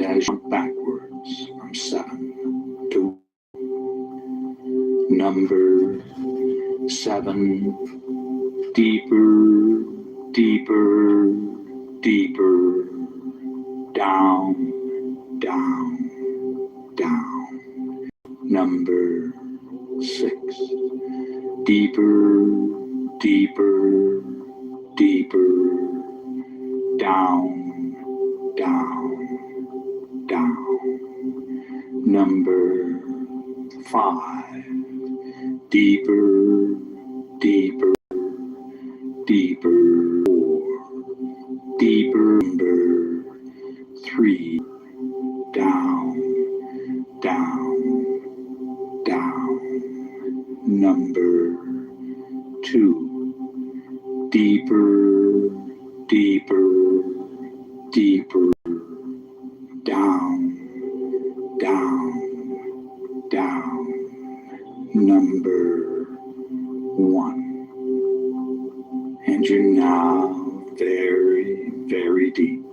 And as you count backwards from 7 to number 7, deeper, deeper, deeper, down, down, down. Number 6, deeper, deeper, deeper, down, down, down. Number 5, deeper, deeper, deeper. 4, deeper. Number 3, down, down, down. Number 2, deeper, deeper, deeper, down, down, down. Number 1. And you're now very, very deep.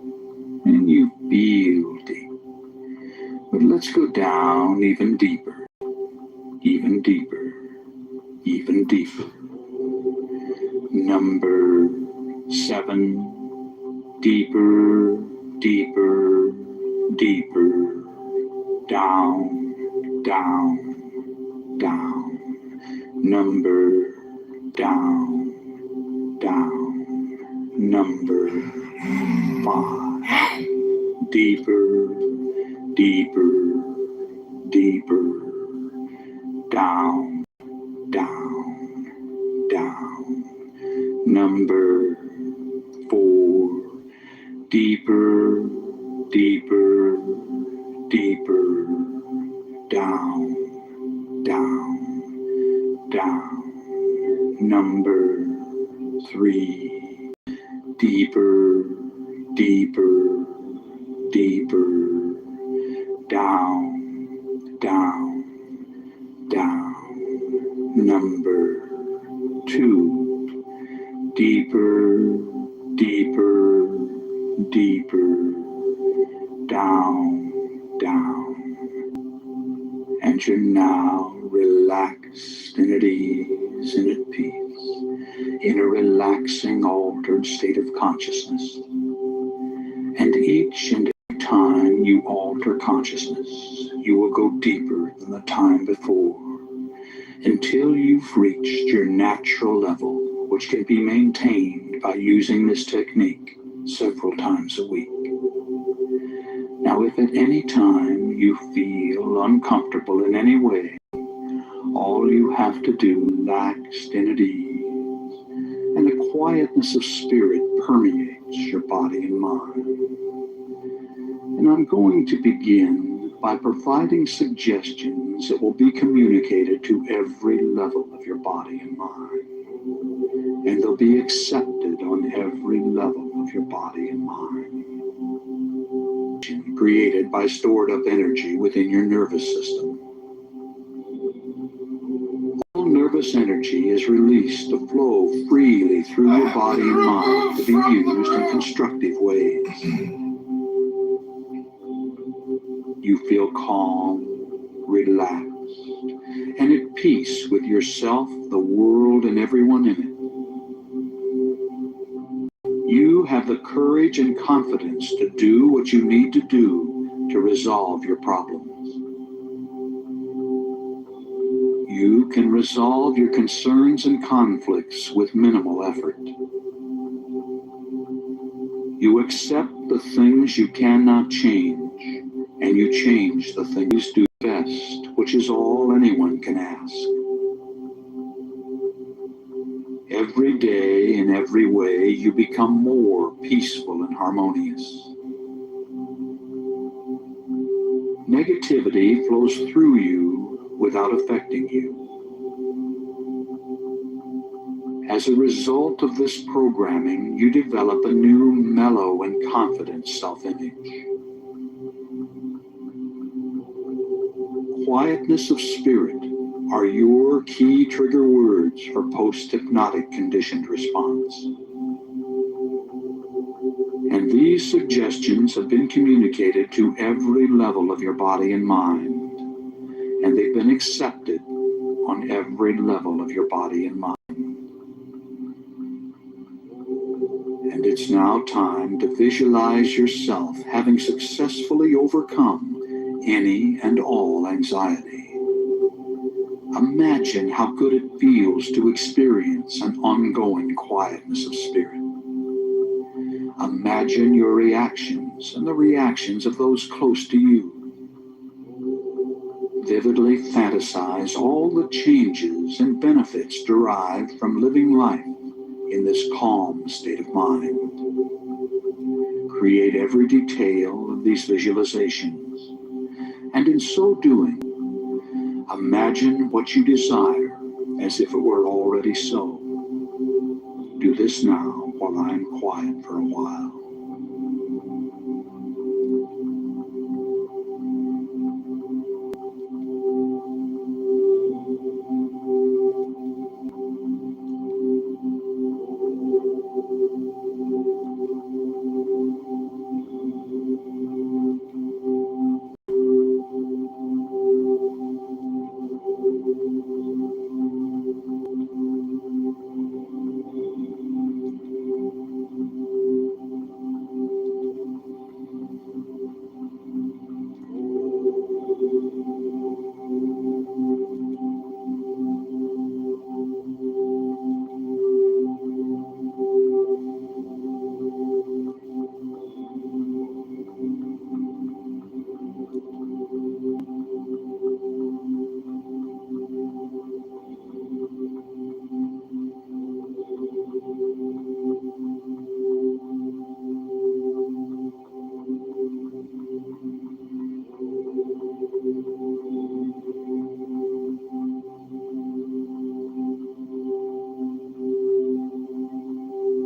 And you feel deep. But let's go down even deeper, even deeper, even deeper. Number 7, deeper, deeper, deeper, down, down, down. Number down, down. Number 5, deeper, deeper, deeper, down, down, down. Number 4, deeper, deeper, deeper, down, down, down. Number 3, deeper, deeper, deeper, down, down, down. Number 2, deeper, deeper, deeper, down, down. And you're now relaxed and at ease and at peace in a relaxing, altered state of consciousness. And each and every time you alter consciousness, you will go deeper than the time before until you've reached your natural level, which can be maintained by using this technique several times a week. Now, if at any time you feel uncomfortable in any way, all you have to do is relax and at ease, and a quietness of spirit permeates your body and mind. And I'm going to begin by providing suggestions that will be communicated to every level of your body and mind. And they'll be accepted on every level of your body and mind. Created by stored up energy within your nervous system. All nervous energy is released to flow freely through your body and mind to be used in constructive ways. You feel calm, relaxed, and at peace with yourself, the world, and everyone in it. You have the courage and confidence to do what you need to do to resolve your problems. You can resolve your concerns and conflicts with minimal effort. You accept the things you cannot change, and you change the things you do best, which is all anyone can ask. Every day, in every way, you become more peaceful and harmonious. Negativity flows through you without affecting you. As a result of this programming, you develop a new mellow and confident self-image. Quietness of spirit are your key trigger words for post-hypnotic conditioned response. And And these suggestions have been communicated to every level of your body and mind, and they've been accepted on every level of your body and mind. And it's now time to visualize yourself having successfully overcome any and all anxiety. Imagine how good it feels to experience an ongoing quietness of spirit. Imagine your reactions and the reactions of those close to you. Vividly fantasize all the changes and benefits derived from living life in this calm state of mind. Create every detail of these visualizations, and in so doing, imagine what you desire as if it were already so. Do this now while I'm quiet for a while.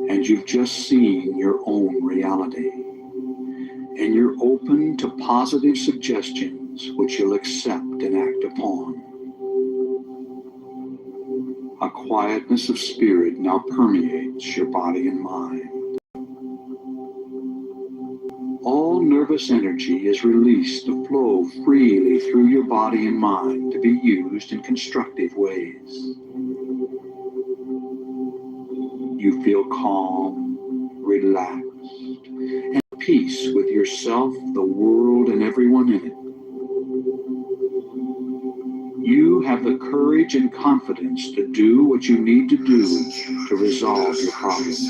And you've just seen your own reality, and you're open to positive suggestions which you'll accept and act upon. A quietness of spirit now permeates your body and mind. All nervous energy is released to flow freely through your body and mind to be used in constructive ways. You feel calm, relaxed, and at peace with yourself, the world, and everyone in it. You have the courage and confidence to do what you need to do to resolve your problems.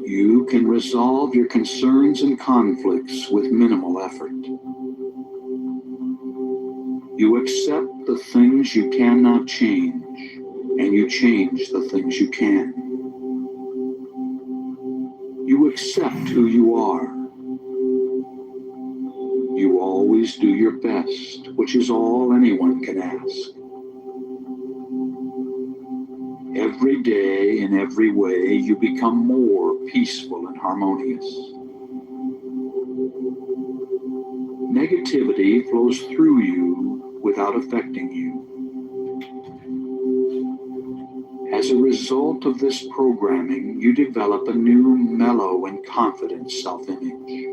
You can resolve your concerns and conflicts with minimal effort. You accept the things you cannot change, and you change the things you can. You accept who you are. You always do your best, which is all anyone can ask. Every day, in every way, you become more peaceful and harmonious. Negativity flows through you without affecting you. As a result of this programming, you develop a new mellow and confident self-image.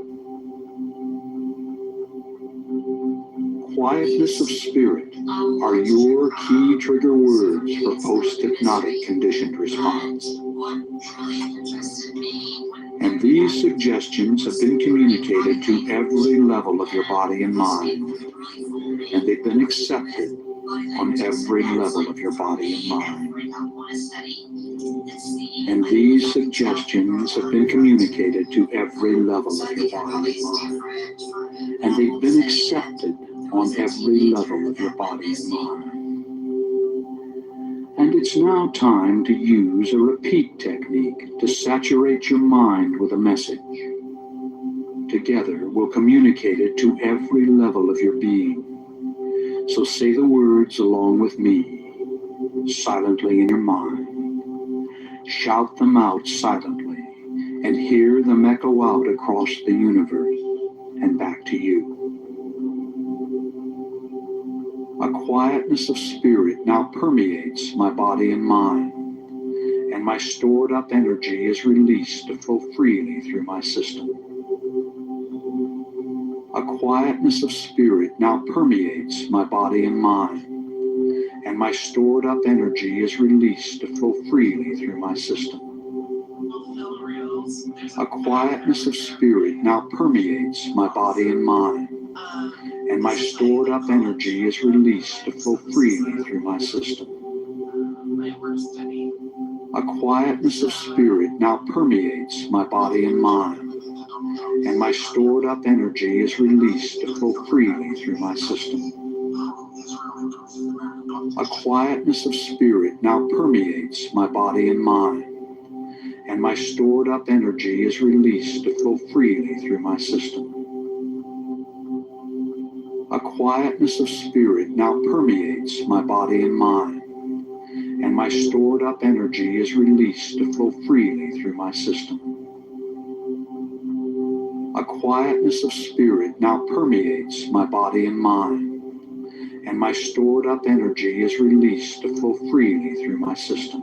Quietness of spirit are your key trigger words for post-hypnotic conditioned response. And these suggestions have been communicated to every level of your body and mind, and they've been accepted on every level of your body and mind. And these suggestions have been communicated to every level of your body and mind, and they've been accepted on every level of your body and mind. And it's now time to use a repeat technique to saturate your mind with a message. Together, we'll communicate it to every level of your being. So say the words along with me, silently in your mind. Shout them out silently, and hear them echo out across the universe and back to you. A quietness of spirit now permeates my body and mind, and my stored up energy is released to flow freely through my system. A quietness of spirit now permeates my body and mind, and my stored up energy is released to flow freely through my system. A quietness of spirit now permeates my body and mind, and my stored up energy is released to flow freely through my system. A quietness of spirit now permeates my body and mind, and my stored up energy is released to flow freely through my system. A quietness of spirit now permeates my body and mind, and my stored up energy is released to flow freely through my system. A quietness of spirit now permeates my body and mind, and my stored up energy is released to flow freely through my system. A quietness of spirit now permeates my body and mind, and my stored up energy is released to flow freely through my system.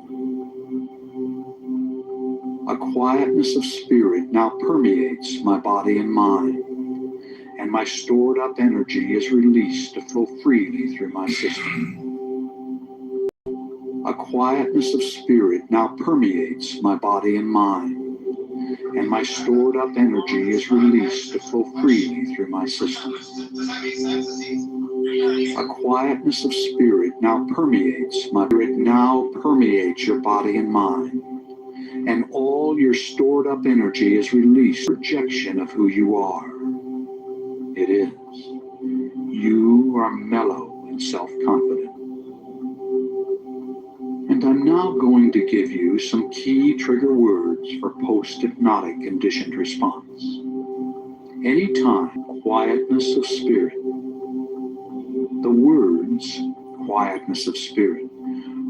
A quietness of spirit now permeates my body and mind, and my stored up energy is released to flow freely through my system. A quietness of spirit now permeates my body and mind, and my stored up energy is released to flow freely through my system. A quietness of spirit now permeates my spirit now permeates your body and mind, and all your stored up energy is released. Projection of who you are. It is. You are mellow and self-confident. And I'm now going to give you some key trigger words for post-hypnotic conditioned response. Anytime, quietness of spirit. The words, quietness of spirit,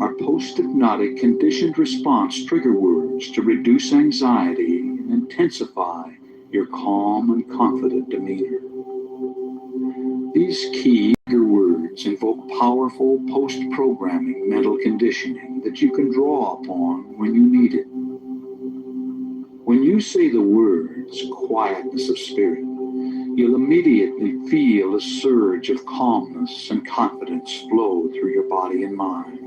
are post-hypnotic conditioned response trigger words to reduce anxiety and intensify your calm and confident demeanor. These key trigger words invoke powerful post-programming mental conditioning that you can draw upon when you need it. When you say the words, quietness of spirit, you'll immediately feel a surge of calmness and confidence flow through your body and mind.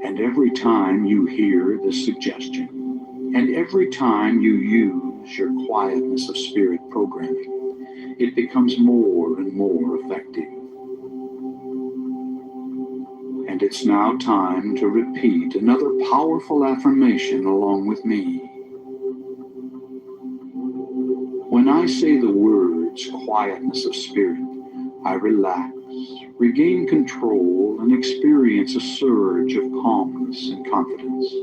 And every time you hear this suggestion, and every time you use your quietness of spirit programming, it becomes more and more effective. And it's now time to repeat another powerful affirmation along with me. When I say the words, quietness of spirit, I relax, regain control, and experience a surge of calmness and confidence.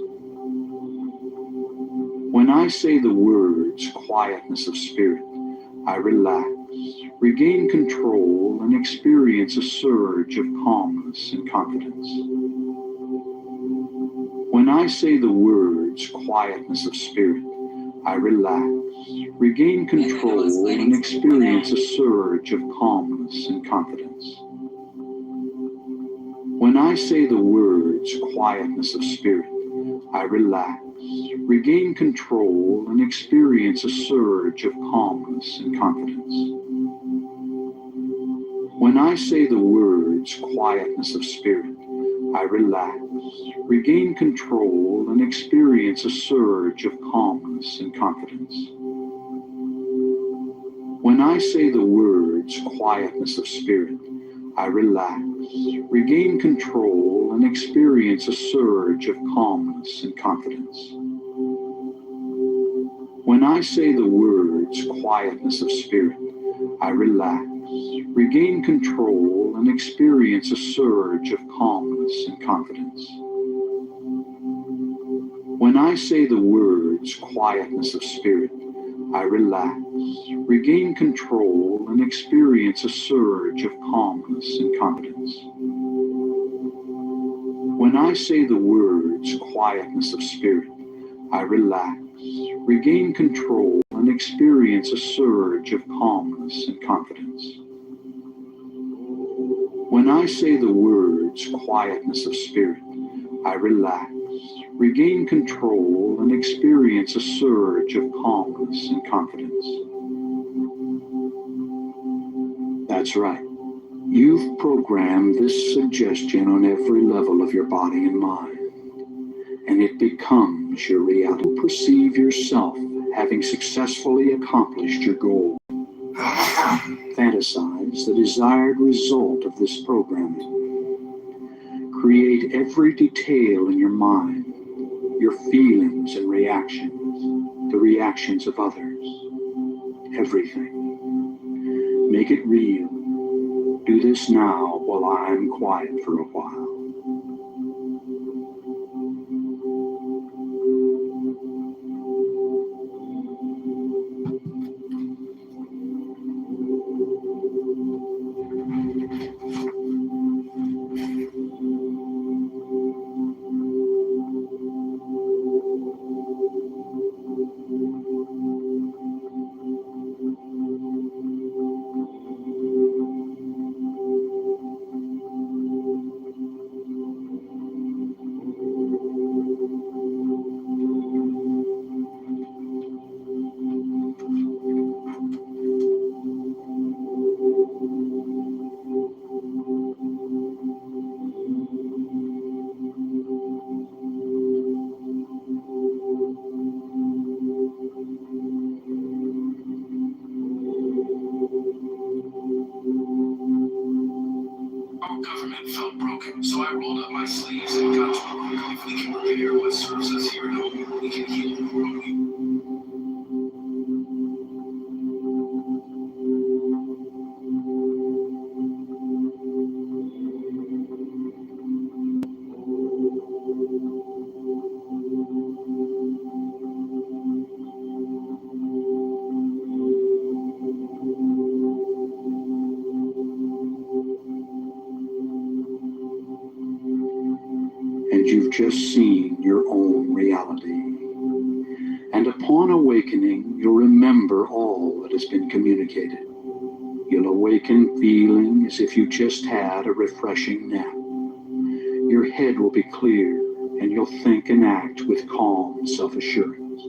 When I say the words, quietness of spirit, I relax, regain control, and experience a surge of calmness and confidence. When I say the words, quietness of spirit, I relax, regain control, and experience a surge of calmness and confidence. When I say the words, quietness of spirit, I relax, regain control, and experience a surge of calmness and confidence. When I say the words, quietness of spirit, I relax, regain control, and experience a surge of calmness and confidence. When I say the words, quietness of spirit, I relax, regain control, and experience a surge of calmness and confidence. When I say the words, quietness of spirit, I relax, regain control, and experience a surge of calmness and confidence. When I say the words, quietness of spirit, I relax, regain control, and experience a surge of calmness and confidence. When I say the words, quietness of spirit, I relax, regain control, and experience a surge of calmness and confidence. When I say the words, quietness of spirit, I relax, Regain control and experience a surge of calmness and confidence. That's right. You've programmed this suggestion on every level of your body and mind, and it becomes your reality. Perceive yourself having successfully accomplished your goal. Fantasize the desired result of this programming. Create every detail in your mind, your feelings and reactions, the reactions of others, everything. Make it real. Do this now while I'm quiet for a while. Our government felt broken, so I rolled up my sleeves and got to work. If we can repair what serves us here at home, we can heal the world. And you've just seen your own reality. And upon awakening, you'll remember all that has been communicated. You'll awaken feeling as if you just had a refreshing nap. Your head will be clear, and you'll think and act with calm self-assurance,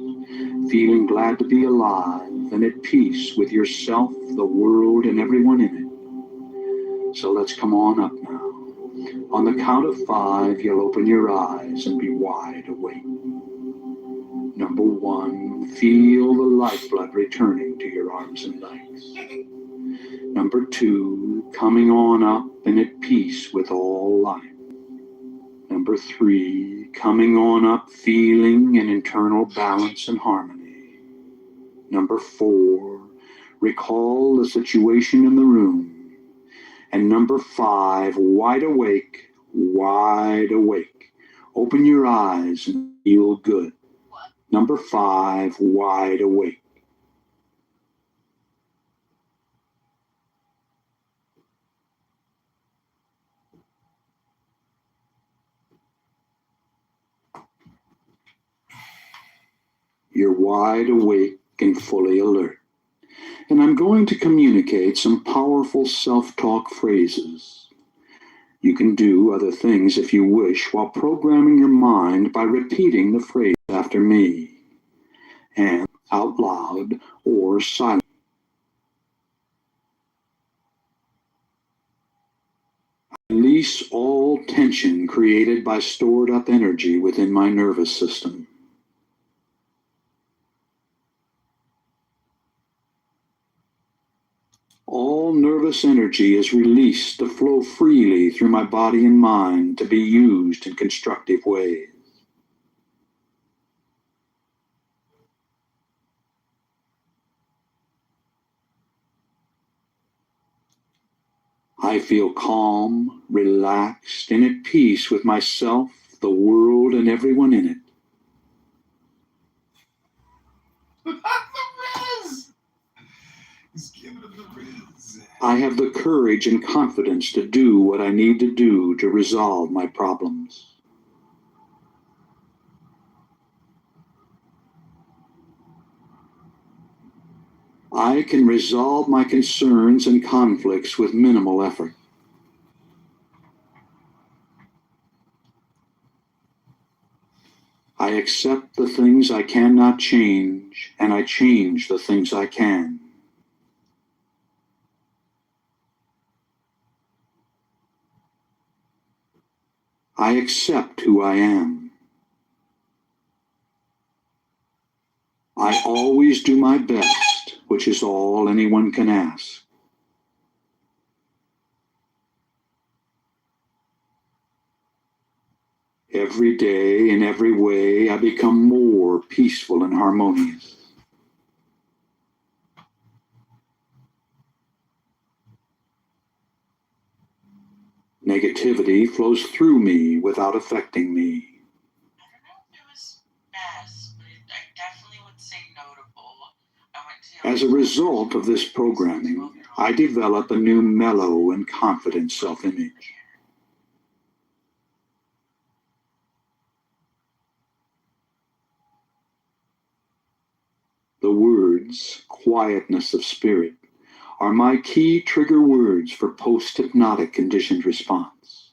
feeling glad to be alive and at peace with yourself, the world, and everyone in it. So let's come on up now. On the count of 5, you'll open your eyes and be wide awake. Number 1, feel the lifeblood returning to your arms and legs. Number 2, coming on up and at peace with all life. Number 3, coming on up feeling an internal balance and harmony. Number 4, recall the situation in the room. And number 5, wide awake, wide awake. Open your eyes and feel good. Number 5, wide awake. You're wide awake and fully alert. And I'm going to communicate some powerful self-talk phrases. You can do other things if you wish while programming your mind by repeating the phrase after me, and out loud or silently. Release all tension created by stored up energy within my nervous system. All nervous energy is released to flow freely through my body and mind to be used in constructive ways. I feel calm, relaxed, and at peace with myself, the world, and everyone in it. He's giving him the riz. I have the courage and confidence to do what I need to do to resolve my problems. I can resolve my concerns and conflicts with minimal effort. I accept the things I cannot change, and I change the things I can. I accept who I am. I always do my best, which is all anyone can ask. Every day, in every way, I become more peaceful and harmonious. Negativity flows through me without affecting me. I don't know if it was best, but I definitely would say notable. I went to As a result of this programming, I develop a new mellow and confident self-image. The words, quietness of spirit, are my key trigger words for post-hypnotic conditioned response.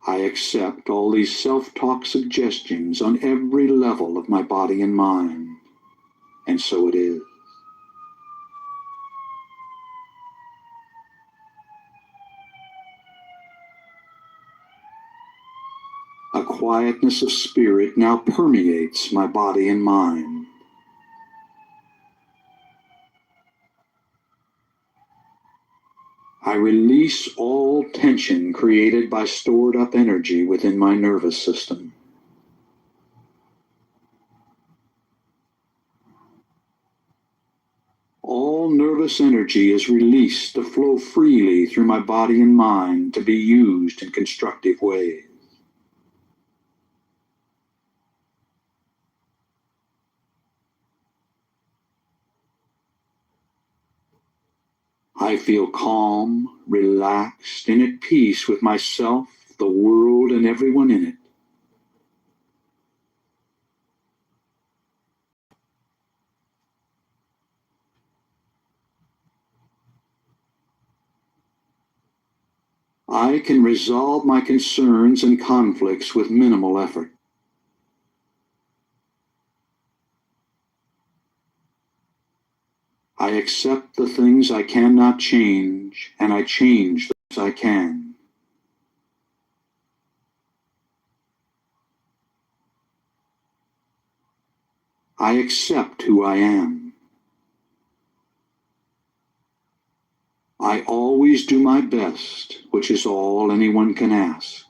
I accept all these self-talk suggestions on every level of my body and mind, and so it is. A quietness of spirit now permeates my body and mind. I release all tension created by stored up energy within my nervous system. All nervous energy is released to flow freely through my body and mind to be used in constructive ways. I feel calm, relaxed, and at peace with myself, the world, and everyone in it. I can resolve my concerns and conflicts with minimal effort. I accept the things I cannot change, and I change the things I can. I accept who I am. I always do my best, which is all anyone can ask.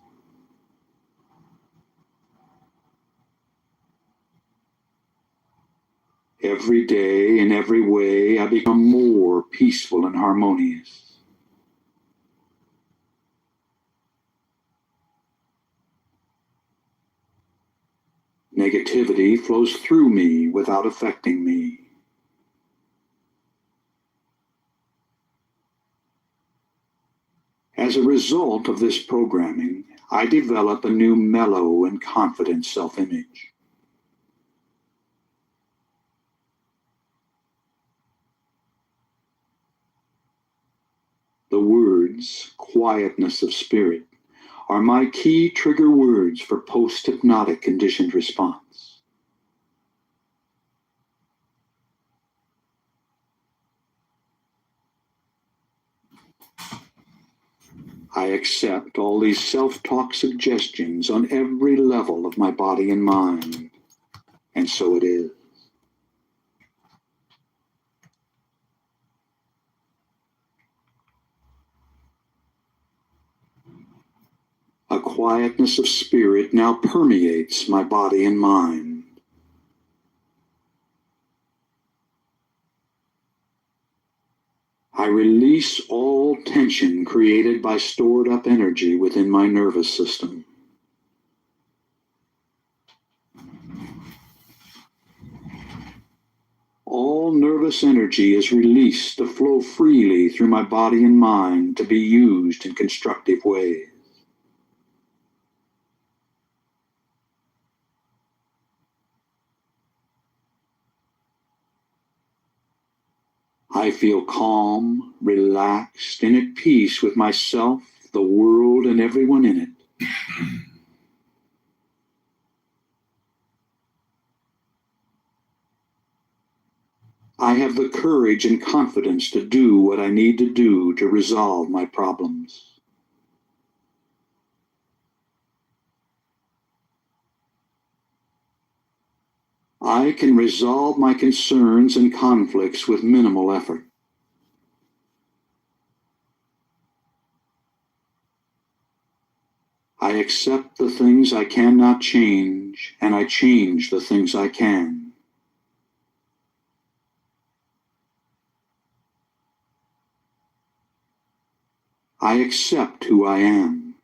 Every day, in every way, I become more peaceful and harmonious. Negativity flows through me without affecting me. As a result of this programming, I develop a new mellow and confident self-image. The words, quietness of spirit, are my key trigger words for post-hypnotic conditioned response. I accept all these self-talk suggestions on every level of my body and mind, and so it is. A quietness of spirit now permeates my body and mind. I release all tension created by stored up energy within my nervous system. All nervous energy is released to flow freely through my body and mind to be used in constructive ways. I feel calm, relaxed, and at peace with myself, the world, and everyone in it. I have the courage and confidence to do what I need to do to resolve my problems. I can resolve my concerns and conflicts with minimal effort. I accept the things I cannot change, and I change the things I can. I accept who I am.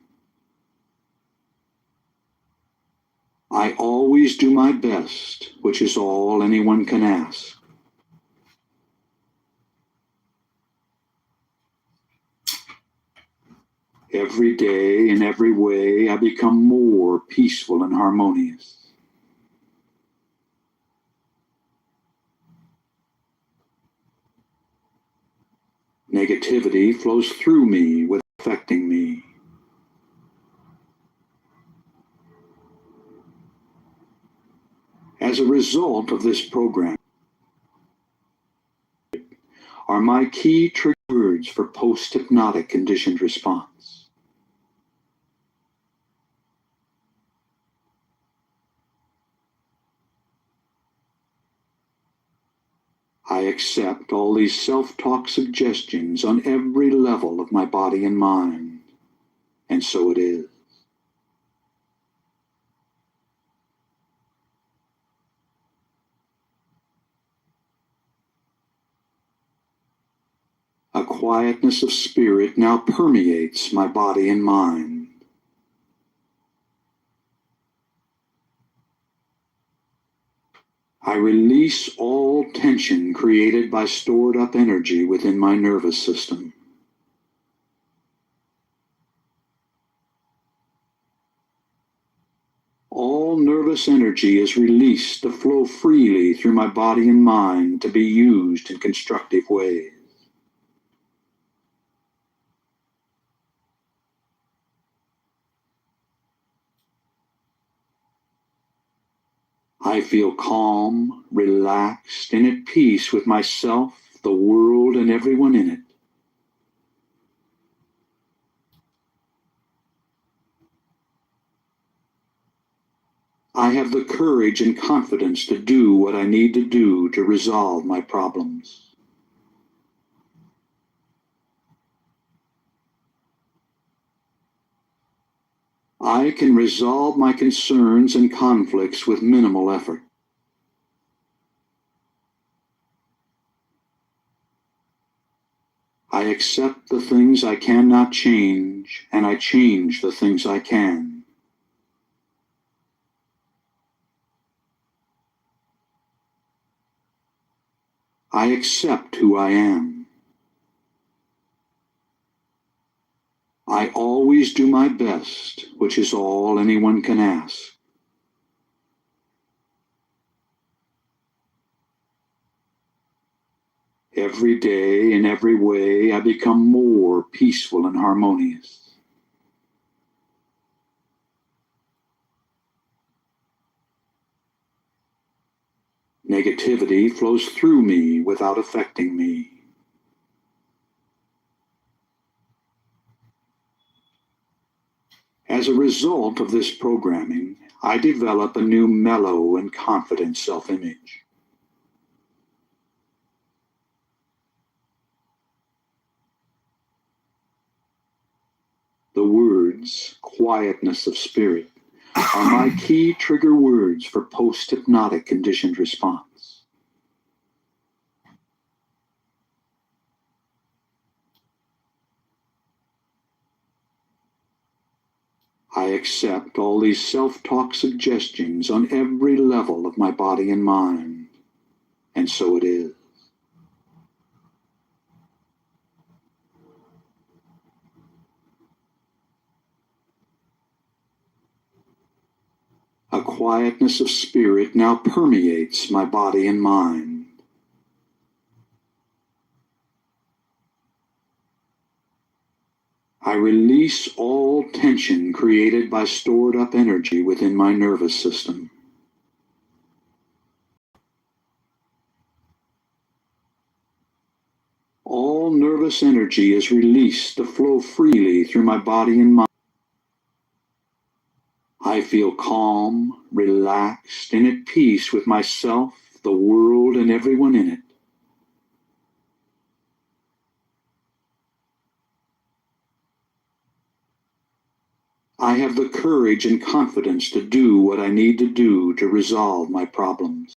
I always do my best, which is all anyone can ask. Every day, in every way, I become more peaceful and harmonious. Negativity flows through me without affecting me. As a result of this program are my key trigger words for post-hypnotic conditioned response. I accept all these self-talk suggestions on every level of my body and mind, and so it is. A quietness of spirit now permeates my body and mind. I release all tension created by stored up energy within my nervous system. All nervous energy is released to flow freely through my body and mind to be used in constructive ways. I feel calm, relaxed, and at peace with myself, the world, and everyone in it. I have the courage and confidence to do what I need to do to resolve my problems. I can resolve my concerns and conflicts with minimal effort. I accept the things I cannot change, and I change the things I can. I accept who I am. I always do my best, which is all anyone can ask. Every day, in every way, I become more peaceful and harmonious. Negativity flows through me without affecting me. As a result of this programming, I develop a new mellow and confident self-image. The words, quietness of spirit, are my key trigger words for post-hypnotic conditioned response. I accept all these self-talk suggestions on every level of my body and mind, and so it is. A quietness of spirit now permeates my body and mind. release all tension created by stored up energy within my nervous system. All nervous energy is released to flow freely through my body and mind. I feel calm, relaxed, and at peace with myself, the world, and everyone in it. I have the courage and confidence to do what I need to do to resolve my problems.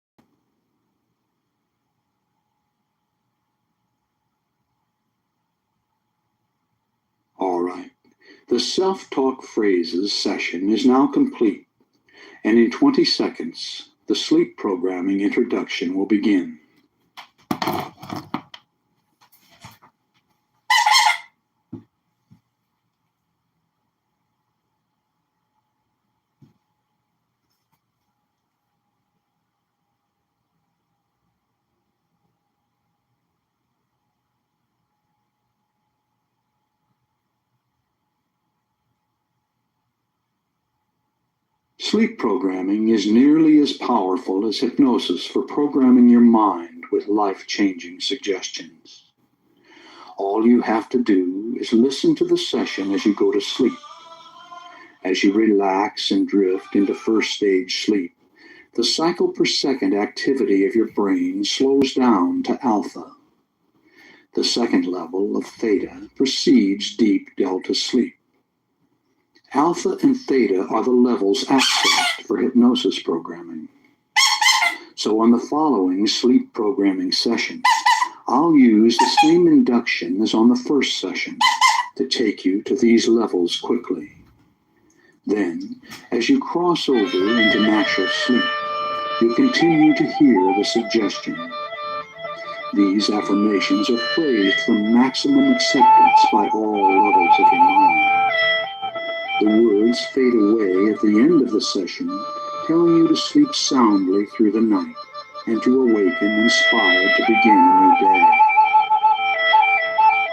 All right. The self-talk phrases session is now complete, and in 20 seconds, the sleep programming introduction will begin. Sleep programming is nearly as powerful as hypnosis for programming your mind with life-changing suggestions. All you have to do is listen to the session as you go to sleep. As you relax and drift into first stage sleep, the cycle per second activity of your brain slows down to alpha. The second level of theta precedes deep delta sleep. Alpha and theta are the levels accessed for hypnosis programming. So on the following sleep programming session, I'll use the same induction as on the first session to take you to these levels quickly. Then, as you cross over into natural sleep, you continue to hear the suggestion. These affirmations are phrased for maximum acceptance by all levels of your mind. The words fade away at the end of the session, telling you to sleep soundly through the night and to awaken inspired to begin a new day.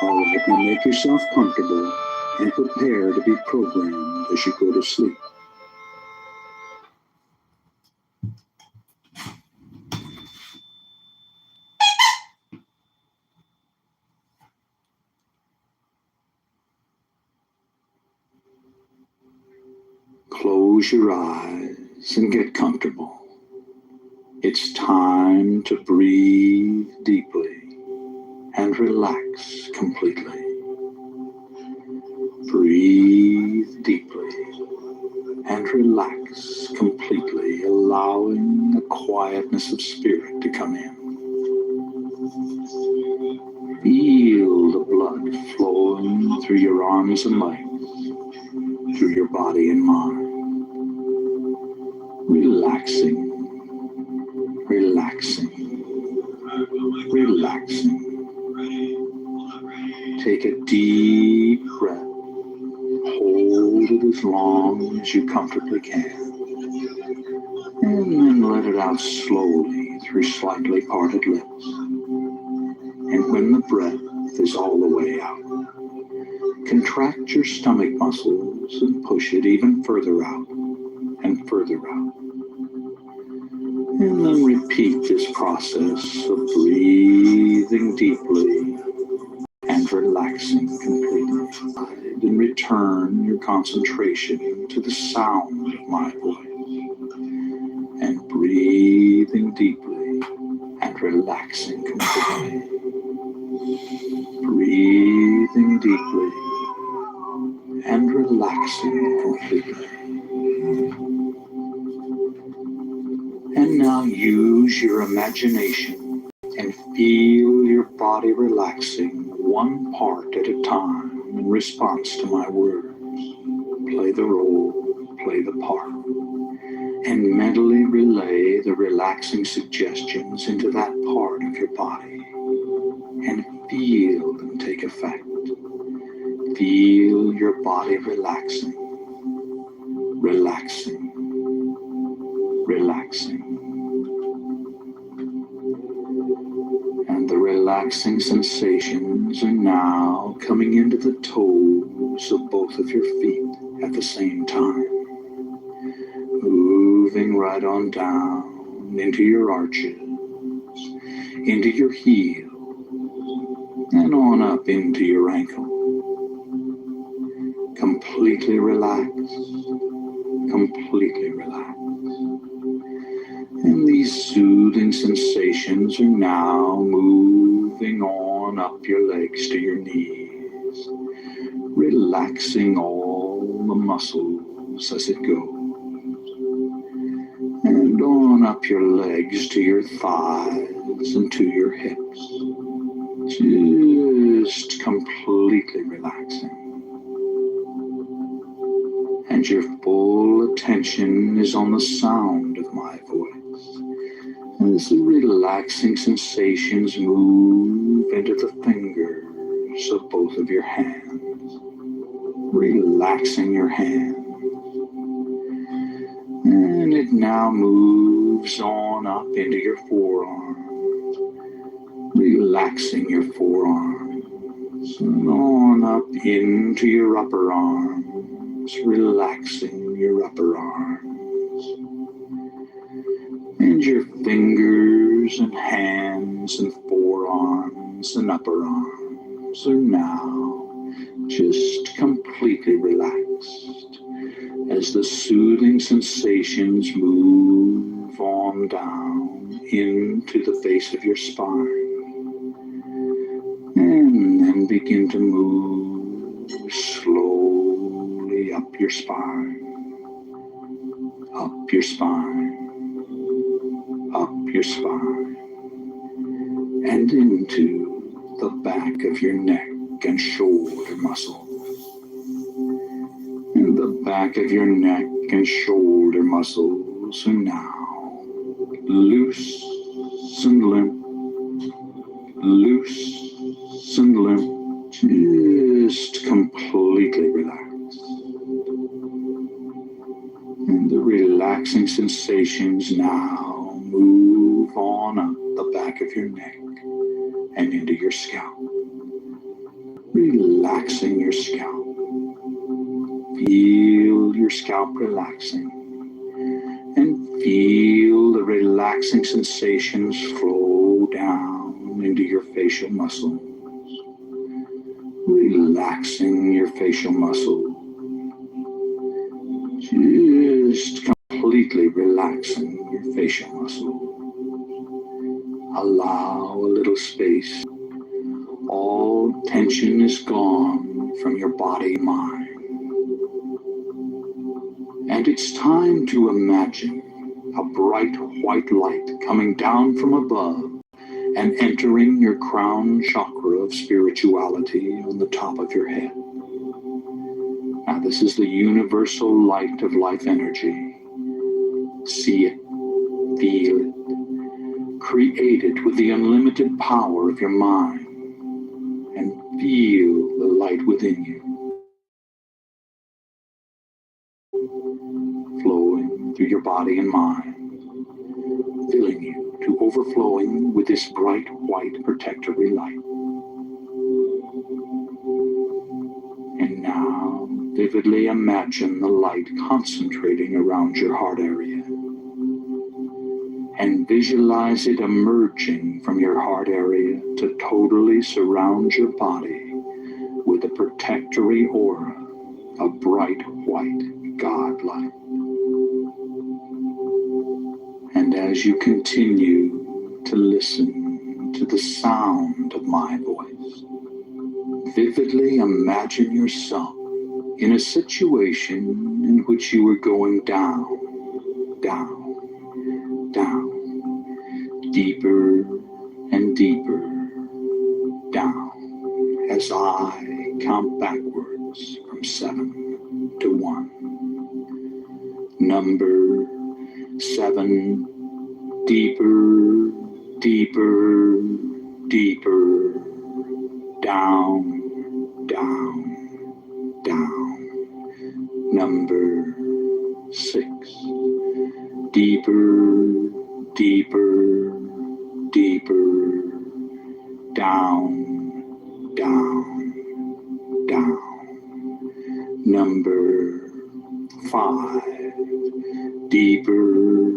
All right, now make yourself comfortable and prepare to be programmed as you go to sleep. Close your eyes and get comfortable. It's time to breathe deeply and relax completely. Breathe deeply and relax completely, allowing the quietness of spirit to come in. Feel the blood flowing through your arms and legs, through your body and mind. Relaxing, relaxing, relaxing. Take a deep breath. Hold it as long as you comfortably can. And then let it out slowly through slightly parted lips. And when the breath is all the way out, contract your stomach muscles and push it even further out and further out. And then repeat this process of breathing deeply and relaxing completely. And return your concentration to the sound of my voice. And breathing deeply and relaxing completely. Breathing deeply and relaxing completely. And now use your imagination and feel your body relaxing one part at a time in response to my words. Play the role, play the part, and mentally relay the relaxing suggestions into that part of your body and feel them take effect. Feel your body relaxing, relaxing, relaxing. And the relaxing sensations are now coming into the toes toes of both of your feet at the same time. Moving right on down into your arches, into your heel, and on up into your ankle. Completely relaxed, completely relaxed. And these soothing sensations are now moving on up your legs to your knees, relaxing all the muscles as it goes. And on up your legs to your thighs and to your hips, just completely relaxing. And your full attention is on the sound of my voice, as the relaxing sensations move into the fingers of both of your hands, relaxing your hands. And it now moves on up into your forearms, relaxing your forearms, and on up into your upper arms, relaxing your upper arms. And your fingers and hands and forearms and upper arms are now just completely relaxed as the soothing sensations move on down into the base of your spine, and then begin to move slowly up your spine, up your spine, up your spine, and into the back of your neck and shoulder muscles. And the back of your neck and shoulder muscles are now loose and limp, loose and limp, just completely relaxed. And the relaxing sensations now move on up the back of your neck and into your scalp, relaxing your scalp. Feel your scalp relaxing, and feel the relaxing sensations flow down into your facial muscles, relaxing your facial muscles, just completely relaxing your facial muscles. Allow a little space. All tension is gone from your body and mind. And it's time to imagine a bright white light coming down from above and entering your crown chakra of spirituality on the top of your head. Now, this is the universal light of life energy. See it, feel it, create it with the unlimited power of your mind, and feel the light within you, flowing through your body and mind, filling you to overflowing with this bright white protectory light. And now, vividly imagine the light concentrating around your heart area, and visualize it emerging from your heart area to totally surround your body with a protectory aura of bright white God light. And as you continue to listen to the sound of my voice, vividly imagine yourself in a situation in which you are going down, down, down, deeper and deeper down, as I count backwards from 7 to 1. Number 7, deeper, deeper, deeper, down, down, down. Number 6, deeper, deeper, deeper, down, down, down. Number 5. Deeper,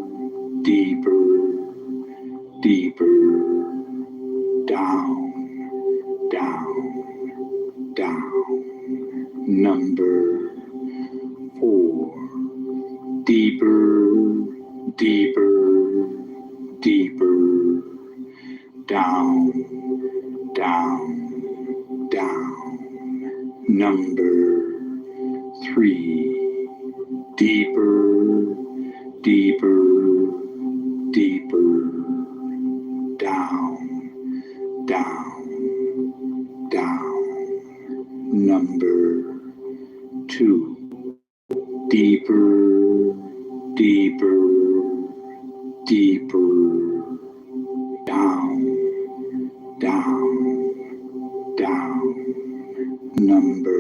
deeper, deeper, down, down, down. Number 4. Deeper, deeper, deeper, down, down, down. Number 3. Deeper, deeper, deeper, down, down, down. Number 2. Deeper, deeper, deeper, down, down, down. Number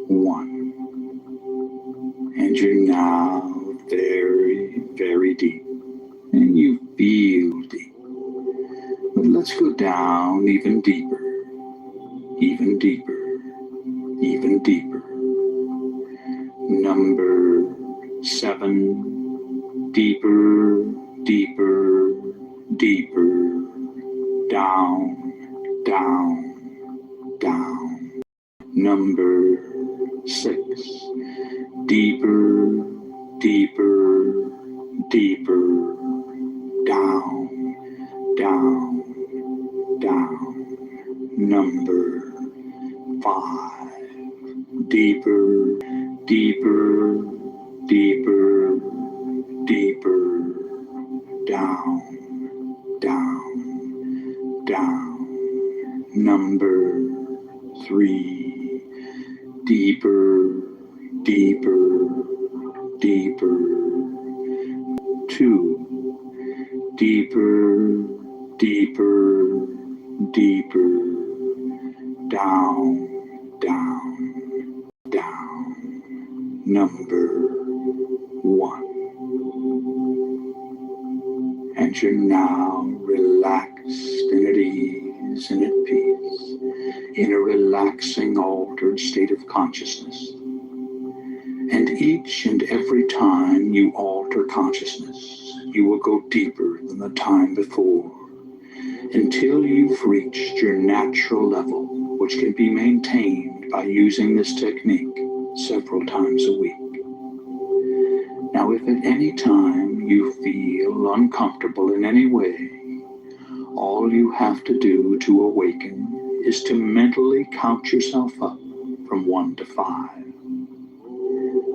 1. And you're now very, very deep. And you feel deep. But let's go down even deeper, even deeper, even deeper. Number 7. Deeper, deeper, deeper, down, down, down. Number 6. Deeper, deeper, deeper, down, down, down. Number 5. Deeper, deeper, deeper, deeper, down, down, down. Number 3. Deeper, deeper, deeper. 2. Deeper, deeper, deeper, down, down, down. Number 1. And you're now relaxed and at ease and at peace in a relaxing, altered state of consciousness. And each and every time you alter consciousness, you will go deeper than the time before until you've reached your natural level, which can be maintained by using this technique several times a week. Now, if at any time you feel uncomfortable in any way, all you have to do to awaken is to mentally count yourself up from 1 to 5.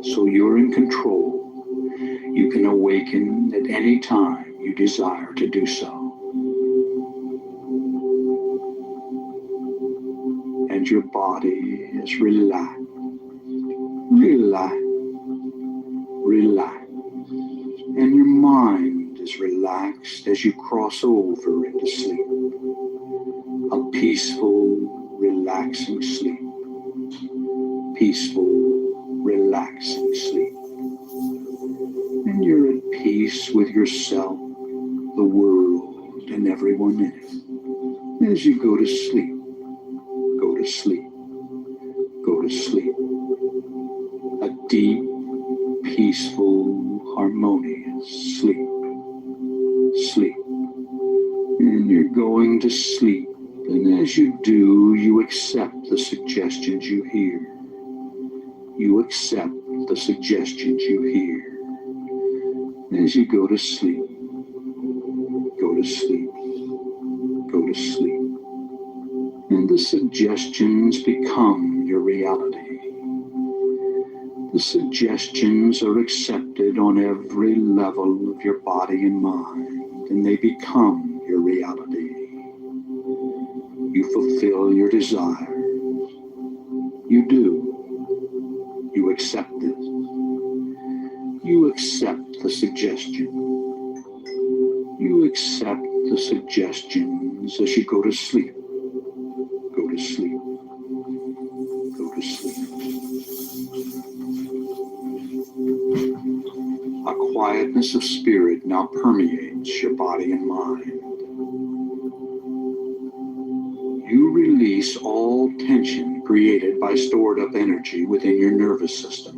So you're in control. You can awaken at any time you desire to do so. And your body is relaxed, relaxed, relaxed. And your mind is relaxed as you cross over into sleep. A peaceful, relaxing sleep. Peaceful, relaxing sleep. And you're at peace with yourself, the world, and everyone in it. As you go to sleep, go to sleep, go to sleep. A deep, peaceful, harmonious sleep. Sleep. And you're going to sleep. And as you do, you accept the suggestions you hear. You accept the suggestions you hear. As you go to sleep, go to sleep, go to sleep. And the suggestions become your reality. The suggestions are accepted on every level of your body and mind, and they become your reality. You fulfill your desires. You do. You accept this. You accept the suggestion. You accept the suggestions as you go to sleep. Go to sleep. Go to sleep. A quietness of spirit now permeates your body and mind. You release release all tension created by stored up energy within your nervous system.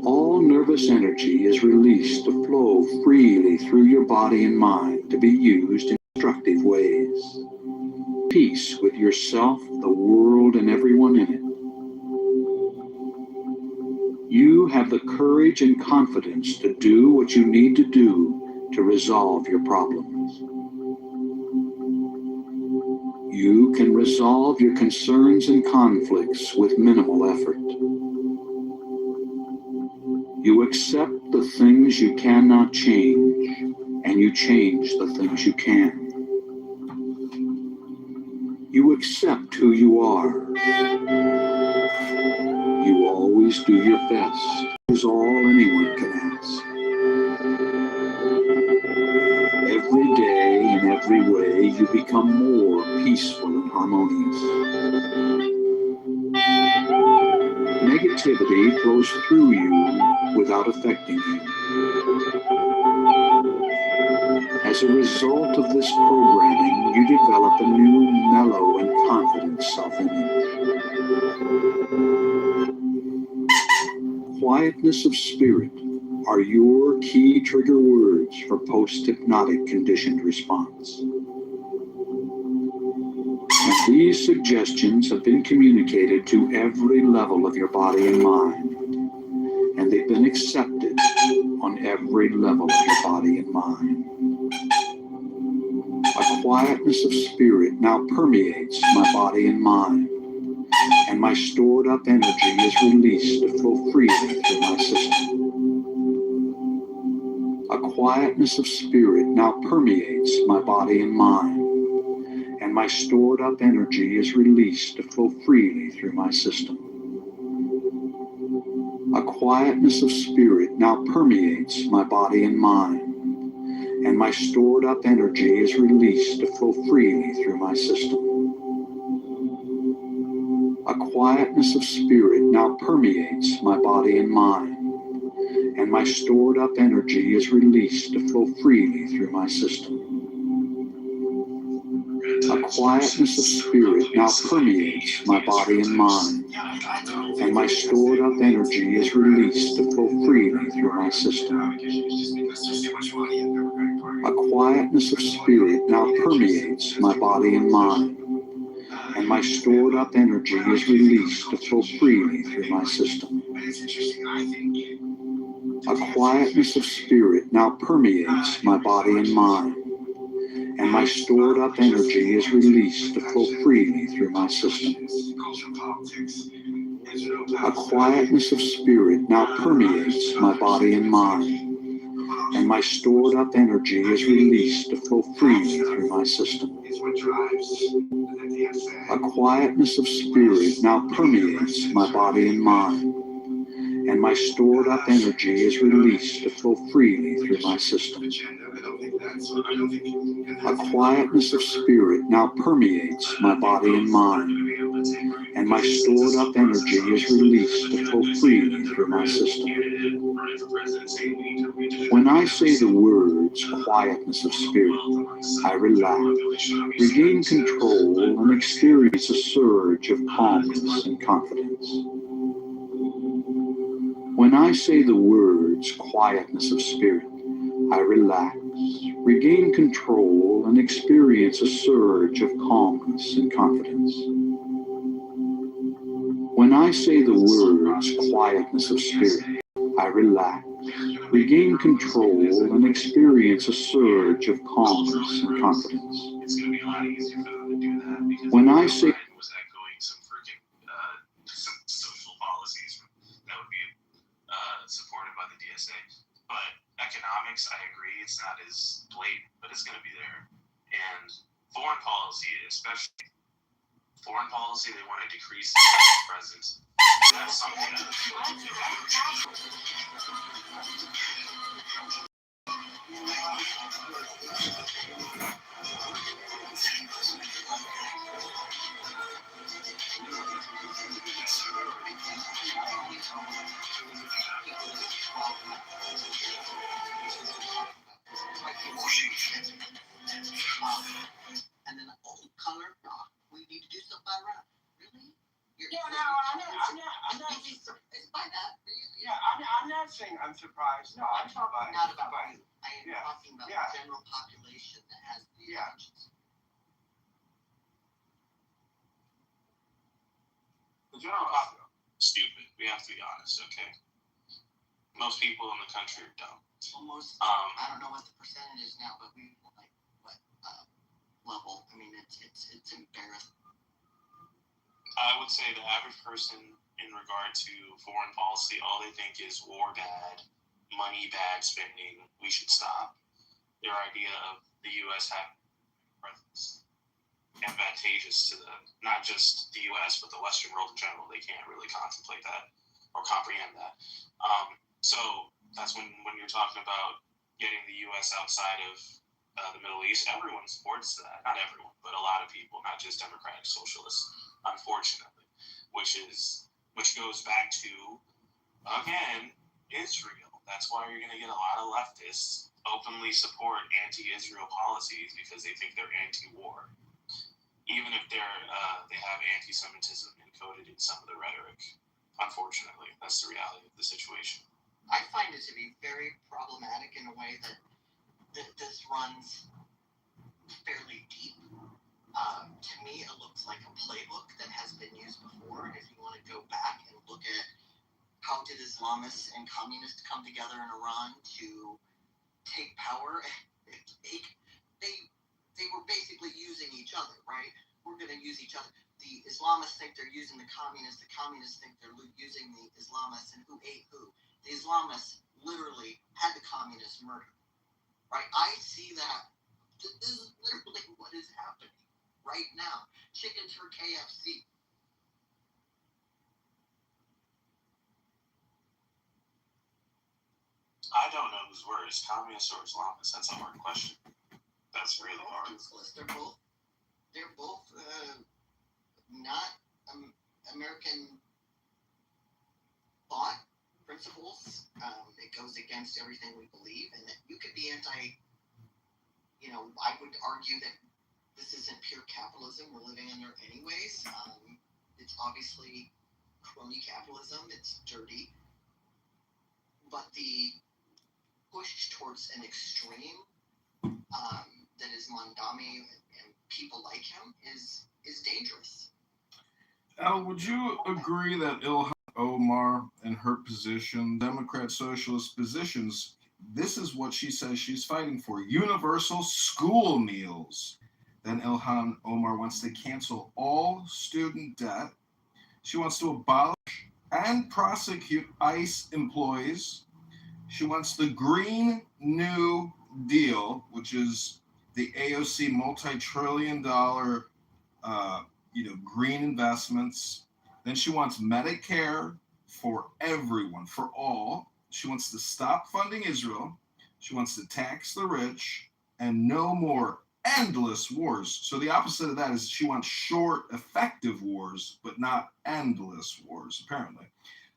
All nervous energy is released to flow freely through your body and mind to be used in constructive ways. Peace with yourself, the world, and everyone in it. You have the courage and confidence to do what you need to do to resolve your problems. You can resolve your concerns and conflicts with minimal effort. You accept the things you cannot change, and you change the things you can. You accept who you are. You always do your best, is all anyone can ask. Every day, in every way, you become more peaceful and harmonious. Negativity flows through you without affecting you. As a result of this programming, you develop a new, mellow, and confident self-image. Quietness of spirit are your key trigger words for post-hypnotic conditioned response. And these suggestions have been communicated to every level of your body and mind, and they've been accepted on every level of your body and mind. A quietness of spirit now permeates my body and mind, and my stored up energy is released to flow freely through my system. A quietness of spirit now permeates my body and mind, and my stored up energy is released to flow freely through my system. A quietness of spirit now permeates my body and mind, and my stored up energy is released to flow freely through my system. A quietness of spirit now permeates my body and mind, and my stored up energy is released to flow freely through my system. A quietness of spirit now permeates my body and mind, and my stored up energy is released to flow freely through my system. A quietness of spirit now permeates my body and mind, and my stored up energy is released to flow freely through my system. A quietness of spirit now permeates my body and mind, and my stored up energy is released to flow freely through my system. A quietness of spirit now permeates my body and mind, and my stored up energy is released to flow freely through my system. A quietness of spirit now permeates my body and mind, and my stored up energy is released to flow freely through my system. A quietness of spirit now permeates my body and mind, and my stored up energy is released to flow freely through my system. When I say the words quietness of spirit, I relax, regain control, and experience a surge of calmness and confidence. When I say the words quietness of spirit, I relax, regain control, and experience a surge of calmness and confidence. When I say the words quietness of spirit, I relax, regain control, and experience a surge of calmness and confidence. It's going to be a lot easier for them to do that because when I say was echoing some freaking some social policies that would be supported by the DSA. But economics, I agree, it's not as blatant, but it's going to be there. And foreign policy, especially foreign policy, they want to decrease the presence. That's something that color? No, we need to do something about it. Really? I'm not. You'd be surprised by that, really? Yeah, I'm not saying I'm surprised. No, I'm talking not about you. I am yeah, talking about yeah. the general population that has these Yeah. intentions. The general population stupid. We have to be honest, okay? Most people in the country are dumb. Almost, I don't know what the percentage is now, but we like what level? I mean, it's embarrassing. I would say the average person, in regard to foreign policy, all they think is war bad, money bad spending, we should stop. Their idea of the U.S. having presence advantageous to not just the U.S., but the Western world in general. They can't really contemplate that or comprehend that. So that's when you're talking about getting the U.S. outside of the Middle East, everyone supports that. Not everyone, but a lot of people, not just Democratic Socialists, unfortunately, which goes back to, again, Israel. That's why you're going to get a lot of leftists openly support anti-Israel policies because they think they're anti-war, even if they have anti-Semitism encoded in some of the rhetoric. Unfortunately, that's the reality of the situation. I find it to be very problematic in a way that this runs fairly deep. To me, it looks like a playbook that has been used before. If you want to go back and look at how did Islamists and communists come together in Iran to take power, they were basically using each other, right? We're going to use each other. The Islamists think they're using the communists think they're using the Islamists, and who ate who? The Islamists literally had the communists murdered, right? I see that. This is literally what is happening right now. Chickens for KFC. I don't know who's worse, communists or Islamists. That's a hard question. That's really hard. They're both not American thought principles. It goes against everything we believe, and that you could be anti. I would argue that this isn't pure capitalism we're living under anyways. It's obviously crony capitalism. It's dirty, but the push towards an extreme that is Mondami and people like him is dangerous. Al, would you agree that Ilhan Omar and her position, Democrat Socialist positions, this is what she says she's fighting for: universal school meals. Then Ilhan Omar wants to cancel all student debt. She wants to abolish and prosecute ICE employees. She wants the Green New Deal, which is the AOC multi-trillion-dollar green investments. Then she wants Medicare for everyone, for all. She wants to stop funding Israel. She wants to tax the rich and no more endless wars. So the opposite of that is she wants short, effective wars, but not endless wars, apparently.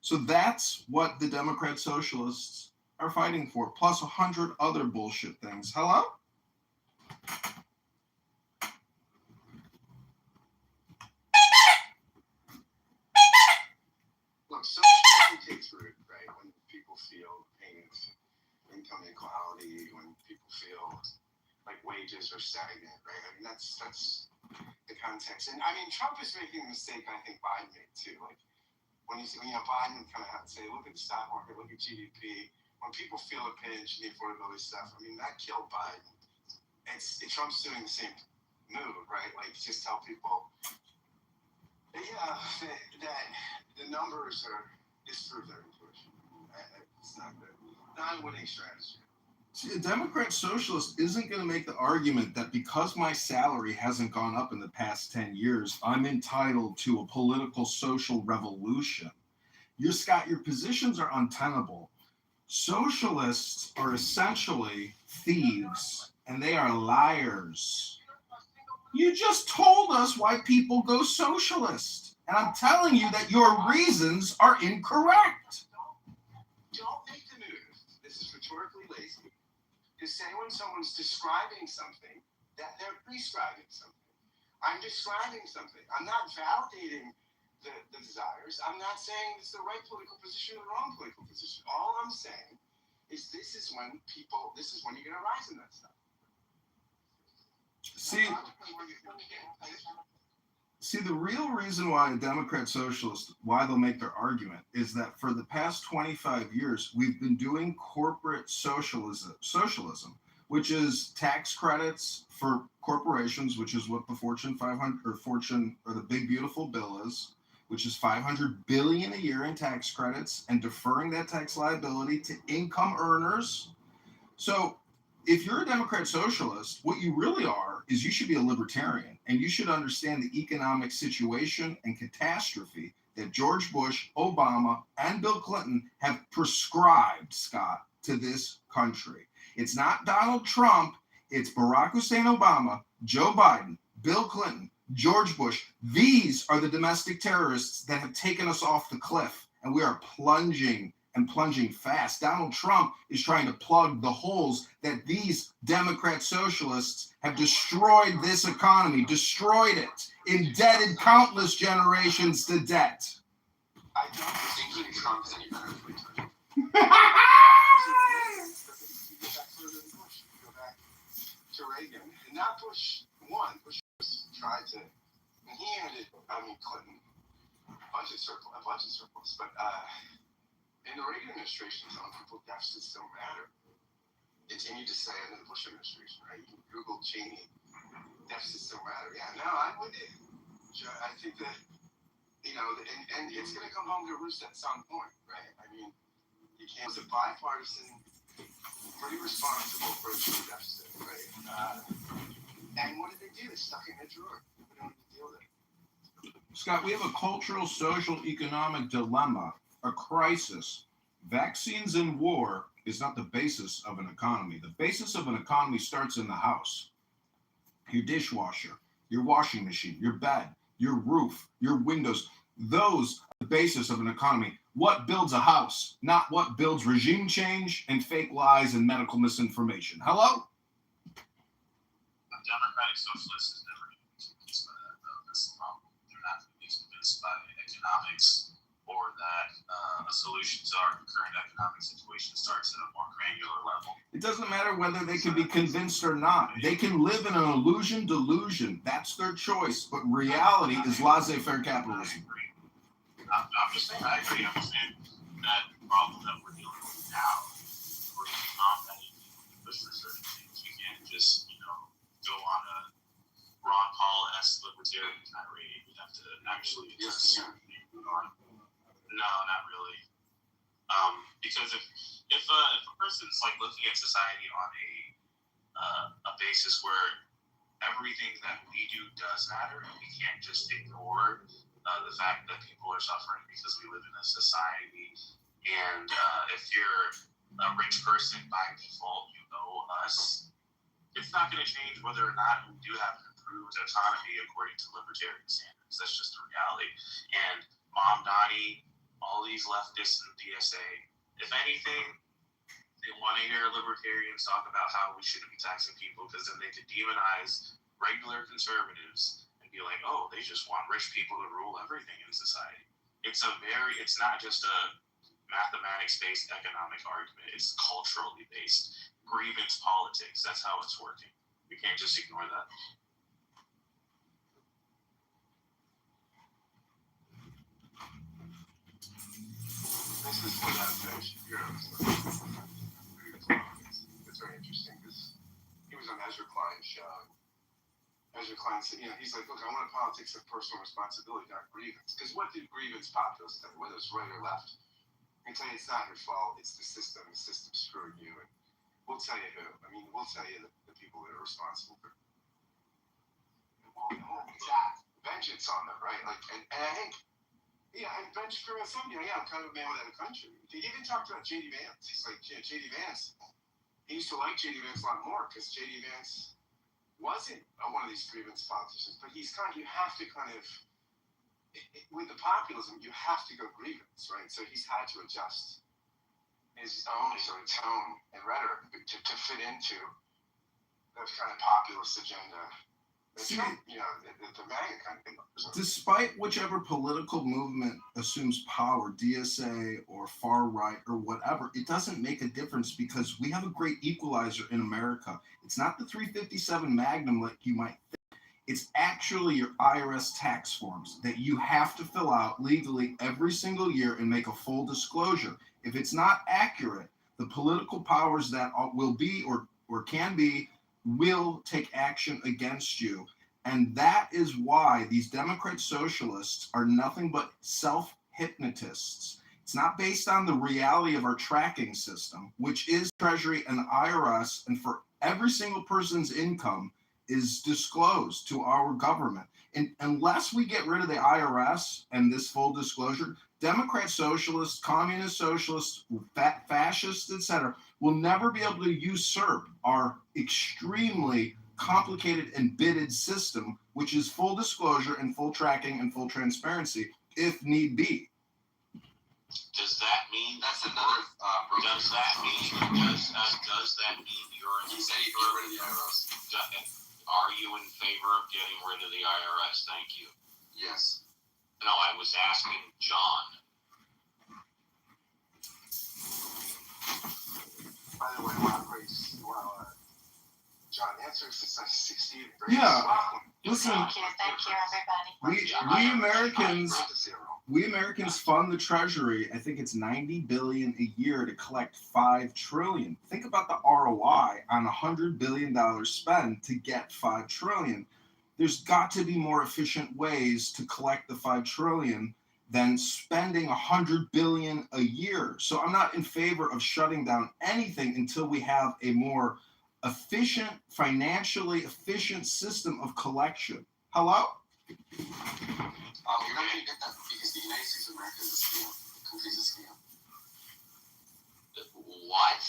So that's what the Democrat Socialists are fighting for, plus 100 other bullshit things. Hello? Look, socialism takes root, right? When people feel pain of income inequality, when people feel like wages are stagnant, right? I mean, that's the context. And I mean, Trump is making a mistake I think Biden made too. Like when Biden kind of had to say, look at the stock market, look at GDP. When people feel a pinch and the affordability stuff, I mean, that killed Biden. Trump's doing the same move, right? Like just tell people, that the numbers disprove their intuition. It's not good. Not a winning strategy. See, a Democrat Socialist isn't going to make the argument that because my salary hasn't gone up in the past 10 years, I'm entitled to a political social revolution. Scott, your positions are untenable. Socialists are essentially thieves, and they are liars. You just told us why people go socialist, and I'm telling you that your reasons are incorrect. Don't make the move. This is rhetorically lazy. To say when someone's describing something that they're prescribing something. I'm describing something. I'm not validating the desires. I'm not saying it's the right political position or the wrong political position. All I'm saying is this is when you're going to rise in that stuff. See, the real reason why a Democrat socialist, why they'll make their argument, is that for the past 25 years, we've been doing corporate socialism, which is tax credits for corporations, which is what the Fortune 500 or the Big Beautiful Bill is, which is $500 billion a year in tax credits and deferring that tax liability to income earners. So if you're a Democrat socialist, what you really are is you should be a libertarian, and you should understand the economic situation and catastrophe that George Bush, Obama, and Bill Clinton have prescribed, Scott, to this country. It's not Donald Trump, it's Barack Hussein Obama, Joe Biden, Bill Clinton, George Bush. These are the domestic terrorists that have taken us off the cliff, and we are plunging fast. Donald Trump is trying to plug the holes that these Democrat socialists have destroyed this economy, destroyed it, indebted countless generations to debt. I don't think Trump is any better for each other. Go back to Reagan, and not Bush one. Bush tried to, and he ended, Clinton, a bunch of circles, but in the Reagan administration, some people deficits don't matter. Continued to say under the Bush administration, right? You can Google Cheney, deficits don't matter. Yeah, no, I'm with you. I think that, and it's going to come home to roost at some point, right? I mean, you can't. It was a bipartisan, pretty responsible approach to the deficit, right? And what did they do? They stuck it in a drawer. We don't need to deal with it. Scott, we have a cultural, social, economic dilemma, a crisis. Vaccines and war is not the basis of an economy. The basis of an economy starts in the house. Your dishwasher, your washing machine, your bed, your roof, your windows. Those are the basis of an economy. What builds a house, not what builds regime change and fake lies and medical misinformation. Hello? A democratic socialist is never going to be convinced by that, though. That's the problem. They're not going to be convinced by economics or that a solution to our current economic situation starts at a more granular level. It doesn't matter whether they can be convinced or not. They can live in an delusion. That's their choice. But reality is laissez-faire capitalism. I'm just saying, I agree. I'm saying that problem that we're dealing with now, we're combating with certain things. We can't just, go on a Ron Paul-esque libertarian tirade. We have to actually address certain things going on. No, not really. Because if a person's like looking at society on a basis where everything that we do does matter, and we can't just ignore the fact that people are suffering because we live in a society, and if you're a rich person by default, you owe us. It's not going to change whether or not we do have an improved economy according to libertarian standards. That's just the reality. And Mom Donnie, all these leftists in the DSA, if anything, they want to hear libertarians talk about how we shouldn't be taxing people, because then they could demonize regular conservatives and be like, oh, they just want rich people to rule everything in society. It's not just a mathematics-based economic argument. It's culturally based. Grievance politics. That's how it's working. We can't just ignore that. This is what it's very interesting because he was on Ezra Klein's show. Ezra Klein said, he's like, look, I want a politics of personal responsibility, not grievance. Because what did grievance populists do, whether it's right or left? I can tell you it's not your fault. It's the system. The system screwed you. And we'll tell you who. We'll tell you the people that are responsible for vengeance on them, right? And I think, and Ben Shapiro said, I'm kind of a man without a country. He even talked about J.D. Vance. He's like, J.D. Vance, he used to like J.D. Vance a lot more because J.D. Vance wasn't one of these grievance politicians, but you have to kind of, with the populism, you have to go grievance, right? So he's had to adjust his own sort of tone and rhetoric to fit into that kind of populist agenda See, Trump, you know, the MAGA kind of thing. despite whichever political movement assumes power, DSA or far right or whatever, it doesn't make a difference because we have a great equalizer in America. It's not the 357 Magnum like you might think. It's actually your IRS tax forms that you have to fill out legally every single year and make a full disclosure. If it's not accurate, the political powers that will be or can be will take action against you. And that is why these Democrat socialists are nothing but self-hypnotists. It's not based on the reality of our tracking system, which is Treasury and the IRS, and for every single person's income is disclosed to our government. And unless we get rid of the IRS and this full disclosure, Democrat socialists, communist socialists, fascists, etc., will never be able to usurp our extremely complicated and bidded system, which is full disclosure and full tracking and full transparency, if need be. Does that mean That's another. does that mean you're in He said he'd get rid of the IRS. are you in favor of getting rid of the IRS? Thank you. Yes. No, I was asking John. By the way, John answers to such 16. Yeah. Listen, Thank you, everybody. we Americans fund the Treasury. I think it's $90 billion a year to collect $5 trillion. Think about the ROI on $100 billion spend to get $5 trillion. There's got to be more efficient ways to collect the $5 trillion than spending $100 billion a year. So I'm not in favor of shutting down anything until we have a more efficient, financially efficient system of collection. Hello? You're not going to get that because the United States of America is a scam. The country's a scam. What?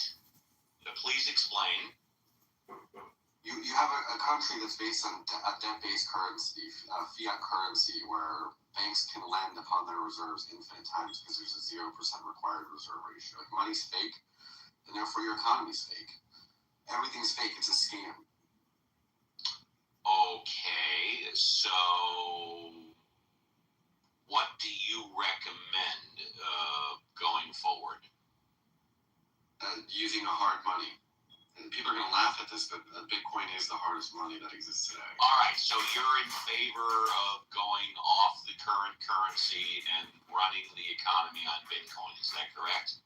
Please explain. You have a country that's based on a debt-based currency, fiat currency, where banks can lend upon their reserves infinite times because there's a 0% required reserve ratio. Like money's fake, and therefore your economy's fake. Everything's fake. It's a scam. Okay, so what do you recommend going forward? Using a hard money. And people are going to laugh at this, but Bitcoin is the hardest money that exists today. All right, so you're in favor of going off the current currency and running the economy on Bitcoin, is that correct?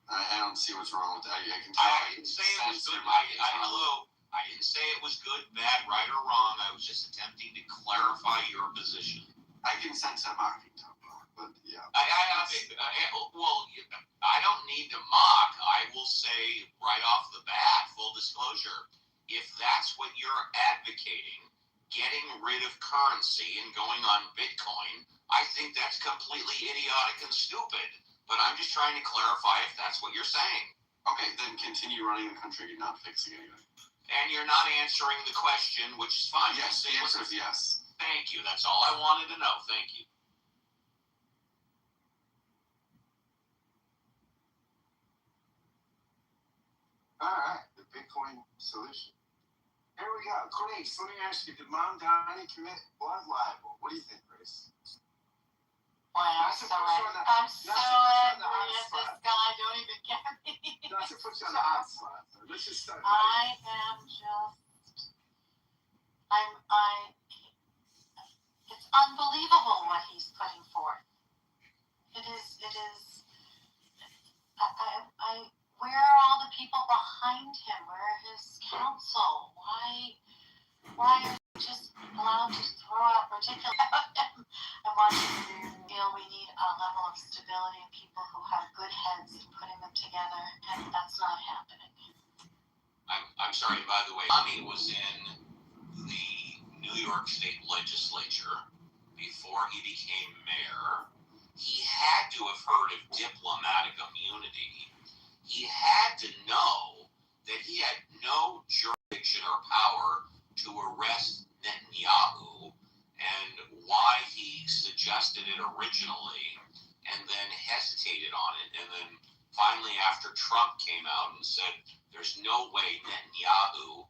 I don't see what's wrong with that. I can tell. I didn't say it was good. I didn't say it was good, bad, right, or wrong. I was just attempting to clarify your position. I can sense that marketing tone, but yeah. I don't need to mock. I will say right off the bat, full disclosure, if that's what you're advocating, getting rid of currency and going on Bitcoin, I think that's completely idiotic and stupid. But I'm just trying to clarify if that's what you're saying. Okay, then continue running the country. You're not fixing anything. And you're not answering the question, which is fine. Yes, the answer is yes. Thank you. That's all I wanted to know. Thank you. All right, the Bitcoin solution. Here we go. Grace, let me ask you, did Mom Donnie commit blood libel? What do you think, Grace? Boy, I'm so angry at this guy. Don't even get me. Not to put you on the hot spot. Let's just start. I am just, it's unbelievable what he's putting forth. It is, where are all the people behind him? Where are his counsel? Why are you just allowed to throw out ridiculous about him? I want to feel we need a level of stability and people who have good heads and putting them together, and that's not happening. I'm sorry, by the way, Tommy was in the New York State Legislature before he became mayor. He had to have heard of diplomatic immunity. He had to know that he had no jurisdiction or power to arrest Netanyahu, and why he suggested it originally and then hesitated on it, and then finally after Trump came out and said there's no way Netanyahu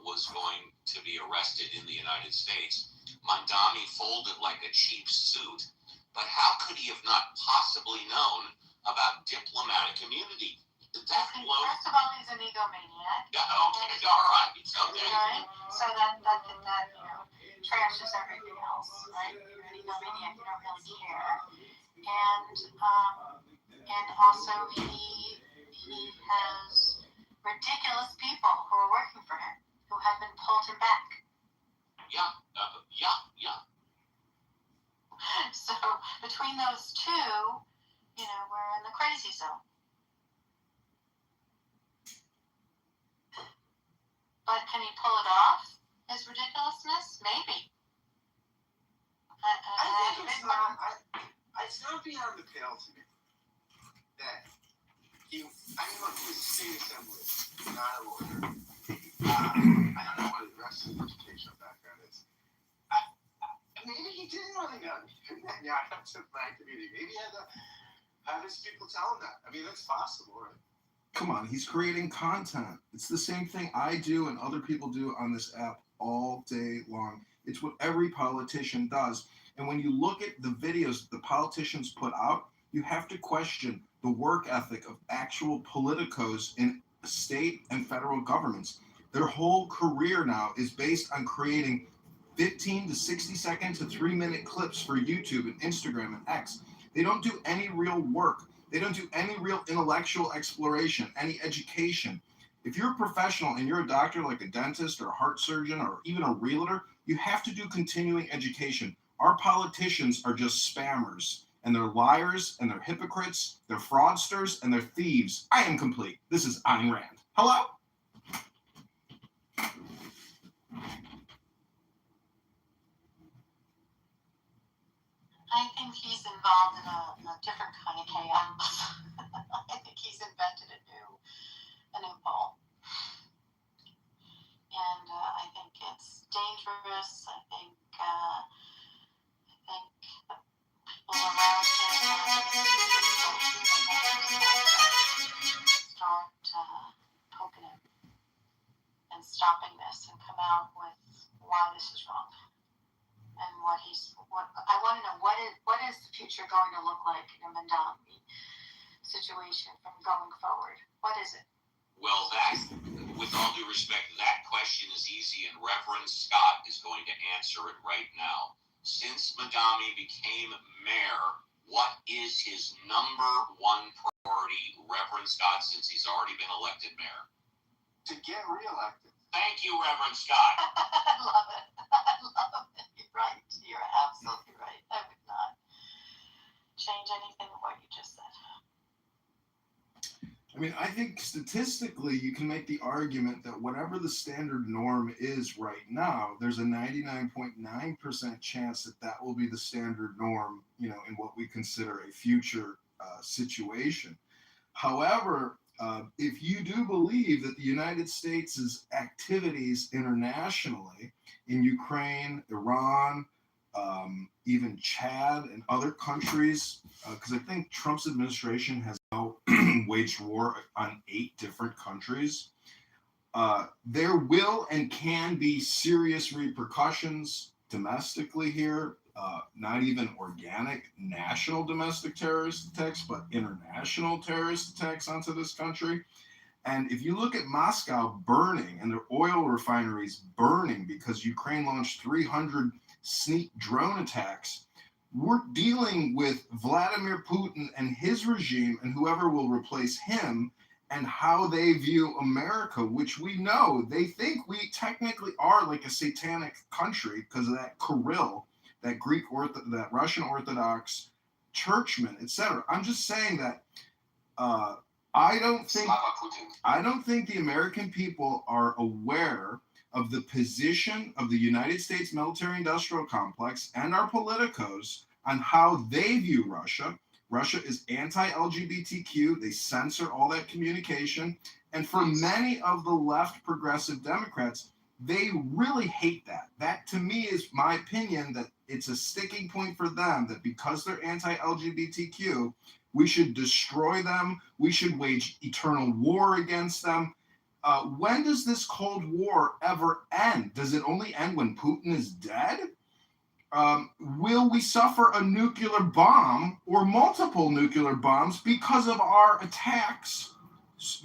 was going to be arrested in the United States, Mamdani folded like a cheap suit. But how could he have not possibly known about diplomatic immunity? That blows. First of all, he's an egomaniac. Yeah, okay, all right. Okay. Right? So that trashes everything else, right? You're an egomaniac, you don't really care. And also he has ridiculous people who are working for him, who have been pulled him back. Yeah. So between those two, we're in the crazy zone. But can he pull it off? His ridiculousness? Maybe. I think it's not beyond the pale to me that look, he was a state assembly, not a lawyer. I don't know what the rest of his educational background is. Maybe he didn't really know. Yeah, that's my community. Maybe he had to have his people tell him that. I mean, that's possible, right? Come on, he's creating content. It's the same thing I do and other people do on this app all day long. It's what every politician does. And when you look at the videos that the politicians put out, you have to question the work ethic of actual politicos in state and federal governments. Their whole career now is based on creating 15 to 60 second to 3-minute clips for YouTube and Instagram and X. They don't do any real work. They don't do any real intellectual exploration, any education. If you're a professional and you're a doctor like a dentist or a heart surgeon or even a realtor, you have to do continuing education. Our politicians are just spammers, and they're liars, and they're hypocrites, they're fraudsters, and they're thieves. I am complete. This is Ayn Rand. Hello? I think he's involved in a different kind of chaos. I think he's invented a new pole. And I think it's dangerous. I think people around him start poking him and stopping this and come out with why this is wrong. And what I want to know, what is the future going to look like in a Mamdani situation from going forward? What is it? Well, that, with all due respect, that question is easy, and Reverend Scott is going to answer it right now. Since Mamdani became mayor, what is his number one priority, Reverend Scott, since he's already been elected mayor? To get reelected. Thank you, Reverend Scott. I love it. You're right. You're absolutely right. I would not change anything of what you just said. I mean, I think statistically you can make the argument that whatever the standard norm is right now, there's a 99.9% chance that will be the standard norm, in what we consider a future situation. However, if you do believe that the United States' activities internationally in Ukraine, Iran, even Chad and other countries, because I think Trump's administration has now waged war on 8 different countries, there will and can be serious repercussions domestically here, not even organic national domestic terrorist attacks, but international terrorist attacks onto this country. And if you look at Moscow burning and their oil refineries burning because Ukraine launched 300 sneak drone attacks, we're dealing with Vladimir Putin and his regime and whoever will replace him and how they view America, which we know they think we technically are like a satanic country because of that Kirill, that that Russian Orthodox churchman, etc. I'm just saying that I don't think the American people are aware of the position of the United States military-industrial complex and our politicos on how they view Russia. Russia is anti-LGBTQ. They censor all that communication. And for many of the left progressive Democrats, they really hate that. That, to me, is my opinion, that it's a sticking point for them that because they're anti-LGBTQ, we should destroy them. We should wage eternal war against them. when does this Cold War ever end? Does it only end when Putin is dead? Will we suffer a nuclear bomb or multiple nuclear bombs because of our attacks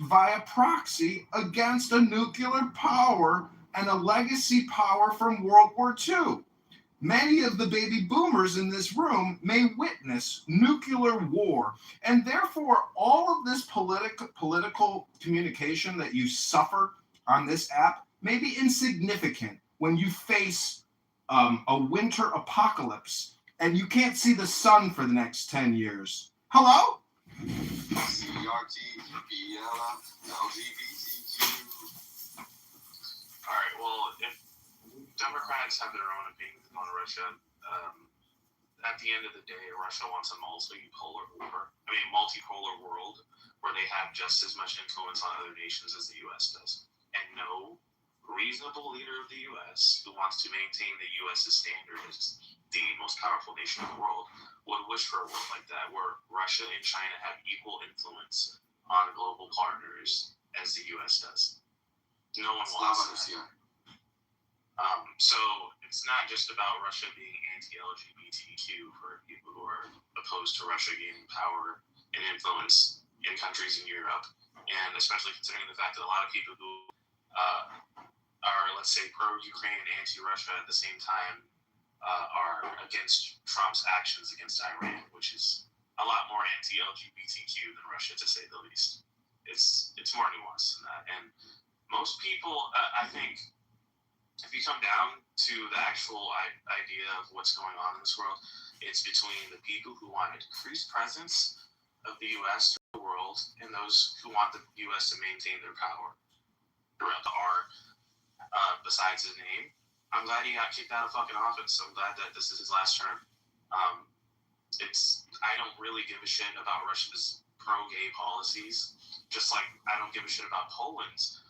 via proxy against a nuclear power and a legacy power from World War II? Many of the baby boomers in this room may witness nuclear war, and therefore all of this political communication that you suffer on this app may be insignificant when you face a winter apocalypse and you can't see the sun for the next 10 years. Hello? CRT, BLM, LGBTQ. All right. Well, if Democrats have their own opinions on Russia, at the end of the day, Russia wants a multipolar world where they have just as much influence on other nations as the U.S. does. And no reasonable leader of the U.S. who wants to maintain the U.S.'s standard as the most powerful nation in the world would wish for a world like that, where Russia and China have equal influence on global partners as the U.S. does. No one wants that. So it's not just about Russia being anti-LGBTQ for people who are opposed to Russia gaining power and influence in countries in Europe, and especially considering the fact that a lot of people who are, let's say, pro-Ukraine and anti-Russia at the same time are against Trump's actions against Iran, which is a lot more anti-LGBTQ than Russia, to say the least. It's more nuanced than that. And most people, I think, if you come down to the actual idea of what's going on in this world, it's between the people who want a decreased presence of the U.S. to the world and those who want the U.S. to maintain their power. Throughout the R, besides his name, I'm glad he got kicked out of fucking office. I'm glad that this is his last term. I don't really give a shit about Russia's pro-gay policies, just like I don't give a shit about Poland's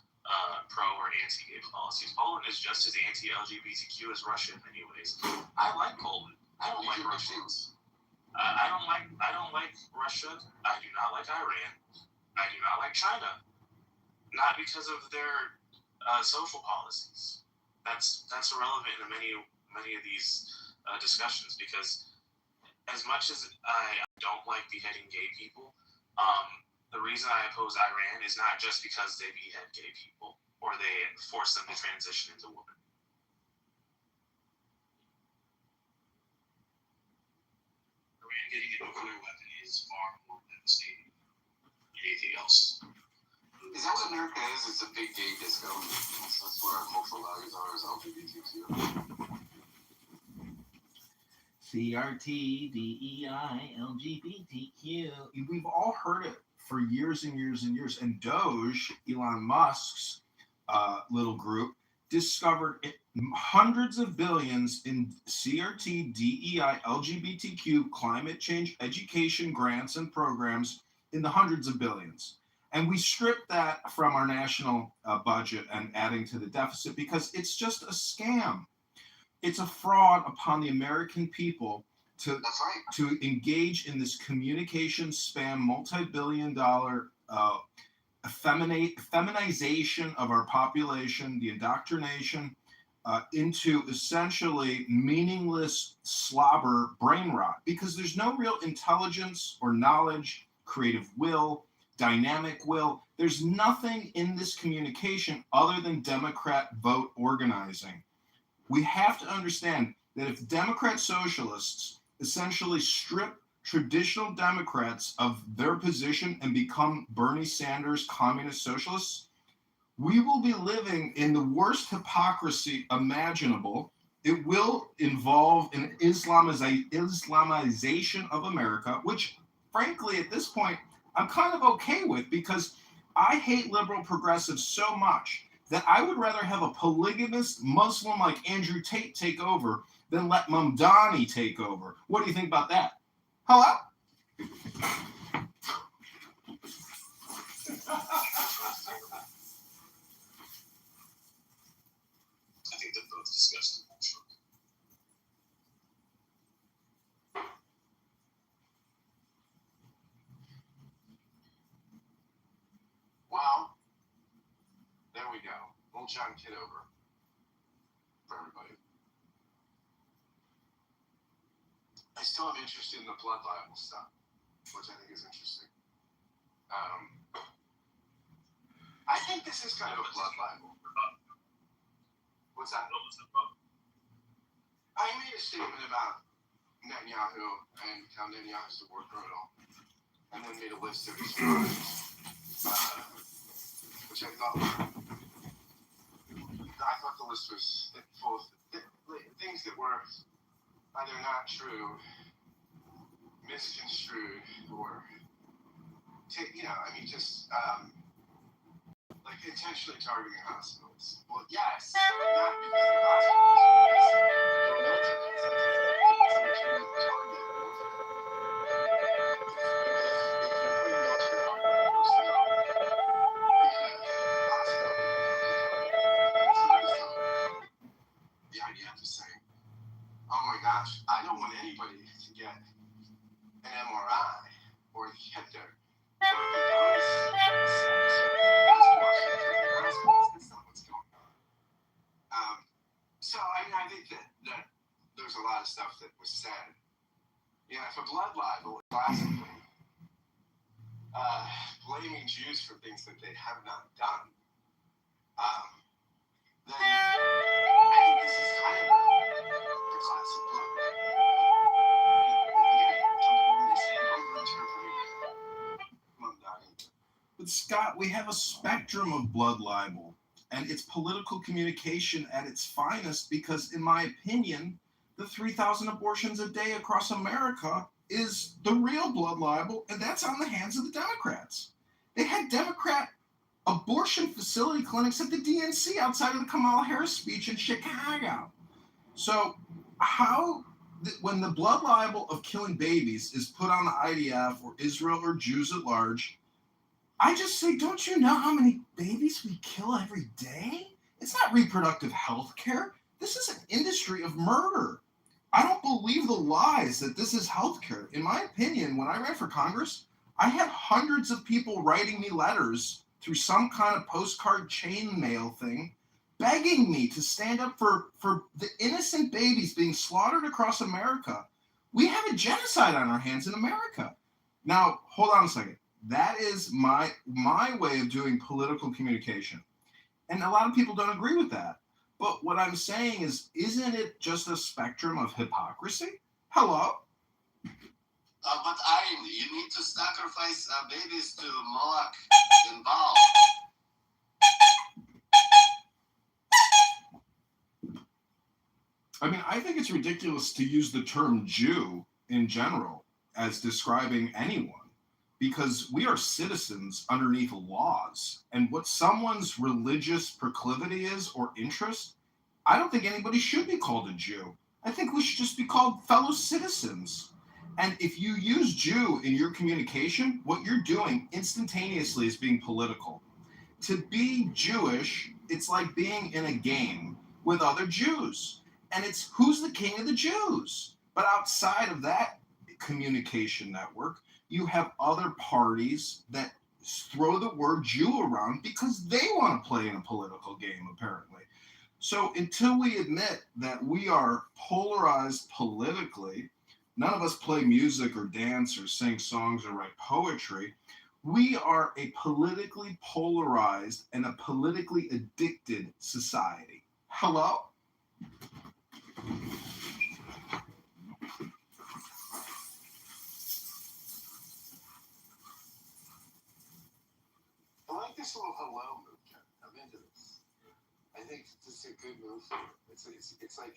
pro or anti-gay policies. Poland is just as anti-LGBTQ as Russia in many ways. I like Poland. I don't like Russians. I don't like Russia. I do not like Iran. I do not like China. Not because of their social policies. That's irrelevant in many of these discussions, because as much as I don't like beheading gay people, the reason I oppose Iran is not just because they behead gay people or they force them to transition into women. Iran getting a nuclear weapon is far more devastating than anything else. Is that what America is? It's a big gay disco. That's where our cultural values are, as LGBTQ. CRT, DEI, LGBTQ. We've all heard it for years and years and years. And Doge, Elon Musk's little group, discovered hundreds of billions in CRT, DEI, LGBTQ, climate change, education grants and programs in the hundreds of billions. And we stripped that from our national budget and adding to the deficit because it's just a scam. It's a fraud upon the American people to engage in this communication spam, multi-billion-dollar feminization of our population, the indoctrination into essentially meaningless slobber brain rot, because there's no real intelligence or knowledge, creative will, dynamic will. There's nothing in this communication other than Democrat vote organizing. We have to understand that if Democrat socialists essentially strip traditional Democrats of their position and become Bernie Sanders communist socialists, we will be living in the worst hypocrisy imaginable. It will involve an Islamization of America, which frankly at this point I'm kind of okay with, because I hate liberal progressives so much that I would rather have a polygamist Muslim like Andrew Tate take over than let Mamdani take over. What do you think about that? Hello? I think they're both disgusting. Well, John Kitover for everybody. I still am interested in the blood libel stuff, which I think is interesting. I think this is kind of a blood libel. What's that? I made a statement about Netanyahu and how Netanyahu's the war criminal, and then made a list of his crimes, which I thought the list was full of things that were either not true, misconstrued, or like intentionally targeting hospitals. Well, yes, not because they're hospitals, because they're military institutions. It's a legitimate target of warfare. If you're putting military hardware on personnel, hospital, it's not as though the IDF is saying, oh my gosh, I don't want anybody to get an MRI or get their that's not what's going on. So I think that there's a lot of stuff that was said. If a blood libel is classically blaming Jews for things that they have not done, then I think this is kind of the classic blood libel. But Scott, we have a spectrum of blood libel, and it's political communication at its finest because, in my opinion, the 3,000 abortions a day across America is the real blood libel, and that's on the hands of the Democrats. They had Democrat abortion facility clinics at the DNC outside of the Kamala Harris speech in Chicago. So when the blood libel of killing babies is put on the IDF or Israel or Jews at large, I just say, don't you know how many babies we kill every day? It's not reproductive health care. This is an industry of murder. I don't believe the lies that this is health care. In my opinion, when I ran for Congress, I had hundreds of people writing me letters through some kind of postcard chain mail thing, begging me to stand up for the innocent babies being slaughtered across America. We have a genocide on our hands in America. Now, hold on a second. That is my way of doing political communication. And a lot of people don't agree with that. But what I'm saying is, isn't it just a spectrum of hypocrisy? Hello? But you need to sacrifice babies to Moloch and Baal. I mean, I think it's ridiculous to use the term Jew in general as describing anyone, because we are citizens underneath laws. And what someone's religious proclivity is or interest, I don't think anybody should be called a Jew. I think we should just be called fellow citizens. And if you use Jew in your communication, what you're doing instantaneously is being political. To be Jewish, it's like being in a game with other Jews. And it's who's the king of the Jews? But outside of that communication network, you have other parties that throw the word Jew around because they want to play in a political game, apparently. So until we admit that we are polarized politically, none of us play music or dance or sing songs or write poetry, we are a politically polarized and a politically addicted society. Hello? I like this little hello move, Ken. I'm into this. I think this is a good move for you. It's like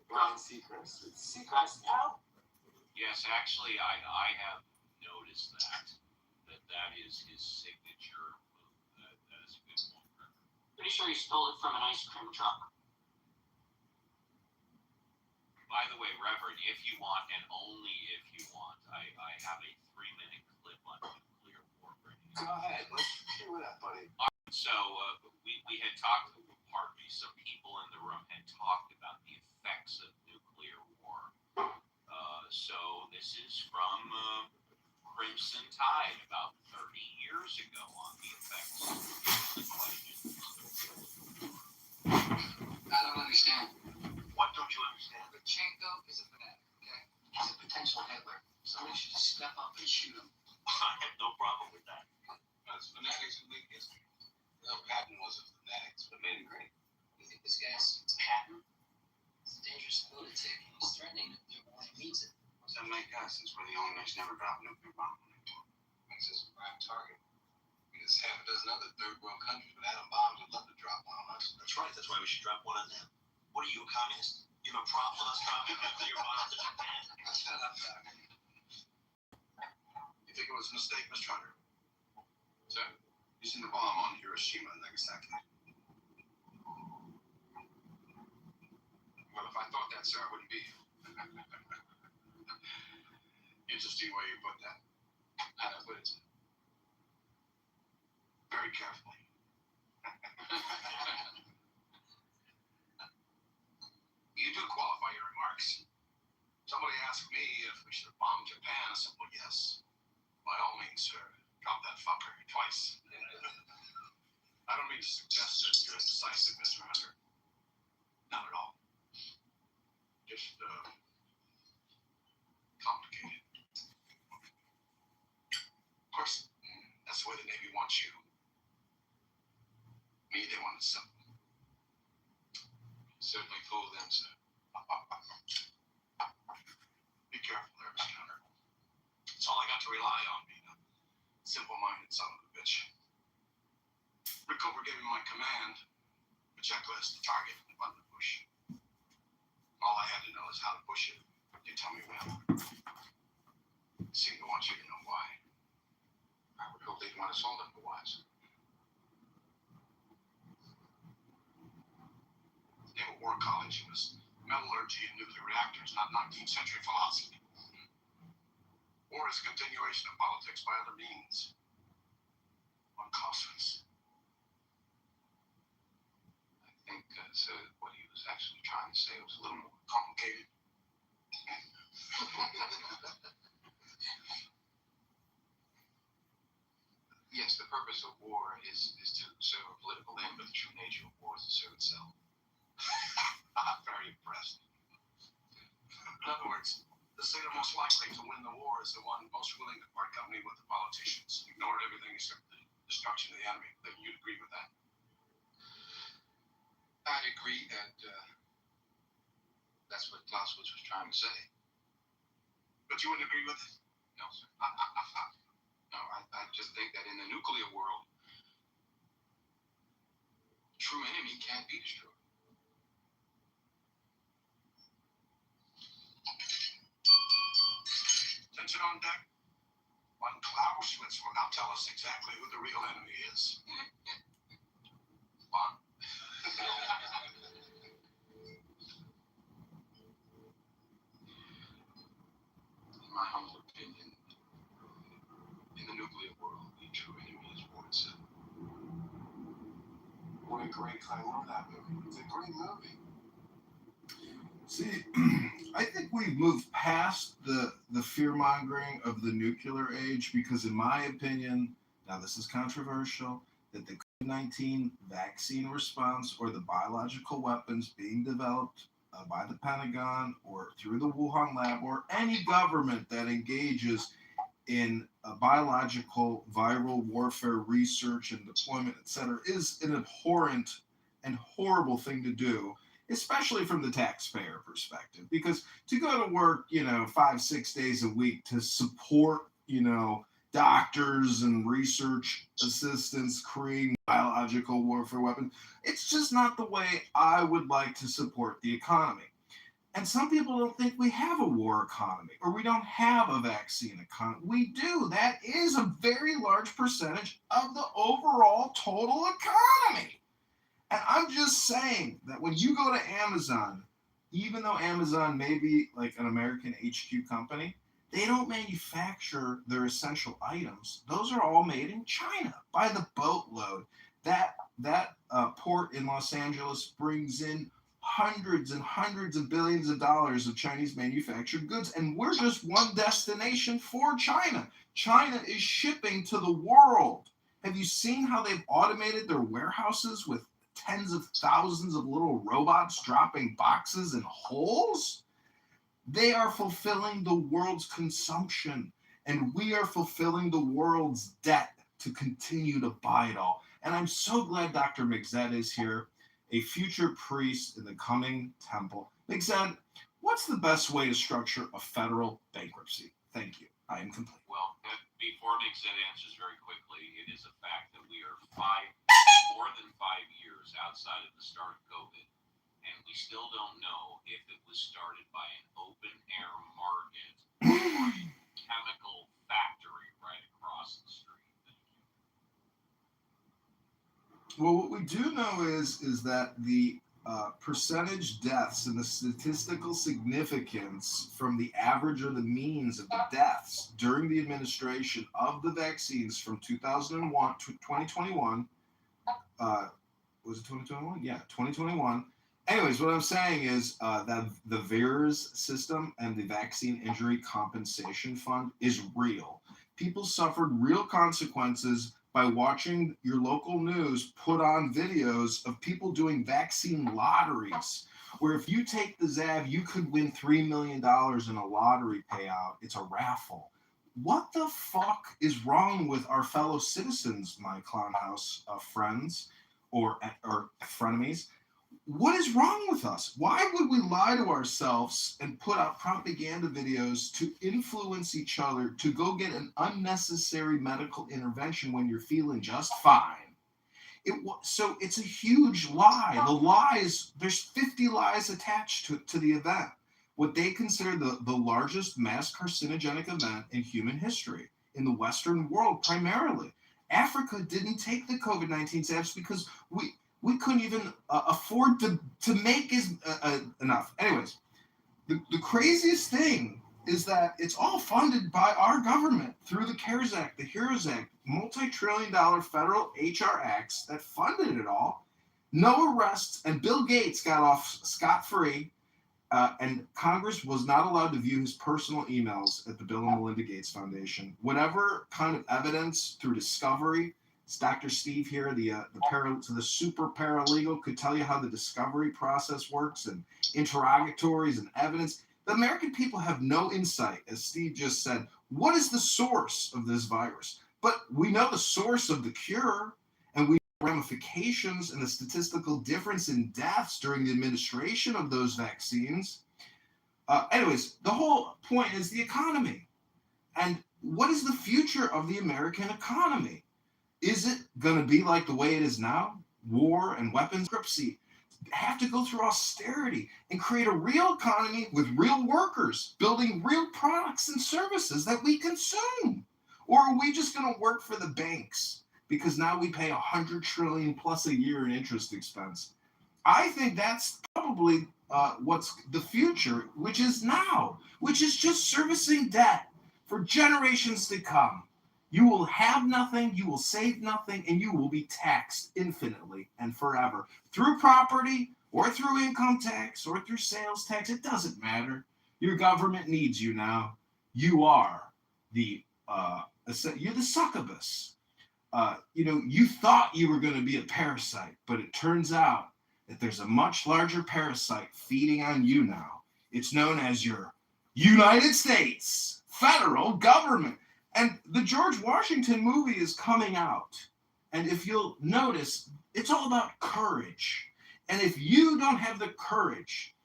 Ryan Seacrest. It's Seacrest out. Yes, actually, I have noticed that is his signature move. That is a good one. Pretty sure he stole it from an ice cream truck. By the way, Reverend, if you want, and only if you want, I have a 3-minute clip on nuclear war. Go ahead. Let's hear it up, buddy. So we had talked, pardon me, some people in the room had talked about the effects of nuclear war. So this is from Crimson Tide about 30 years ago on the effects of the question. I don't understand. What don't you understand? Lomachenko is a fanatic, okay? He's a potential Hitler. Somebody should just step up and shoot him. I have no problem with that. As fanatics who make history. Patton was a fanatic. That's what made him great. You think this guy's Patton? He's a dangerous lunatic. He's threatening nuclear war when he needs it. What's that make us, since we're the only nation ever dropped a nuclear bomb? Makes us a prime target. Because half a dozen other third world countries with atom bombs would love to drop one on us. That's right. That's why we should drop one on them. What are you, a communist? You have a problem with us dropping nuclear bombs in Japan? Shut up, Doc. You think it was a mistake, Mr. Hunter? Sir? Using the bomb on Hiroshima and Nagasaki. Well, if I thought that, sir, I wouldn't be here. Interesting way you put that. How'd I put it? Very carefully. You do qualify your remarks. Somebody asked me if we should have bombed Japan. I said, well, yes. By all means, sir. Drop that fucker twice. I don't mean to suggest that you're indecisive, Mr. Hunter. Not at all. Just, complicated. Of course, that's the way the Navy wants you. Me, they want it simple. Certainly fooled them, sir. Be careful there, Mr. Hunter. It's all I got to rely on, being a simple-minded son of a bitch. Kitover gave me my command, a checklist, the target, and the button to push. All I had to know is how to push it. They tell me when. They seem to want you to know why. I would hope they'd want us all otherwise. Naval War College was metallurgy and nuclear reactors, not 19th century philosophy. War is a continuation of politics by other means. What costs us? I think, sir, what he was actually trying to say was a little more complicated. Yes, the purpose of war is to serve a political end, but the true nature of war is to serve itself. I'm very impressed. In other words, the sailor most likely to win the war is the one most willing to part company with the politicians, ignore everything except the destruction of the enemy. Then you'd agree with that. I'd agree that that's what Clausewitz was trying to say. But you wouldn't agree with it? No, sir. No, I just think that in the nuclear world, true enemy can't be destroyed. Attention on deck. One Clausewitz will now tell us exactly who the real enemy is. Fun. In my humble opinion, in the nuclear world, the true enemy is war itself. What a great I love that movie. It's a great movie. See, I think we've moved past the fear-mongering of the nuclear age because, in my opinion, now this is controversial, that the COVID-19 vaccine response or the biological weapons being developed by the Pentagon or through the Wuhan lab or any government that engages in biological viral warfare research and deployment, etc., is an abhorrent and horrible thing to do, especially from the taxpayer perspective, because to go to work, 5-6 days a week to support, doctors and research assistants creating biological warfare weapons, it's just not the way I would like to support the economy. And some people don't think we have a war economy or we don't have a vaccine economy. We do. That is a very large percentage of the overall total economy. And I'm just saying that when you go to Amazon, even though Amazon may be like an American HQ company, they don't manufacture their essential items. Those are all made in China by the boatload. That port in Los Angeles brings in hundreds and hundreds of billions of dollars of Chinese manufactured goods, and we're just one destination for China. China is shipping to the world. Have you seen how they've automated their warehouses with tens of thousands of little robots dropping boxes in holes? They are fulfilling the world's consumption, and we are fulfilling the world's debt to continue to buy it all. And I'm so glad Dr. McZed is here, a future priest in the coming temple. McZed, what's the best way to structure a federal bankruptcy? Thank you. I am complete. Well, before McZed answers very quickly, it is a fact that we are more than 5 years outside of the start of COVID, and we still don't know if it was started by an open air market or a chemical factory right across the street. Well, what we do know is that the percentage deaths and the statistical significance from the average or the means of the deaths during the administration of the vaccines from 2001 to 2021, was it 2021? Yeah, 2021. Anyways, what I'm saying is that the VAERS system and the Vaccine Injury Compensation Fund is real. People suffered real consequences by watching your local news put on videos of people doing vaccine lotteries, where if you take the Zav, you could win $3 million in a lottery payout. It's a raffle. What the fuck is wrong with our fellow citizens, my clown house friends or frenemies? What is wrong with us? Why would we lie to ourselves and put out propaganda videos to influence each other to go get an unnecessary medical intervention when you're feeling just fine? So it's a huge lie. The lies, there's 50 lies attached to the event. What they consider the largest mass carcinogenic event in human history in the Western world, primarily. Africa didn't take the COVID-19 jabs because we couldn't even afford to make enough. Anyways, the craziest thing is that it's all funded by our government through the CARES Act, the HEROES Act, multi-trillion-dollar federal HR acts that funded it all. No arrests, and Bill Gates got off scot-free, and Congress was not allowed to view his personal emails at the Bill and Melinda Gates Foundation. Whatever kind of evidence through discovery, Dr. Steve here, the super paralegal, could tell you how the discovery process works and interrogatories and evidence. The American people have no insight, as Steve just said. What is the source of this virus? But we know the source of the cure, and we know ramifications and the statistical difference in deaths during the administration of those vaccines. Anyways, the whole point is the economy. And what is the future of the American economy? Is it going to be like the way it is now? War and weapons bankruptcy. Have to go through austerity and create a real economy with real workers, building real products and services that we consume? Or are we just going to work for the banks because now we pay $100 trillion plus a year in interest expense? I think that's probably what's the future, which is now, which is just servicing debt for generations to come. You will have nothing, you will save nothing, and you will be taxed infinitely and forever through property or through income tax or through sales tax. It doesn't matter. Your government needs you now. You are you're the succubus. You thought you were going to be a parasite, but it turns out that there's a much larger parasite feeding on you now. It's known as your United States federal government. And the George Washington movie is coming out. And if you'll notice, it's all about courage. And if you don't have the courage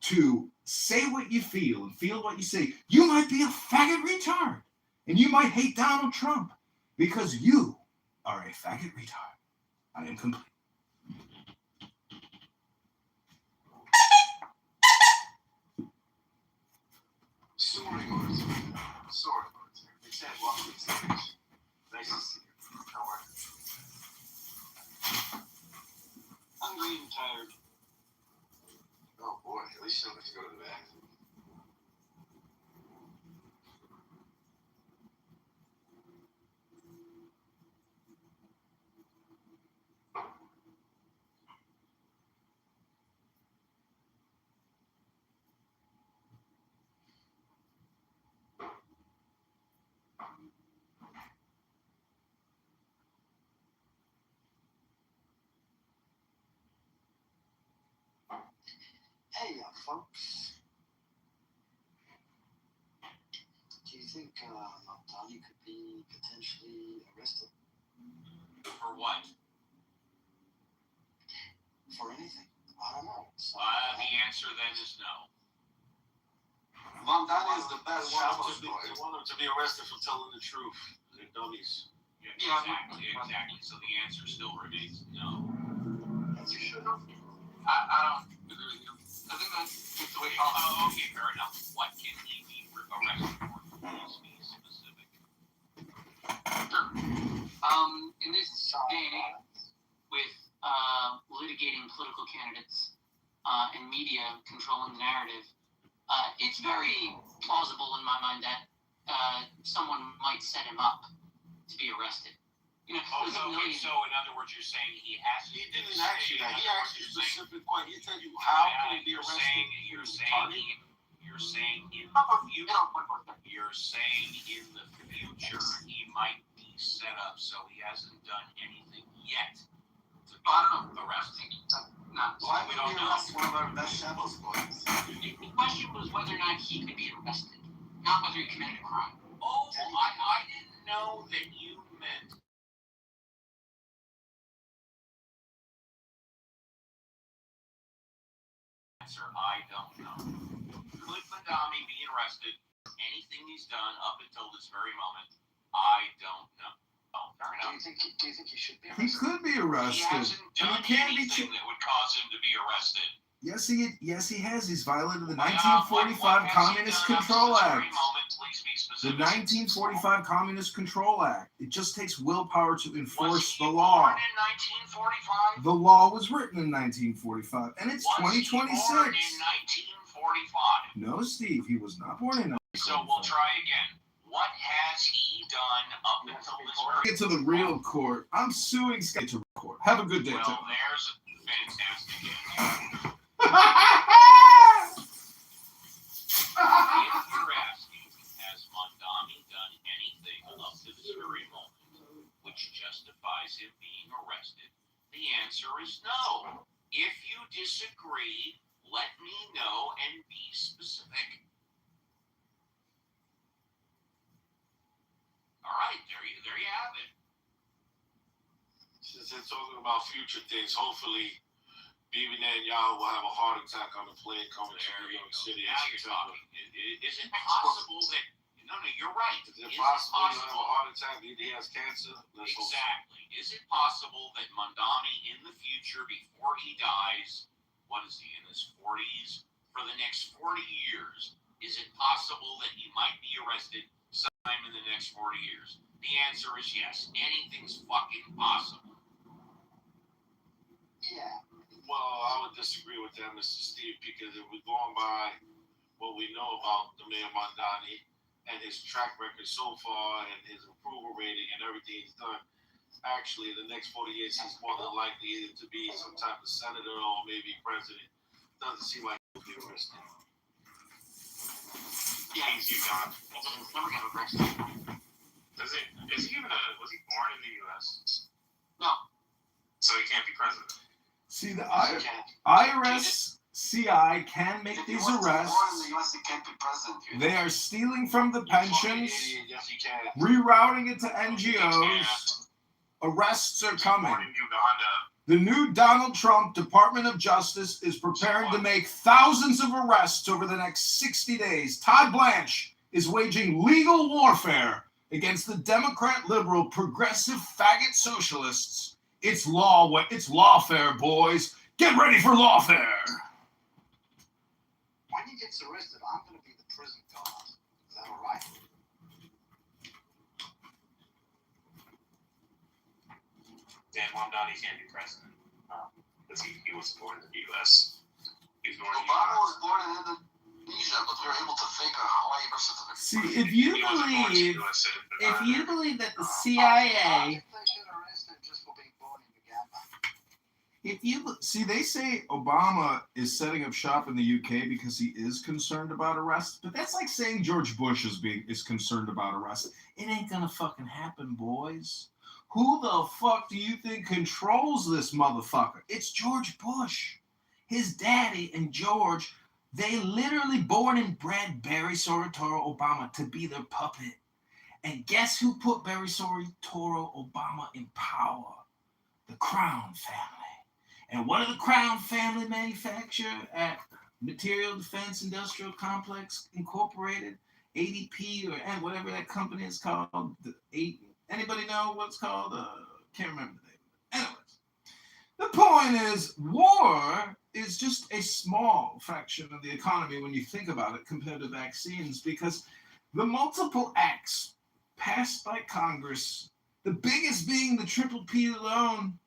to say what you feel and feel what you say, you might be a faggot retard. And you might hate Donald Trump because you are a faggot retard. I am complete. Sorry, Lord. Sorry, Lord. Except welcome to stage. Nice to see you. How are you? Hungry and tired. Oh boy, at least you don't have to go to the bathroom. Hey, folks. Do you think Montani could be potentially arrested? For what? For anything? I don't know. So, The answer then is no. Mondani is the best They want Shabbos him boy. they want him to be arrested for telling the truth. They're dummies. Yeah, exactly. So the answer still remains no. as you should have. I don't agree with you. I think that's the way Okay, fair enough. What can he be arrested for? Please be specific. Sure. In this day and age, with litigating political candidates and media controlling the narrative, it's very plausible in my mind that someone might set him up to be arrested. You know, there's a million. So in other words, you're saying he has to. He didn't ask you that. He asked you specific question. He told you how can he be arrested? You're saying in the future. You're saying in the future he might be set up, so he hasn't done anything yet to be arrested. No. Why would he arrest one of our best Shabbos boys? The question was whether or not he could be arrested, not whether he committed a crime. Oh, I didn't know that you meant. Answer, I don't know. Could Mandami be arrested? Anything he's done up until this very moment, I don't know. Oh, fair enough. Do you think he should be He arrested? could be He arrested. hasn't And done he can't be anything that would cause him to be arrested. Yes, he has. He's violated the What 1945 has he Communist done up to Control this Act. very moment? Please be The specific. 1945 Communist Control Act. It just takes willpower to Was enforce he the law. born in 1945? The law was written in 1945, and it's Was he 2026. born in 1945? No, Steve, he was not born in 1945. So we'll try again. What has he done up until this very Get to the real court. I'm suing Sky to court. Have a good day. Well, there's a fantastic answer. If you're asking, has Mondani done anything up to this very moment which justifies him being arrested? The answer is no. If you disagree, let me know and be specific. All right, there you have it. Since they're talking about future things, hopefully Bibi Netanyahu will have a heart attack on the plane coming to New York City in Now you're September. talking. Is it possible that? No, you're right. Is it possible he'll have a heart attack? He has cancer? Let's hope so. Exactly. Is it possible that Mondani in the future, before he dies, what is he, in his 40s? For the next 40 years, is it possible that he might be arrested sometime in the next 40 years? The answer is yes. Anything's fucking possible. Yeah. Well, I would disagree with that, Mr. Steve, because if we're going by what we know about the Mayor Mondani and his track record so far and his approval rating and everything he's done, actually, the next 40 years he's more than likely either to be some type of senator or maybe president. Doesn't seem like he'll be arrested. Yeah, he's not. Never get arrested. Was he born in the U.S.? No. So he can't be president. See, the He can't. IRS CI can make If he these was born in arrests. the U.S., he can't be president. They are stealing from the You fucking pensions, idiot. Yes, he can. rerouting it to He NGOs. Arrests are He's coming. born in Uganda. The new Donald Trump Department of Justice is preparing to make thousands of arrests over the next 60 days. Todd Blanche is waging legal warfare against the Democrat, liberal, progressive, faggot socialists. It's lawfare, boys. Get ready for lawfare. When he gets arrested, I'm going to be the prison guard. Is that all right? Dan Mondani can't be president because he was born in the U.S. He was born in the Obama was U.S. born in Indonesia, but they were able to fake a Hawaii birth certificate. See, if He you wasn't born to believe, U.S. citizen. if you believe that the I CIA, think they should arrest him just for being born in Uganda. they say Obama is setting up shop in the UK because he is concerned about arrests, but that's like saying George Bush is concerned about arrests. It ain't gonna fucking happen, boys. Who the fuck do you think controls this motherfucker? It's George Bush. his daddy and George, they literally born and bred Barry Soetoro Obama to be their puppet. And guess who put Barry Soetoro Obama in power? The Crown family. And what did the Crown family manufacture at Material Defense Industrial Complex Incorporated, ADP, or whatever that company is called? Anybody know what it's called? Can't remember the name. Anyways, the point is, war is just a small fraction of the economy when you think about it compared to vaccines, because the multiple acts passed by Congress, the biggest being the Triple P loan,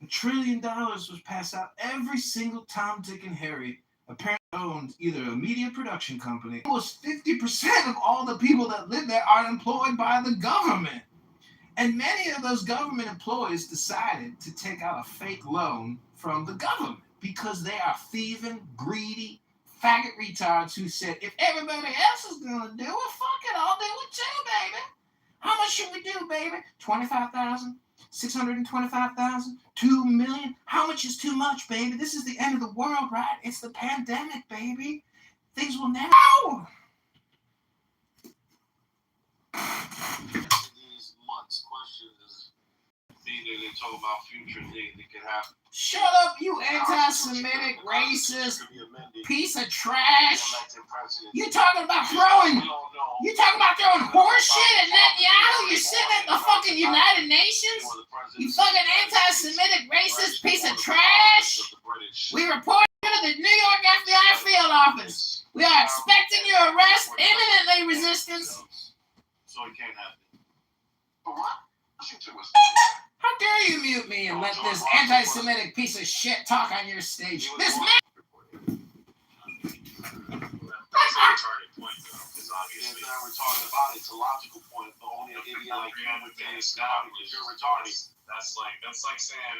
$1 trillion was passed out every single Tom, Dick, and Harry apparently owned either a media production company. Almost 50% of all the people that live there are employed by the government. And many of those government employees decided to take out a fake loan from the government because they are thieving, greedy, faggot retards who said, if everybody else is going to do it, fuck it, I'll do it too, baby. How much should we do, baby? 25,000? 625,000? 2 million? How much is too much, baby? This is the end of the world, right? It's the pandemic, baby. Things will never... Ow! These months, question is, they talk about future things that could happen. Shut up, you anti-Semitic, racist piece of trash. You talking about throwing horse shit at Netanyahu? You're sitting at the fucking United Nations? You fucking anti-Semitic, racist piece of trash. We report to the New York FBI field office. We are expecting your arrest imminently, resistance. So it can't happen. But what? Washington was. How dare you mute me and let this anti-Semitic piece of shit talk on your stage? This man... That's a retarded point, though, because obviously... It's not retarded about it. It's a logical point. The only idiot like you would think is not because you're retarded. That's like saying,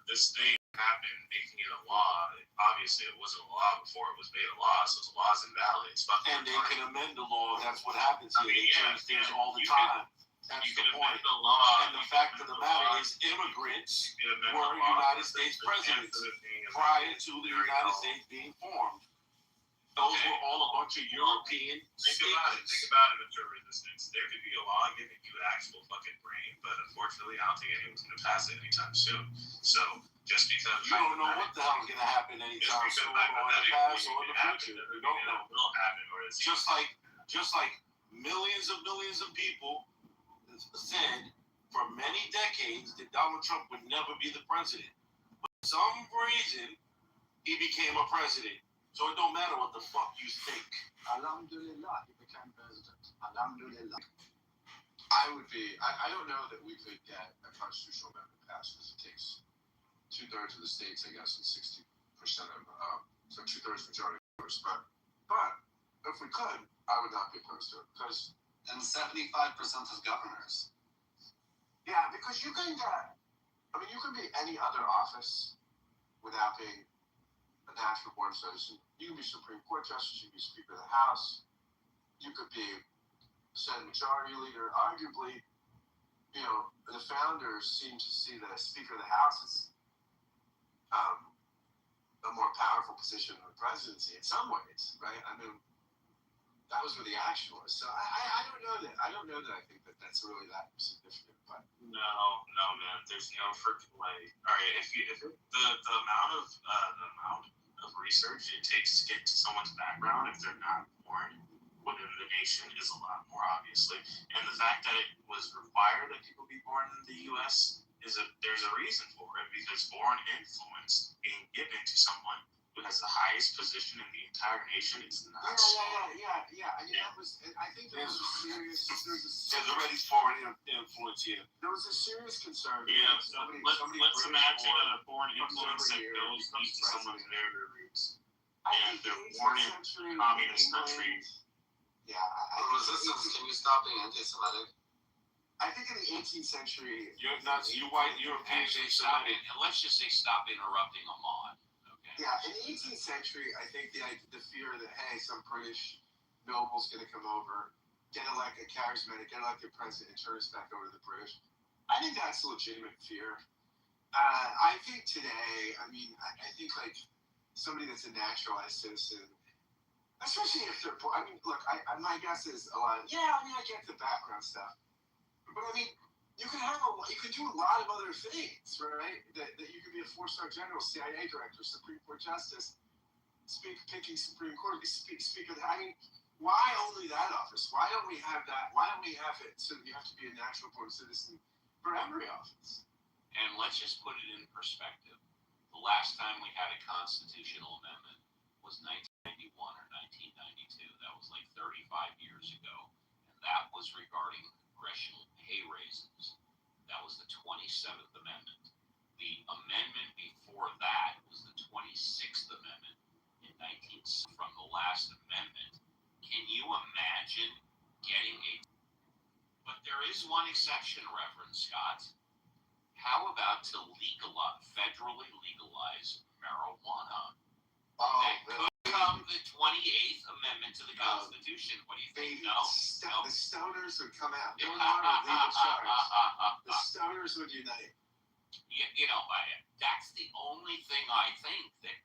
this thing happened, making it a law. Obviously, it wasn't a law before it was made a law, so the law's invalid. It's and they can amend the law. That's what happens here. They change things all the time. That's the point. The law, and the fact of the matter is, immigrants were United States presidents prior to the United States being formed. Those were all a bunch of European Think about it, Mr. Resistance. There could be a law giving you an actual fucking brain, but unfortunately, I don't think anyone's going to pass it anytime soon. So, just because... You don't know what the hell is going to happen anytime soon, or in the past, or in the future. You don't know. It will happen, or it's... Just like millions of people said for many decades that Donald Trump would never be the president. But for some reason, he became a president. So it don't matter what the fuck you think. Alhamdulillah, he became president. Alhamdulillah. I don't know that we could get a constitutional amendment passed because it takes 2/3 of the states, I guess, and 60% of, so 2/3 majority of voters. But if we could, I would not be opposed to it because. And 75% is governors. Yeah, because you can be any other office without being a natural born citizen. You can be Supreme Court Justice, you can be Speaker of the House, you could be Senate Majority Leader. Arguably, the founders seem to see that as Speaker of the House is a more powerful position than the presidency in some ways, right? I mean, that was where the action was. So I don't know that I think that that's really that significant. But no, man. There's no freaking way. All right, if the amount of research it takes to get to someone's background if they're not born within the nation is a lot more, obviously. And the fact that it was required that people be born in the U.S. there's a reason for it, because foreign influence being given to someone who has the highest position in the entire nation is not Yeah. I mean, I think there was a serious. There's already foreign influence here. There was a serious concern. Yeah, let's imagine a foreign influence that goes into someone's narrative roots. And they're born in a communist country. Yeah. Resistance, can you stop being anti-Semitic? I think in the 18th century, You're nuts. You white Europeans ain't Semitic. And let's just say stop interrupting Ahmad. yeah, in the 18th century, I think the fear that, hey, some British noble's going to come over, get elected, charismatic, get elected president, and turn us back over to the British. I think that's a legitimate fear. I think today, I mean, I think like somebody that's a naturalized citizen, especially if they're poor. I mean, look, my guess is a lot. Yeah, I mean, I get the background stuff, but I mean, you can do a lot of other things, right? That you could be a 4-star general, CIA director, Supreme Court justice, picking Supreme Court, speaker. I mean, why only that office? Why don't we have that? Why don't we have it so that you have to be a natural born citizen for every office? And let's just put it in perspective. The last time we had a constitutional amendment was 1991 or 1992. That was like 35 years ago. And that was regarding congressional pay raises. That was the 27th Amendment. The amendment before that was the 26th Amendment in 19 from the last amendment. Can you imagine getting a... But there is one exception, Reverend Scott. How about to federally legalize marijuana? That could become the 28th Amendment to the Constitution. What do you think? No. The stoners would come out. Don't want to legal charge. The stoners would unite. You know, that's the only thing I think that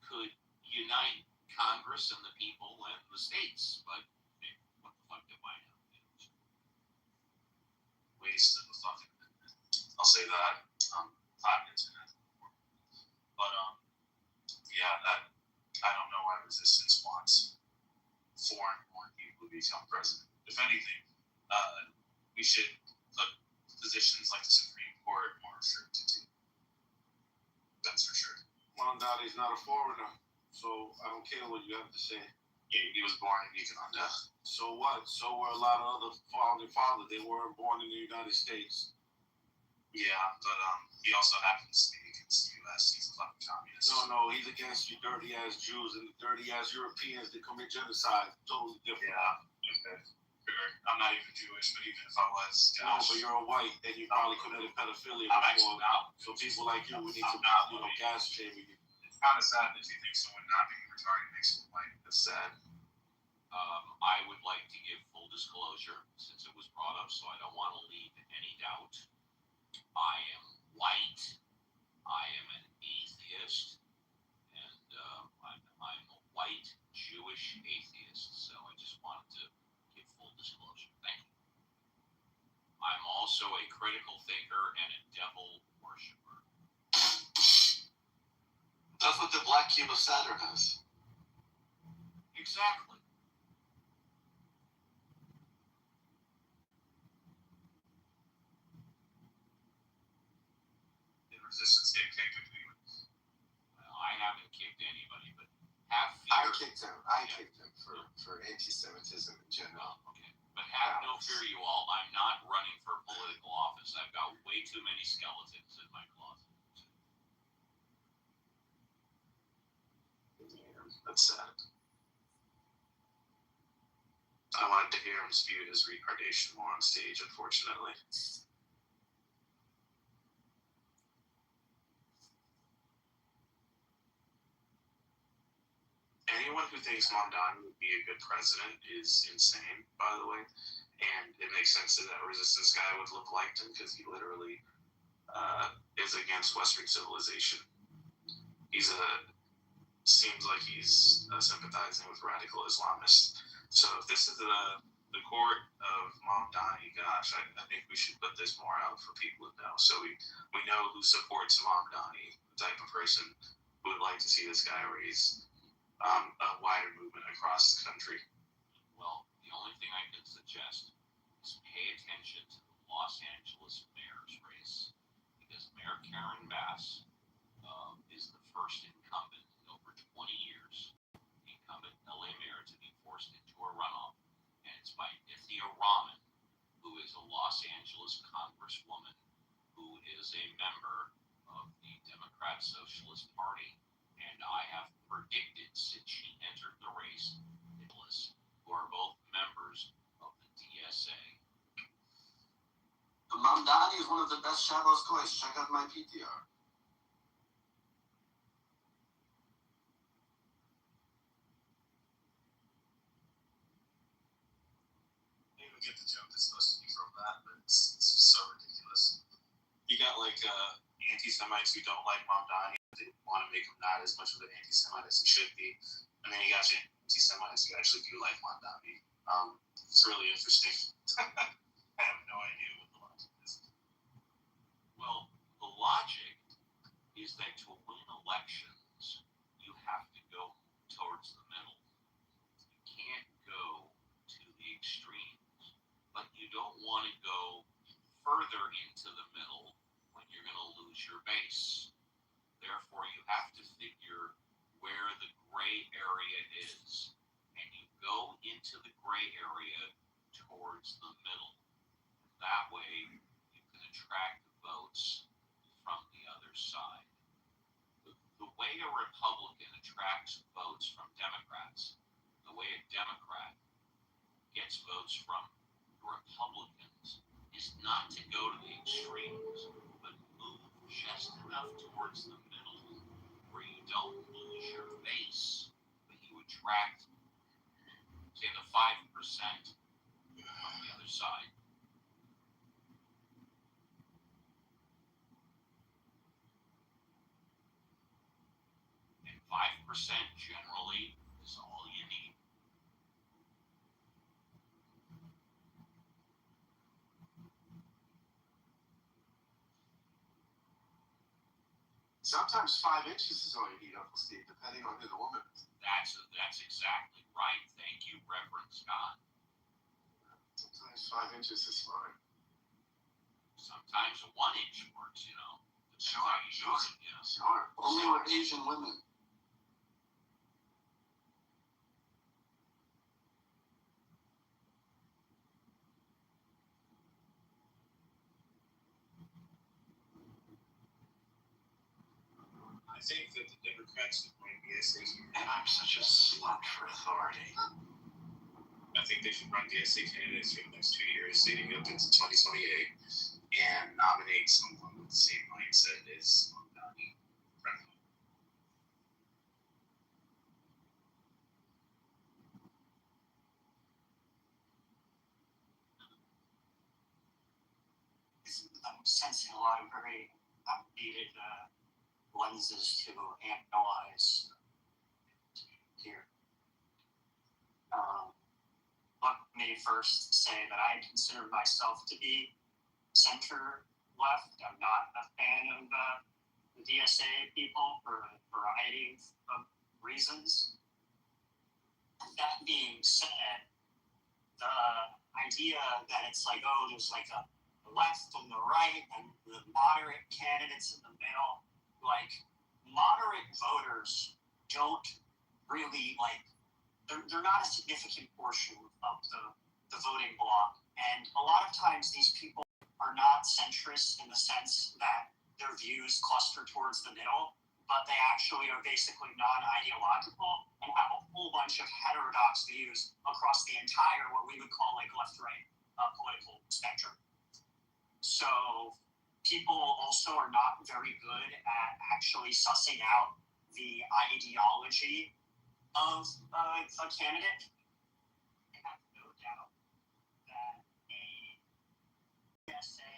could unite Congress and the people and the states. But what the fuck do I know? Waste of a fucking amendment. I'll say that. 5 minutes in it. But yeah, that I don't know why resistance wants foreign-born people to become president. If anything, we should put positions like the Supreme Court more restricted to. That's for sure. Mondani's not a foreigner, so I don't care what you have to say. He was born in Uganda. So what? So were a lot of other founding fathers. They weren't born in the United States. Yeah, but he also happens to be against the U.S. He's a fucking communist. No, he's against you dirty-ass Jews and the dirty-ass Europeans that commit genocide. Totally different. Yeah, okay. Sure. I'm not even Jewish, but even if I was, no, but you're a white, and you probably committed pedophilia I'm before. actually not. So people like you, we need to, gas chamber you. It's kind of sad that you think someone not being retarded makes you white. That's sad. I would like to give full disclosure, since it was brought up, so I don't want to leave any doubt. I am white. I am an atheist, and I'm a white Jewish atheist. So I just wanted to give full disclosure. Thank you. I'm also a critical thinker and a devil worshiper. That's what the black cube of Saturn has. Exactly. Resistance get kicked if we would. Well, I haven't kicked anybody, but have fear. I kicked him for anti-Semitism in general. Okay. But have no fear, you all. I'm not running for political office. I've got way too many skeletons in my closet. That's sad. I wanted to hear him spew his retardation more on stage, unfortunately. Anyone who thinks Mondani would be a good president is insane, by the way. And it makes sense that a resistance guy would look like him because he literally is against Western civilization. Seems like he's sympathizing with radical Islamists. So if this is the court of Mondani, gosh, I think we should put this more out for people to know. So we know who supports Mondani, the type of person who would like to see this guy raise a wider movement across the country. Well, the only thing I can suggest is pay attention to the Los Angeles mayor's race, because Mayor Karen Bass is the first incumbent in over 20 years, the incumbent LA mayor to be forced into a runoff, and it's by Nithya Raman, who is a Los Angeles congresswoman who is a member of the Democrat Socialist Party. And I have predicted since she entered the race, Nicholas, who are both members of the DSA. The Mamdani is one of the best Shabbos Goys. Check out my PTR. I don't even get the joke that's supposed to be from that, but it's so ridiculous. You got like anti-Semites who don't like Mamdani. They want to make him not as much of an anti-Semite as he should be. And then you got your anti-Semites who actually do like Mamdani. It's really interesting. I have no idea what the logic is. Well, the logic is that to win elections, you have to go towards the middle. You can't go to the extremes, but you don't want to go further into the middle when you're going to lose your base. Therefore, you have to figure where the gray area is, and you go into the gray area towards the middle. That way, you can attract votes from the other side. The way a Republican attracts votes from Democrats, the way a Democrat gets votes from Republicans, is not to go to the extremes, but move just enough towards the middle where you don't lose your base, but you attract, say, the 5% from the other side. And 5% generally is all you need. Sometimes 5 inches is all you need, Uncle Steve, depending on who the woman is. That's exactly right. Thank you, Reverend Scott. Sometimes 5 inches is fine. Sometimes a 1 inch works, you know. Sure, How you use it, you know. Sure. Only with Asian women. I think that the Democrats would bring DSA here. And I'm such a slut for authority. I think they should run DSA candidates for the next 2 years, leading up into 2028, and nominate someone with the same mindset as Mamdani. I'm sensing a lot of very outdated lenses to analyze here. Let me first say that I consider myself to be center left. I'm not a fan of the DSA people for a variety of reasons. That being said, the idea that it's like, oh, there's like a left and the right and the moderate candidates in the middle, like moderate voters don't really like, they're not a significant portion of the voting bloc. And a lot of times these people are not centrist in the sense that their views cluster towards the middle, but they actually are basically non-ideological and have a whole bunch of heterodox views across the entire, what we would call like left-right political spectrum. So people also are not very good at actually sussing out the ideology of a candidate. I have no doubt that a DSA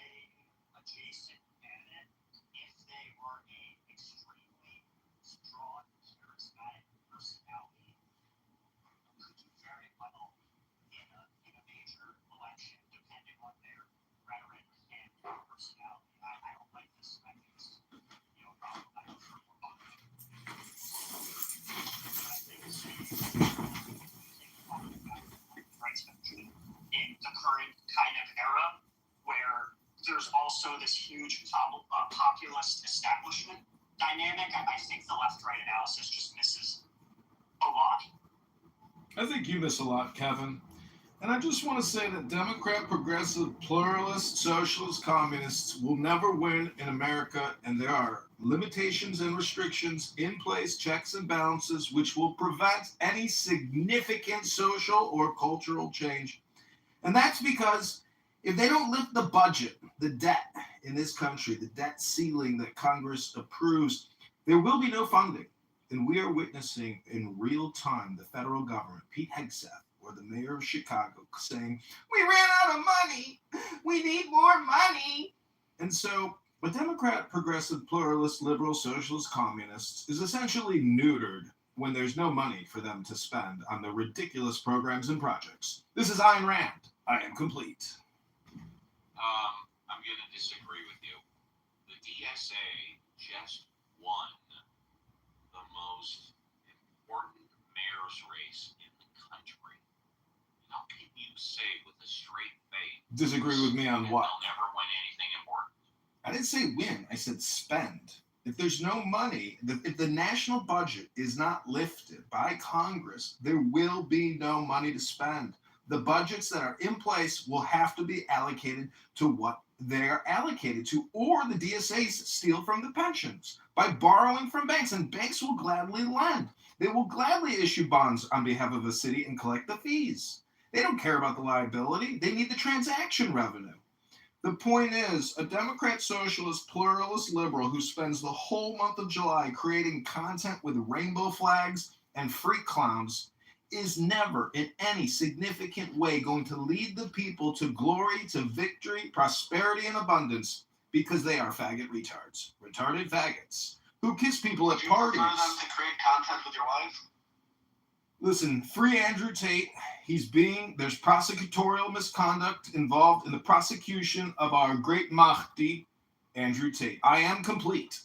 adjacent candidate, if they were a extremely strong, charismatic personality, could do very well in a major election, depending on their rhetoric and personality. I don't like this. I think this is, problematic for Obama. I think it's in the current kind of era where there's also this huge populist establishment dynamic. I think the left-right analysis just misses a lot. I think you miss a lot, Kevin. And I just want to say that Democrat, progressive, pluralist, socialist, communists will never win in America, and there are limitations and restrictions in place, checks and balances, which will prevent any significant social or cultural change. And that's because if they don't lift the budget, the debt in this country, the debt ceiling that Congress approves, there will be no funding. And we are witnessing in real time the federal government, Pete Hegseth, or the mayor of Chicago, saying, we ran out of money. We need more money. And so A Democrat, progressive, pluralist, liberal, socialist, communist is essentially neutered when there's no money for them to spend on the ridiculous programs and projects. This is Ayn Rand. I am complete. I'm going to disagree with you. The DSA just won the most important mayor's race in the country. How can you say with a straight face? Disagree with me on what? They'll never win anything important. I didn't say win. I said spend. If there's no money, if the national budget is not lifted by Congress, there will be no money to spend. The budgets that are in place will have to be allocated to what they're allocated to, or the DSAs steal from the pensions by borrowing from banks, and banks will gladly lend. They will gladly issue bonds on behalf of a city and collect the fees. They don't care about the liability. They need the transaction revenue. The point is, a Democrat, socialist, pluralist, liberal who spends the whole month of July creating content with rainbow flags and freak clowns is never in any significant way going to lead the people to glory, to victory, prosperity, and abundance, because they are faggot retards, retarded faggots, who kiss people at parties. Would you prefer them to create content with your wife? Listen, free Andrew Tate. There's prosecutorial misconduct involved in the prosecution of our great Mahdi, Andrew Tate. I am complete.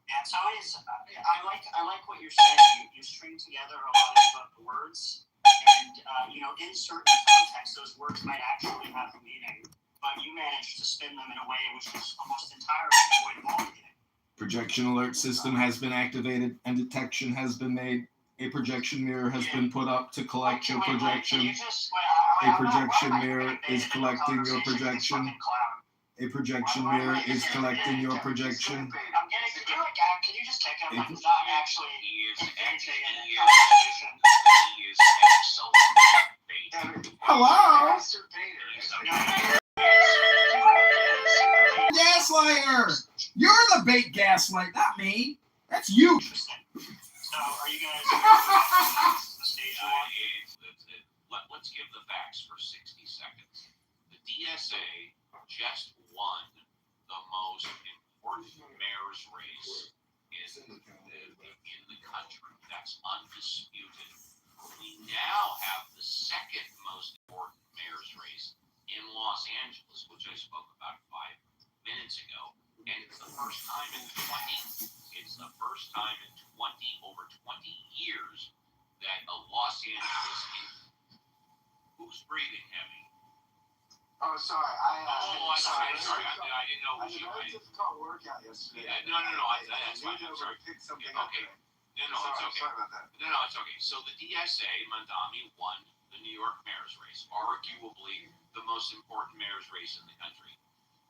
Yeah, it's always, I like what you're saying. You string together a lot of words, and, in certain contexts, those words might actually have a meaning, but you manage to spin them in a way which is almost entirely void of all meaning. Projection alert system has been activated and detection has been made. A projection mirror has been put up to collect your projection. A projection mirror is collecting your projection. A projection mirror is collecting your projection. Can you just take him? I'm not actually. He is excellent. Hello? Gaslighter! You're the bait gaslight, not me. That's you. So, are you guys the stage Let's give the facts for 60 seconds. The DSA just won the most important mayor's race in the country. That's undisputed. We now have the second most important mayor's race in Los Angeles, which I spoke about 5 minutes ago. And it's the first time in 20 over 20 years that a Los Angeles who's breathing heavy. Oh, sorry. Sorry. I didn't know. I had a very difficult workout yesterday. Yeah, no. That's fine. I'm sorry. Pick something Yeah, okay. up. No, it's okay. Sorry about that. No, it's okay. So the DSA, Mandami, won the New York mayor's race, arguably the most important mayor's race in the country.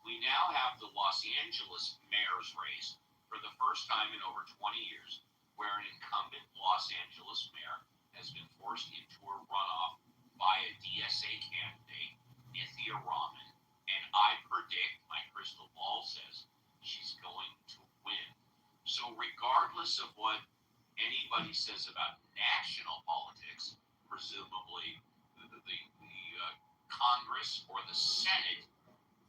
We now have the Los Angeles mayor's race for the first time in over 20 years, where an incumbent Los Angeles mayor has been forced into a runoff by a DSA candidate, Nithya Raman, and I predict, my crystal ball says, she's going to win. So regardless of what anybody says about national politics, presumably the Congress or the Senate,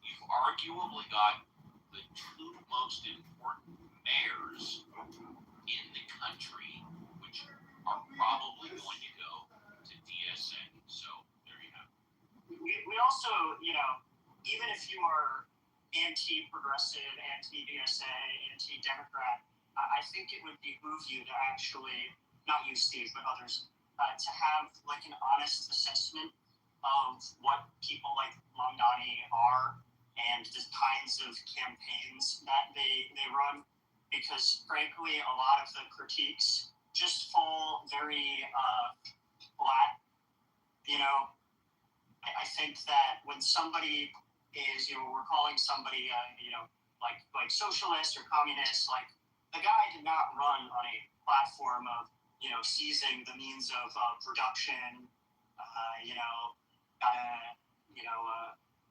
you've arguably got the two most important mayors in the country, which are probably going to go to DSA. So there you have it. We also, even if you are anti-progressive, anti-DSA, anti-Democrat, I think it would behoove you to actually, not you, Steve, but others, to have like an honest assessment of what people like Mamdani are and the kinds of campaigns that they run, because frankly, a lot of the critiques just fall very flat. I think that when somebody is, we're calling somebody, like socialist or communist, like the guy did not run on a platform of, seizing the means of production,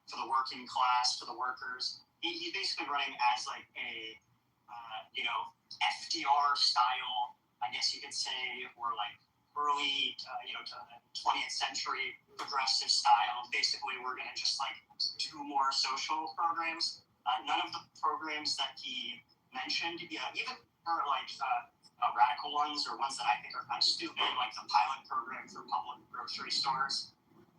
for the working class, for the workers. He's basically running as like a, FDR style, I guess you could say, or like early, 20th century progressive style. Basically, we're going to just like do more social programs. none of the programs that he mentioned, even for like radical ones or ones that I think are kind of stupid, like the pilot program for public grocery stores.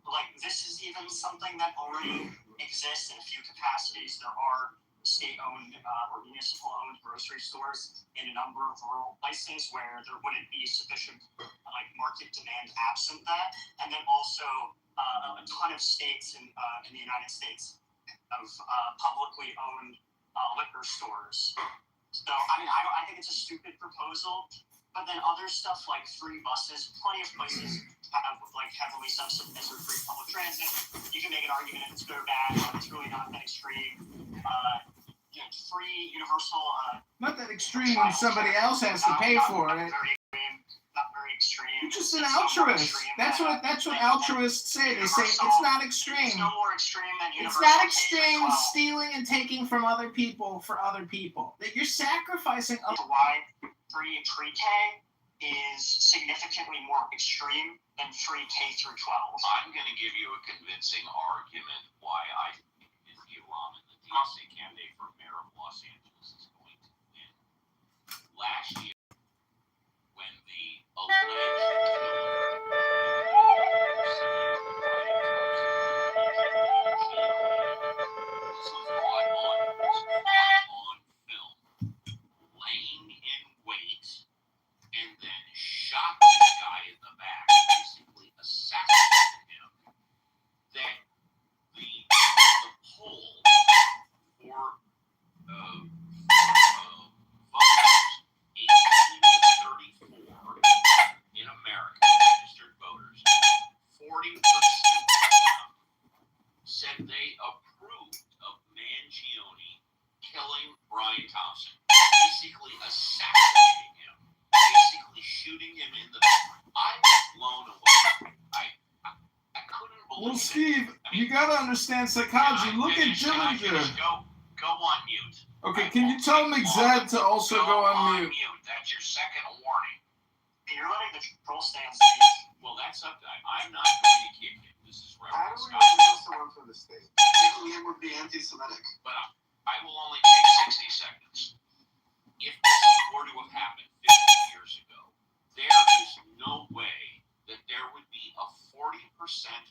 Like, this is even something that already exists in a few capacities. There are state-owned or municipal-owned grocery stores in a number of rural places where there wouldn't be sufficient like market demand absent that, and then also a ton of states in the United States of publicly owned liquor stores. So I mean, I think it's a stupid proposal. But then other stuff like free buses, plenty of places have like heavily subsidized or free public transit. You can make an argument if it's good or bad, but it's really not that extreme. Free universal. Not that extreme when somebody else has to pay for it. Not very extreme. You're just an altruist. That's what altruists say. They say it's not extreme. It's no more extreme than It's universal. not extreme stealing and taking from other people for other people. That you're sacrificing. Why free pre-K is significantly more extreme than free K through 12. I'm going to give you a convincing argument why I think the Obama and the DSA candidate for mayor of Los Angeles is going to win. Last year, when the alleged was caught on film, laying in wait, and then shot this guy in the back, basically assassinated him, that the poll for voters 18 to 34 in America, registered voters, 40% of them said they approved of Mangione killing Brian Thompson, basically assassinating him, basically shooting him in the back. I was blown away. I couldn't believe Well, Steve, you gotta understand psychology. Look at Dillinger. Go on mute. Okay, can you tell McZed to also go on mute? That's your second warning. You're letting the troll stay on stage. Well, that's up to I'm not going to kick him. This is How Reverend do we Scott. remove someone from the state? Kicking him would be anti-Semitic. But I will only take 60 seconds. If this were to have happened 50 years ago, there is no way that there would be a 40%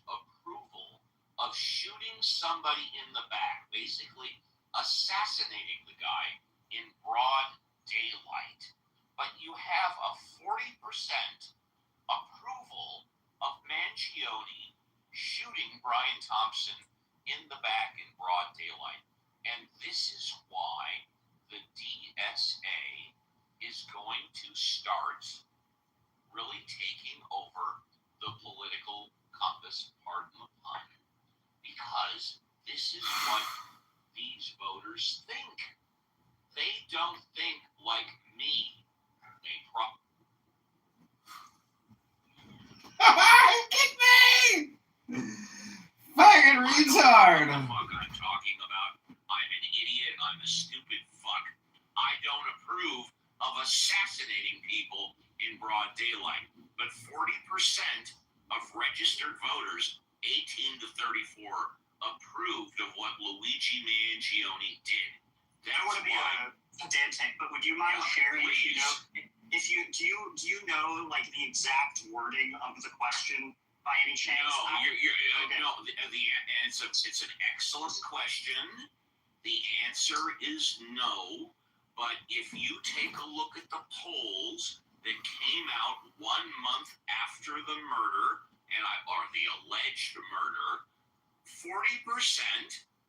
approval of shooting somebody in the back, basically assassinating the guy in broad daylight. But you have a 40% approval of Mangione shooting Brian Thompson in the back in broad daylight. And this is why the DSA is going to start really taking over the political compass, pardon the pun, because this is what these voters think. They don't think like me. Kick me! Fucking retard! What the fuck I'm talking about? I'm an idiot. I'm a stupid fuck. I don't approve of assassinating people in broad daylight. But 40% of registered voters, 18 to 34, approved of what Luigi Mangione did. I don't want to be a pedantic, but would you mind sharing if you know like the exact wording of the question by any chance? No, the answer, it's an excellent question. The answer is no, but if you take a look at the polls that came out 1 month after the murder, or the alleged murder, 40%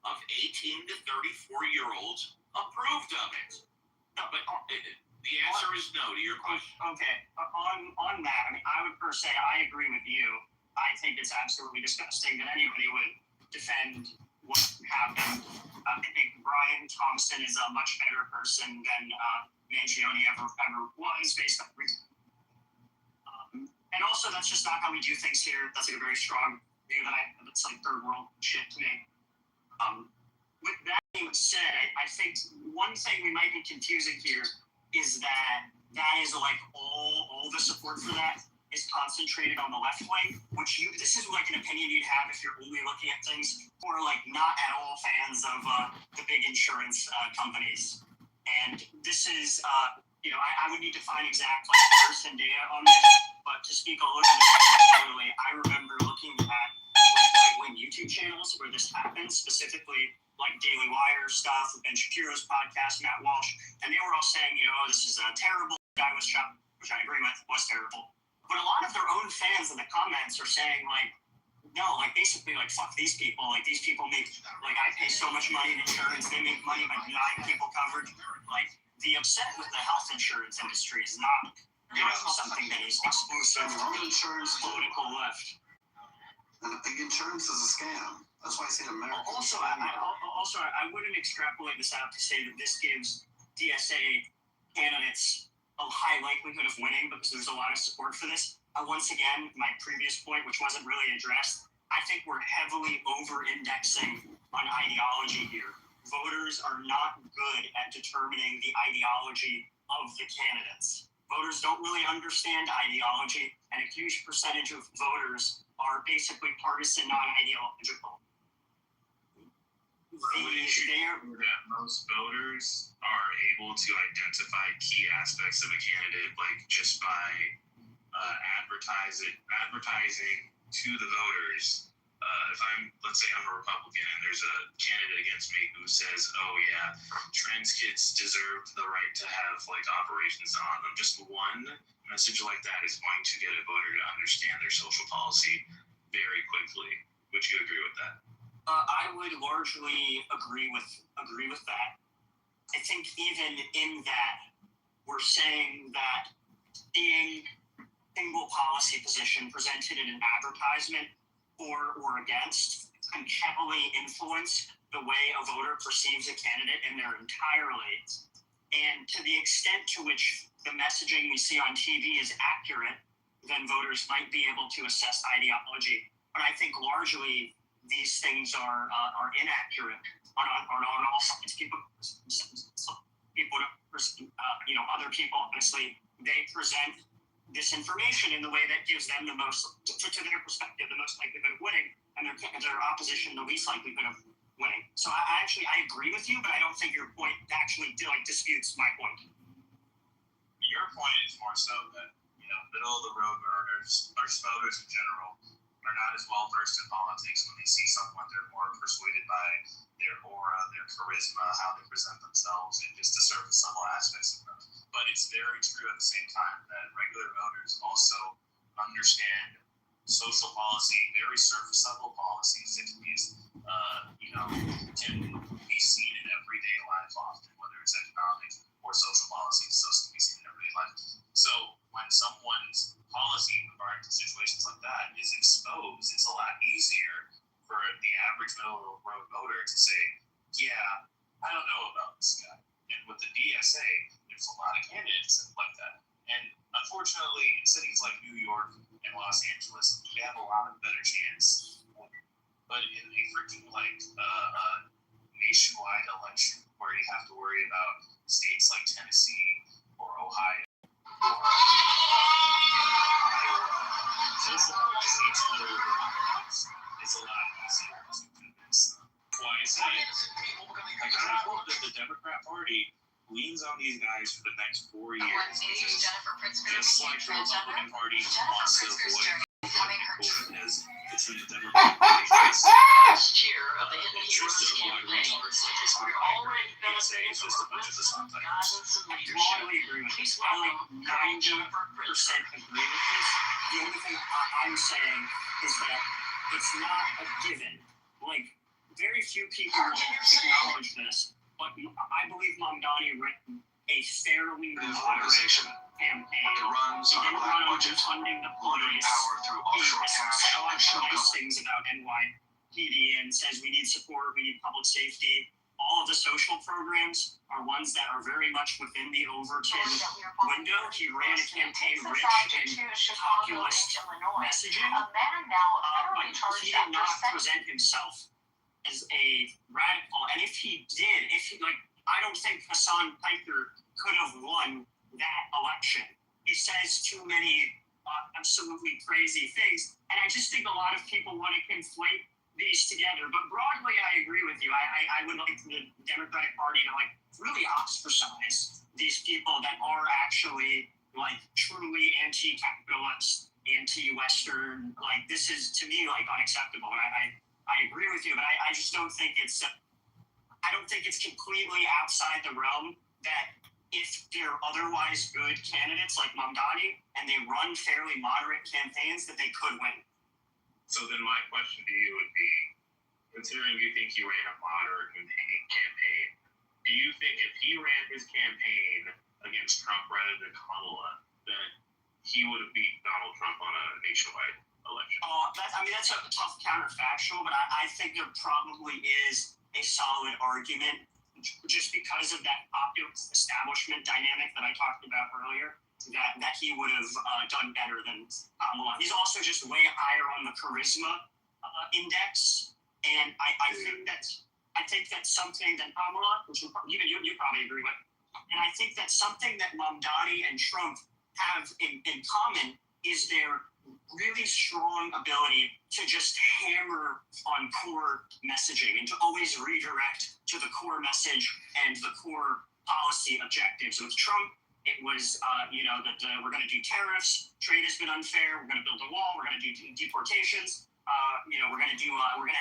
of 18 to 34-year-olds approved of it. But the answer is no to your question. Okay, on that, I mean, I would first say I agree with you. I think it's absolutely disgusting that anybody would defend what happened. I think Brian Thompson is a much better person than Mangione ever was, based on reason. And also, that's just not how we do things here. That's like a very strong view that's like third world shit to me. With that being said, I think one thing we might be confusing here is that is like all the support for that is concentrated on the left wing, this is like an opinion you'd have if you're only looking at things, or like not at all fans of the big insurance companies. And this is, I would need to find exact person data on this, but to speak a little bit particularly, I remember looking at right-wing YouTube channels where this happens, specifically like Daily Wire stuff, Ben Shapiro's podcast, Matt Walsh, and they were all saying, this is a terrible guy was shot, which I agree with, was terrible. But a lot of their own fans in the comments are saying, like, no, like, basically, like, fuck these people. Like, these people make, like, I pay so much money in insurance. They make money by denying people coverage. Like, the upset with the health insurance industry is not, something that is exclusive to the insurance political left. And insurance is a scam. That's why I say America. Also, I wouldn't extrapolate this out to say that this gives DSA candidates a high likelihood of winning because there's a lot of support for this. Once again, my previous point, which wasn't really addressed, I think we're heavily over-indexing on ideology here. Voters are not good at determining the ideology of the candidates. Voters don't really understand ideology, and a huge percentage of voters are basically partisan, non-ideological. I would ensure that most voters are able to identify key aspects of a candidate, like just by advertising to the voters. Let's say I'm a Republican and there's a candidate against me who says, oh yeah, trans kids deserve the right to have like operations on them. Just one message like that is going to get a voter to understand their social policy very quickly. Would you agree with that? I would largely agree with that. I think even in that, we're saying that being single policy position presented in an advertisement or against can heavily influence the way a voter perceives a candidate in their entirety. And to the extent to which the messaging we see on TV is accurate, then voters might be able to assess ideology. But I think largely these things are inaccurate on all sides. Other people, honestly, they present this information in the way that gives them the most, to their perspective, the most likelihood of winning, and their opposition the least likelihood of winning. So I agree with you, but I don't think your point actually disputes my point. Your point is more so that middle of the road voters, or voters in general, are not as well versed in politics. When they see someone, they're more persuaded by their aura, their charisma, how they present themselves, and just the surface level aspects of them. But it's very true at the same time that regular voters also understand social policy, very surface level policies that can be, can be seen in everyday life often, whether it's economic or social policies, so it can be seen in everyday life. So when someone's policy regarding to situations like that is exposed, it's a lot easier for the average middle of the road voter to say, yeah, I don't know about this guy. And with the DSA, there's a lot of candidates like that. And unfortunately, in cities like New York and Los Angeles, they have a lot of better chance. But in a freaking nationwide election where you have to worry about states like Tennessee or Ohio, it's a lot easier to convince them. Why I say it, like I hope that the Democrat Party leans on these guys for the next 4 years, because just like the Republican Party wants to avoid as it's in the Democrat Party's Cheer of the Hidden Heroes campaign. We're already benefiting from our guidance and I leadership. totally agree with this. I like 90% agree with this. The only thing I'm saying is that it's not a given. Like, very few people acknowledge this, but I believe Mamdani ran a fairly moderate campaign. It runs He on didn't black run on budget, funding the looting police. power through He offshore cash said a lot and of shell nice companies. things about NYPD and says we need support, we need public safety. All of the social programs are ones that are very much within the Overton window. He ran a campaign rich in populist messaging, but he did not present himself as a radical. And if he did, I don't think Hassan Piker could have won that election. He says too many absolutely crazy things. And I just think a lot of people want to conflate these together. But broadly, I agree with you. I would like the Democratic Party to like really ostracize these people that are actually like truly anti-capitalist, anti-Western. Like this is to me like unacceptable. And I agree with you, but I just don't think it's. I don't think it's completely outside the realm that if they're otherwise good candidates like Mamdani and they run fairly moderate campaigns, that they could win. So then my question to you would be, considering you think he ran a moderate campaign, do you think if he ran his campaign against Trump rather than Kamala, that he would have beat Donald Trump on a nationwide election? That's a tough counterfactual, but I think there probably is a solid argument just because of that populist establishment dynamic that I talked about earlier, that he would have done better than Kamala. He's also just way higher on the charisma index, and I think that's something that Kamala, which even you probably agree with, and I think that's something that Mamdani and Trump have in common is their really strong ability to just hammer on core messaging and to always redirect to the core message and the core policy objectives. With Trump, it was, that we're going to do tariffs, trade has been unfair, we're going to build a wall, we're going to do deportations, we're going to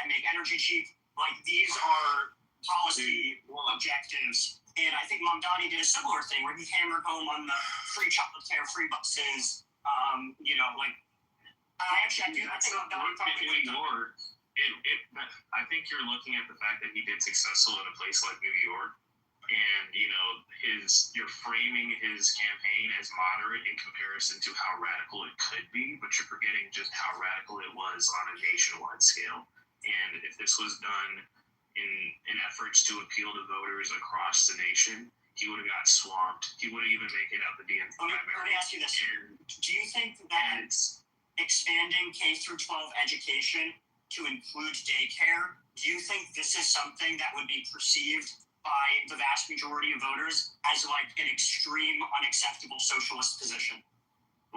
make energy cheap. Like these are policy objectives. And I think Mamdani did a similar thing where he hammered home on the free childcare, free buses, I think ignored. I think you're looking at the fact that he did successful in a place like New York, and you're framing his campaign as moderate in comparison to how radical it could be, but you're forgetting just how radical it was on a nationwide scale. And if this was done in efforts to appeal to voters across the nation, he would have got swamped. He wouldn't even make it out the DNC primary. Let me ask you this: do you think that expanding K through 12 education to include daycare, do you think this is something that would be perceived by the vast majority of voters as like an extreme, unacceptable socialist position?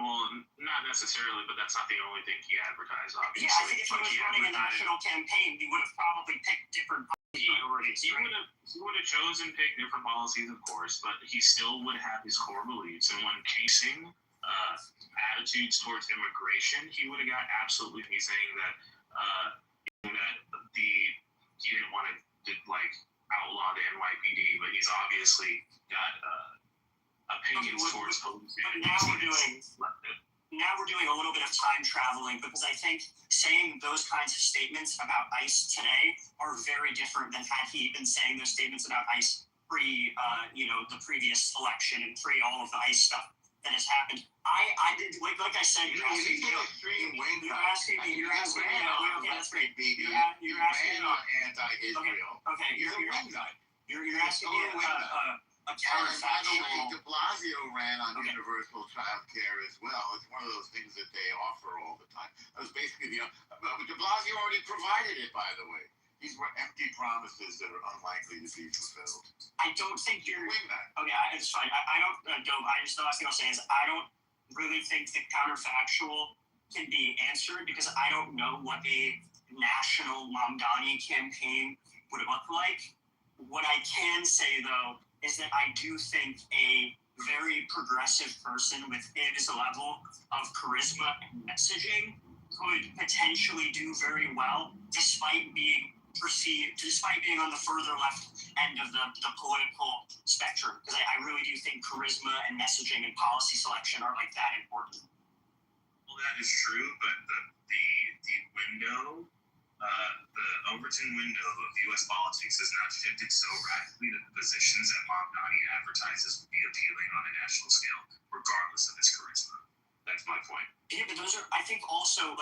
Well, not necessarily, but that's not the only thing he advertised, obviously. Yeah, I think if he was running a national campaign, he would have probably picked different priorities. He would have chosen pick different policies, of course, but he still would have his core beliefs. And when casing attitudes towards immigration, he would have got absolutely saying that he didn't want to outlaw the NYPD, but he's obviously got opinions towards police. But now we're doing a little bit of time traveling, because I think saying those kinds of statements about ICE today are very different than had he been saying those statements about ICE pre the previous election and pre all of the ICE stuff that has happened. I did like I said. You're asking me. Okay, that's great. You're asking me on anti-Israel. Okay. You're asking me a counterfactual. De Blasio ran on universal child care as well. It's one of those things that they offer all the time. That was basically De Blasio already provided it, by the way. These were empty promises that are unlikely to be fulfilled. I don't think you're. Okay, it's fine. I don't. The last thing I'll say is I don't really think the counterfactual can be answered, because I don't know what a national Mamdani campaign would look like. What I can say, though, is that I do think a very progressive person with his level of charisma and messaging could potentially do very well, despite being on the further left end of the political spectrum. Because I really do think charisma and messaging and policy selection are like that important. Well, that is true, but the window, the Overton window of U.S. politics has not shifted so radically that the positions that Mamdani advertises will be appealing on a national scale, regardless of his charisma. That's my point. Yeah, but those are, I think also,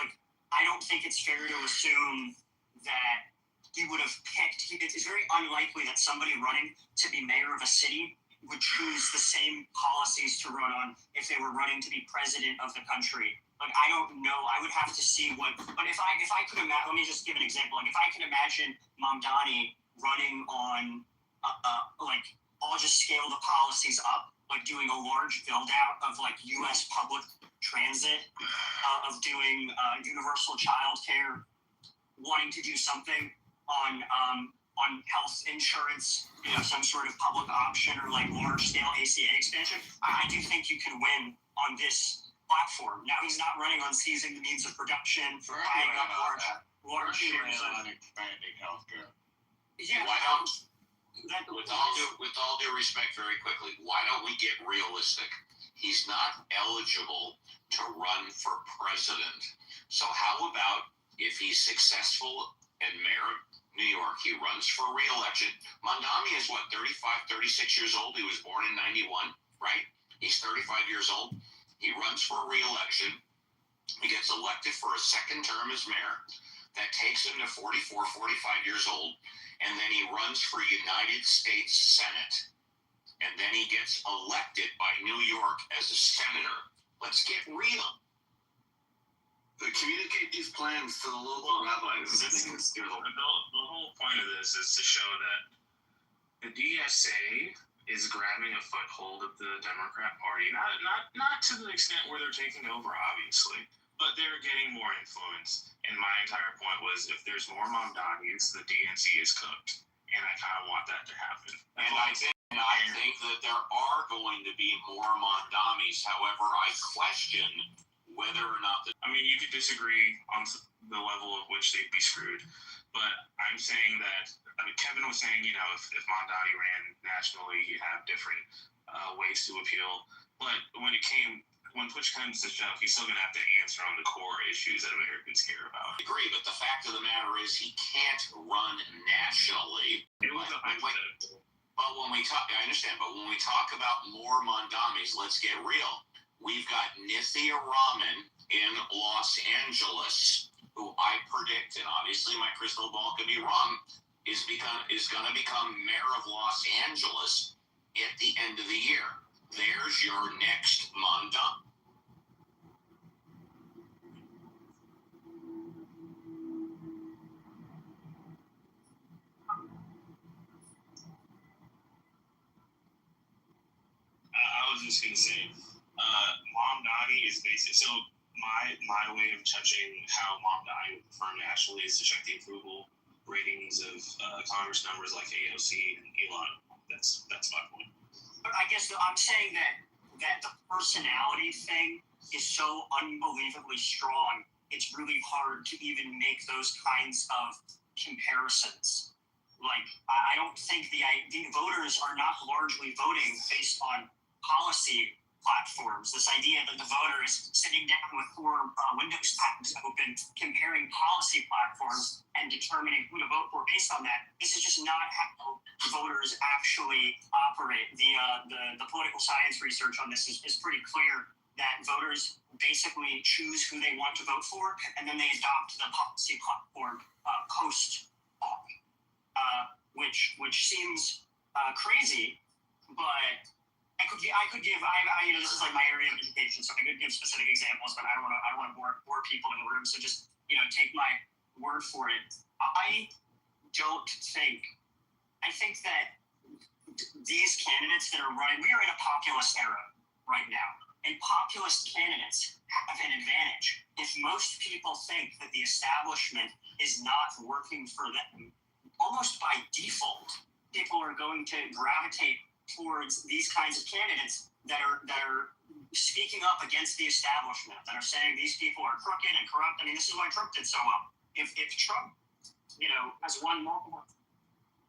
I don't think it's fair to assume that he would have picked, it's very unlikely that somebody running to be mayor of a city would choose the same policies to run on if they were running to be president of the country. I don't know. I would have to see what. But if I could imagine, let me just give an example. If I can imagine Mamdani running on, I'll just scale the policies up, doing a large build out of U.S. public transit, of doing universal child care, wanting to do something on health insurance, some sort of public option or like large scale ACA expansion. I do think you can win on this platform. Now he's not running on seizing the means of production, buying up large shares of expanding healthcare. Yeah. Why don't, with all due respect, very quickly, why don't we get realistic? He's not eligible to run for president. So how about if he's successful and mayor of New York, he runs for re-election. Mondami is 35, 36 years old. He was born in 91, right? He's 35 years old. He runs for re-election. He gets elected for a second term as mayor. That takes him to 44, 45 years old. And then he runs for United States Senate. And then he gets elected by New York as a senator. Let's get real. Communicate these plans to the local rabbis. The whole point of this is to show that the DSA is grabbing a foothold of the Democrat Party. Not to the extent where they're taking over, obviously, but they're getting more influence. And my entire point was, if there's more Mamdanis, the DNC is cooked, and I kind of want that to happen. And I think that there are going to be more Mamdamis. However, I question whether or not you could disagree on the level of which they'd be screwed, but I'm saying that, Kevin was saying, if Mamdani ran nationally, you have different ways to appeal, but when push comes to shove, he's still going to have to answer on the core issues that Americans care about. I agree, but the fact of the matter is he can't run nationally. It was a hypothetical. But when we talk, I understand, but when we talk about more Mamdamis, let's get real. We've got Nithya Raman in Los Angeles, who I predict, and obviously my crystal ball could be wrong, is going to become mayor of Los Angeles at the end of the year. There's your next Mamdam. I was just going to say, Mamdani is basically, so my way of judging how Mamdani would perform nationally is to check the approval ratings of Congress members like AOC and Elon. That's my point. But I guess I'm saying that the personality thing is so unbelievably strong, it's really hard to even make those kinds of comparisons. Like, I don't think the voters are not largely voting based on policy platforms. This idea that the voter is sitting down with four Windows tabs open, comparing policy platforms and determining who to vote for based on that. This is just not how voters actually operate. The political science research on this is pretty clear that voters basically choose who they want to vote for, and then they adopt the policy platform post-op, which seems crazy, but I could give this is like my area of education, so I could give specific examples, but I don't want to bore people in the room. So just take my word for it. I think that these candidates that are running, we are in a populist era right now, and populist candidates have an advantage. If most people think that the establishment is not working for them, almost by default, people are going to gravitate towards these kinds of candidates that are speaking up against the establishment, that are saying these people are crooked and corrupt. This is why Trump did so well. If Trump, has won multiple,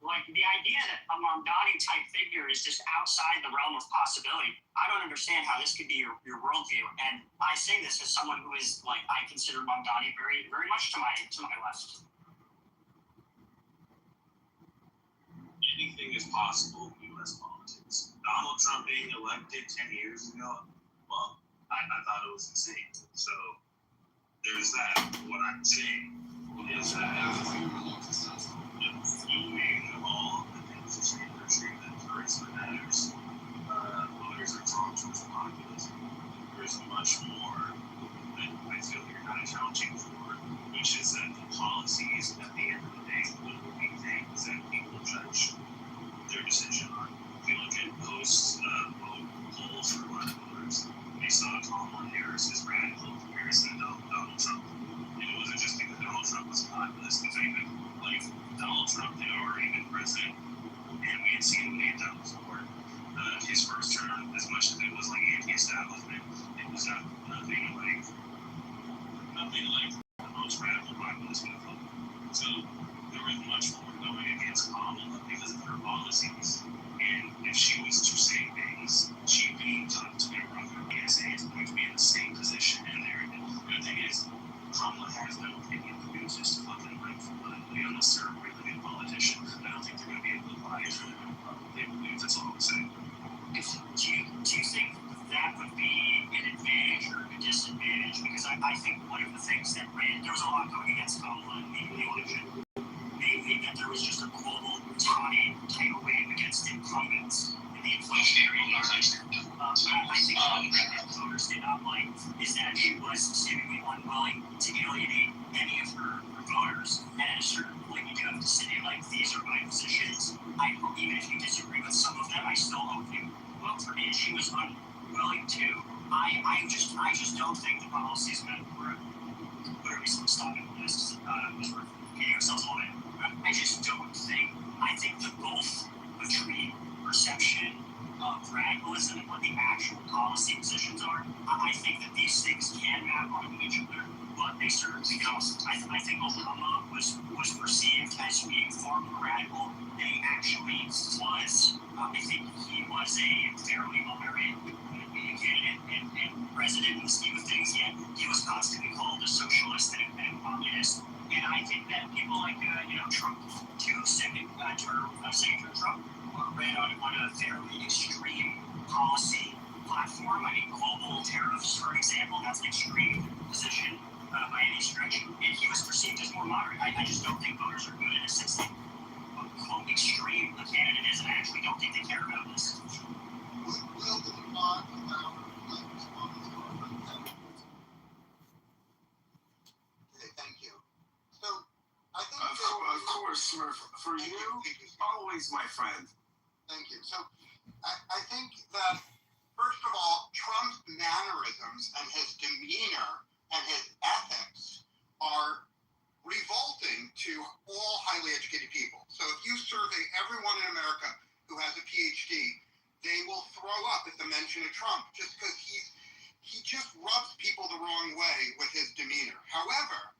like the idea that a Mamdani type figure is just outside the realm of possibility, I don't understand how this could be your worldview. And I say this as someone who is I consider Mamdani very, very much to my left. Anything is possible in U.S. politics. Donald Trump being elected 10 years ago, well, I thought it was insane. So there's that. What I'm saying is that doing all of the things to change the truth and tourism matters, voters are drawn towards populism. There's much more that I feel you're kind of challenging for, which is that the policies at the end of the day will be things that people judge their decision on. If you look at polls for a lot of voters based on Kamala Harris is radical in comparison to Donald Trump. And it wasn't just because Donald Trump was a populist. The fact that, like, Donald Trump had already been president, and we had seen what he had done before his first term, as much as it was like anti-establishment, it was nothing like the most radical populist movement. So there was much more going against Kamala because of her policies. And if she was to say things, she'd be talked to everyone from PSA is going to be in the same position in there. And the thing is, Kamala has no opinion. It's just a fucking run for politically unless they're a really good politician. I don't think they're going to be able to lie to them. They believe that's all I'm saying. Do you think that would be an advantage or a disadvantage? Because I think one of the things that there was a lot going against Kamala in the election. Mainly that there was just a global tidal wave against incumbents in the inflationary environment. I think one thing that voters did not like is that she was seemingly unwilling to alienate any of her voters. And at a certain point, you do have to say, like, these are my positions. Even if you disagree with some of them, I still hope you vote for me. And she was unwilling to. I just don't think the policies meant for whatever reason stopping this was for getting ourselves on it. I think the gulf between perception of radicalism and what the actual policy positions are, I think that these things can map onto each other, but they certainly don't. I think Obama was perceived as being far more radical than he actually was. I think he was a fairly moderate candidate and president in the scheme of things, yet he was constantly called a socialist and a communist. And I think that people like, Trump, second term Senator Trump, ran on a fairly extreme policy platform. I mean, global tariffs, for example, that's an extreme position by any stretch. And he was perceived as more moderate. I just don't think voters are good at assessing how extreme the candidate is, and I actually don't think they care about this. Thank you. So, I think of course, Smurf, for you, always my friend. Thank you. So, I think that, first of all, Trump's mannerisms and his demeanor and his ethics are revolting to all highly educated people. So if you survey everyone in America who has a PhD, they will throw up at the mention of Trump just because he just rubs people the wrong way with his demeanor. However,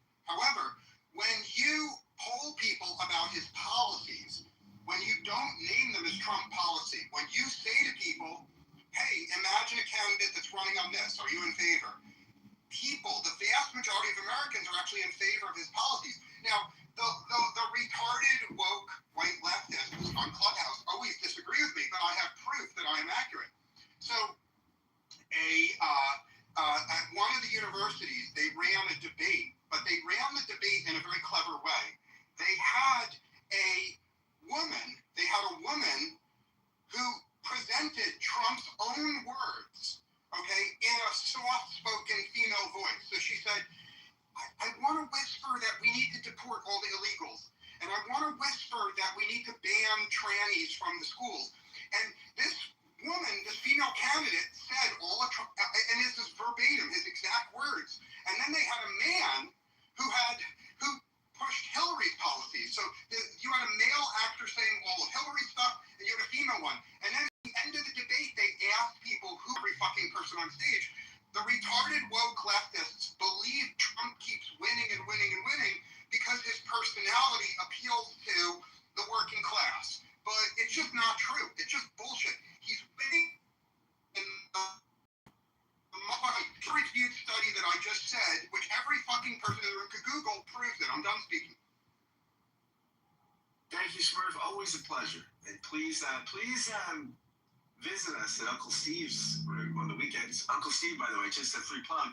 when you poll people about his policies, when you don't name them as Trump policy, when you say to people, hey, imagine a candidate that's running on this, are you in favor? People, the vast majority of Americans are actually in favor of his policies. Now, the retarded, woke, white leftists on Clubhouse always disagree with me, but I have proof that I am accurate. So, at one of the universities, they ran a debate, but they ran the debate in a very clever way. They had a woman who presented Trump's own words, okay, in a soft-spoken female voice. So she said, I want to whisper that we need to deport all the illegals. And I want to whisper that we need to ban trannies from the schools. And this woman, this female candidate, said all of Trump, and this is verbatim, his exact words. And then they had a man who pushed Hillary's policies. So you had a male actor saying all of Hillary's stuff, and you had a female one. And then at the end of the debate, they asked people who every fucking person on stage. The retarded woke leftists believe Trump keeps winning and winning and winning because his personality appeals to the working class. But it's just not true. It's just bullshit. He's winning in the peer-reviewed study that I just said, which every fucking person in the room could Google, proves it. I'm done speaking. Thank you, Smurf. Always a pleasure. And please visit us at Uncle Steve's on the weekends. Uncle Steve, by the way, just a free plug.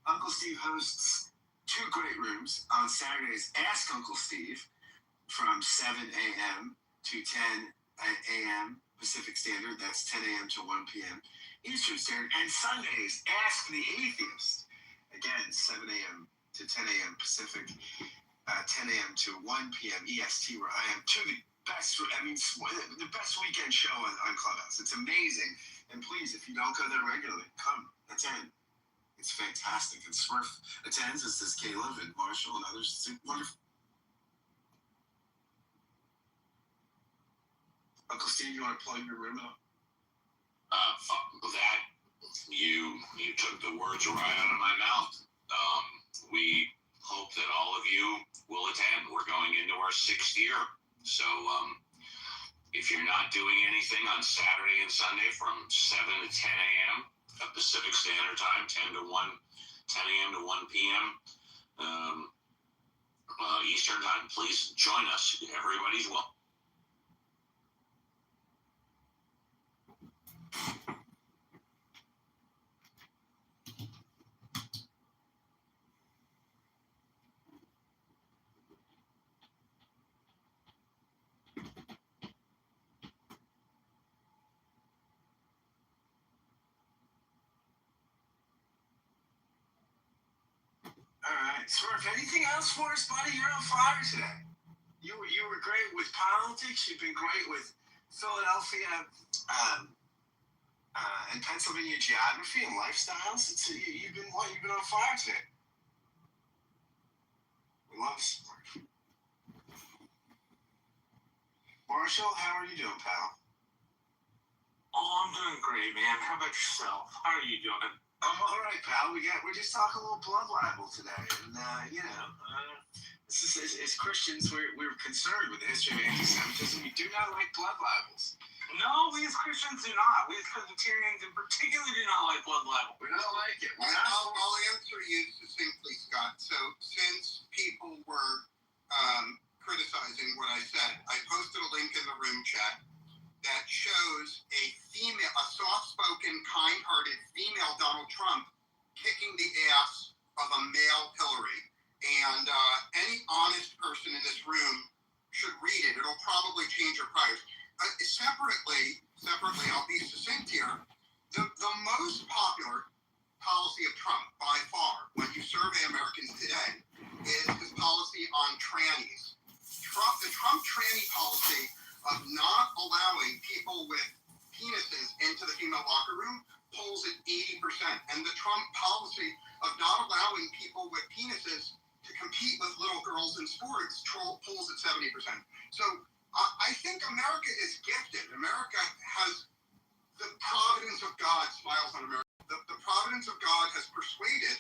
Uncle Steve hosts 2 great rooms on Saturdays. Ask Uncle Steve from 7 a.m. to 10 a.m. Pacific Standard. That's 10 a.m. to 1 p.m. Eastern Standard. And Sundays, Ask the Atheist. Again, 7 a.m. to 10 a.m. Pacific. 10 a.m. to 1 p.m. EST, where I am the best weekend show on Clubhouse. It's amazing. And please, if you don't go there regularly, come, attend. It's fantastic. And Smurf attends, as does Caleb and Marshall and others. It's wonderful. Uncle Steve, you want to plug your room out? That you took the words right out of my mouth. We hope that all of you will attend. We're going into our 6th year. So if you're not doing anything on Saturday and Sunday from 7 to 10 a.m. Pacific Standard Time, 10 a.m. to 1 p.m. Eastern Time, please join us. Everybody's welcome. All right. Smurf, anything else for us, buddy? You're on fire today. You were great with politics. You've been great with Philadelphia and Pennsylvania geography and lifestyles. You've been on fire today. We love Smurf. Marshall, how are you doing, pal? Oh, I'm doing great, man. How about yourself? How are you doing? I'm all right, pal. We're just talking a little blood libel today, and as Christians, we're concerned with the history of anti-Semitism. We do not like blood libels. No, we as Christians do not. We as Presbyterians in particular do not like blood libel. We don't like it. I'll answer you succinctly, Scott. So since people were criticizing what I said, I posted a link in the room chat that shows a soft-spoken, kind-hearted female Donald Trump kicking the ass of a male Hillary. And any honest person in this room should read it. It'll probably change your priors. Separately, I'll be succinct here. The most popular policy of Trump, by far, when you survey Americans today, is his policy on trannies. The Trump tranny policy of not allowing people with penises into the female locker room polls at 80%. And the Trump policy of not allowing people with penises to compete with little girls in sports polls at 70%. So I think America is gifted. America has the providence of God smiles on America. The providence of God has persuaded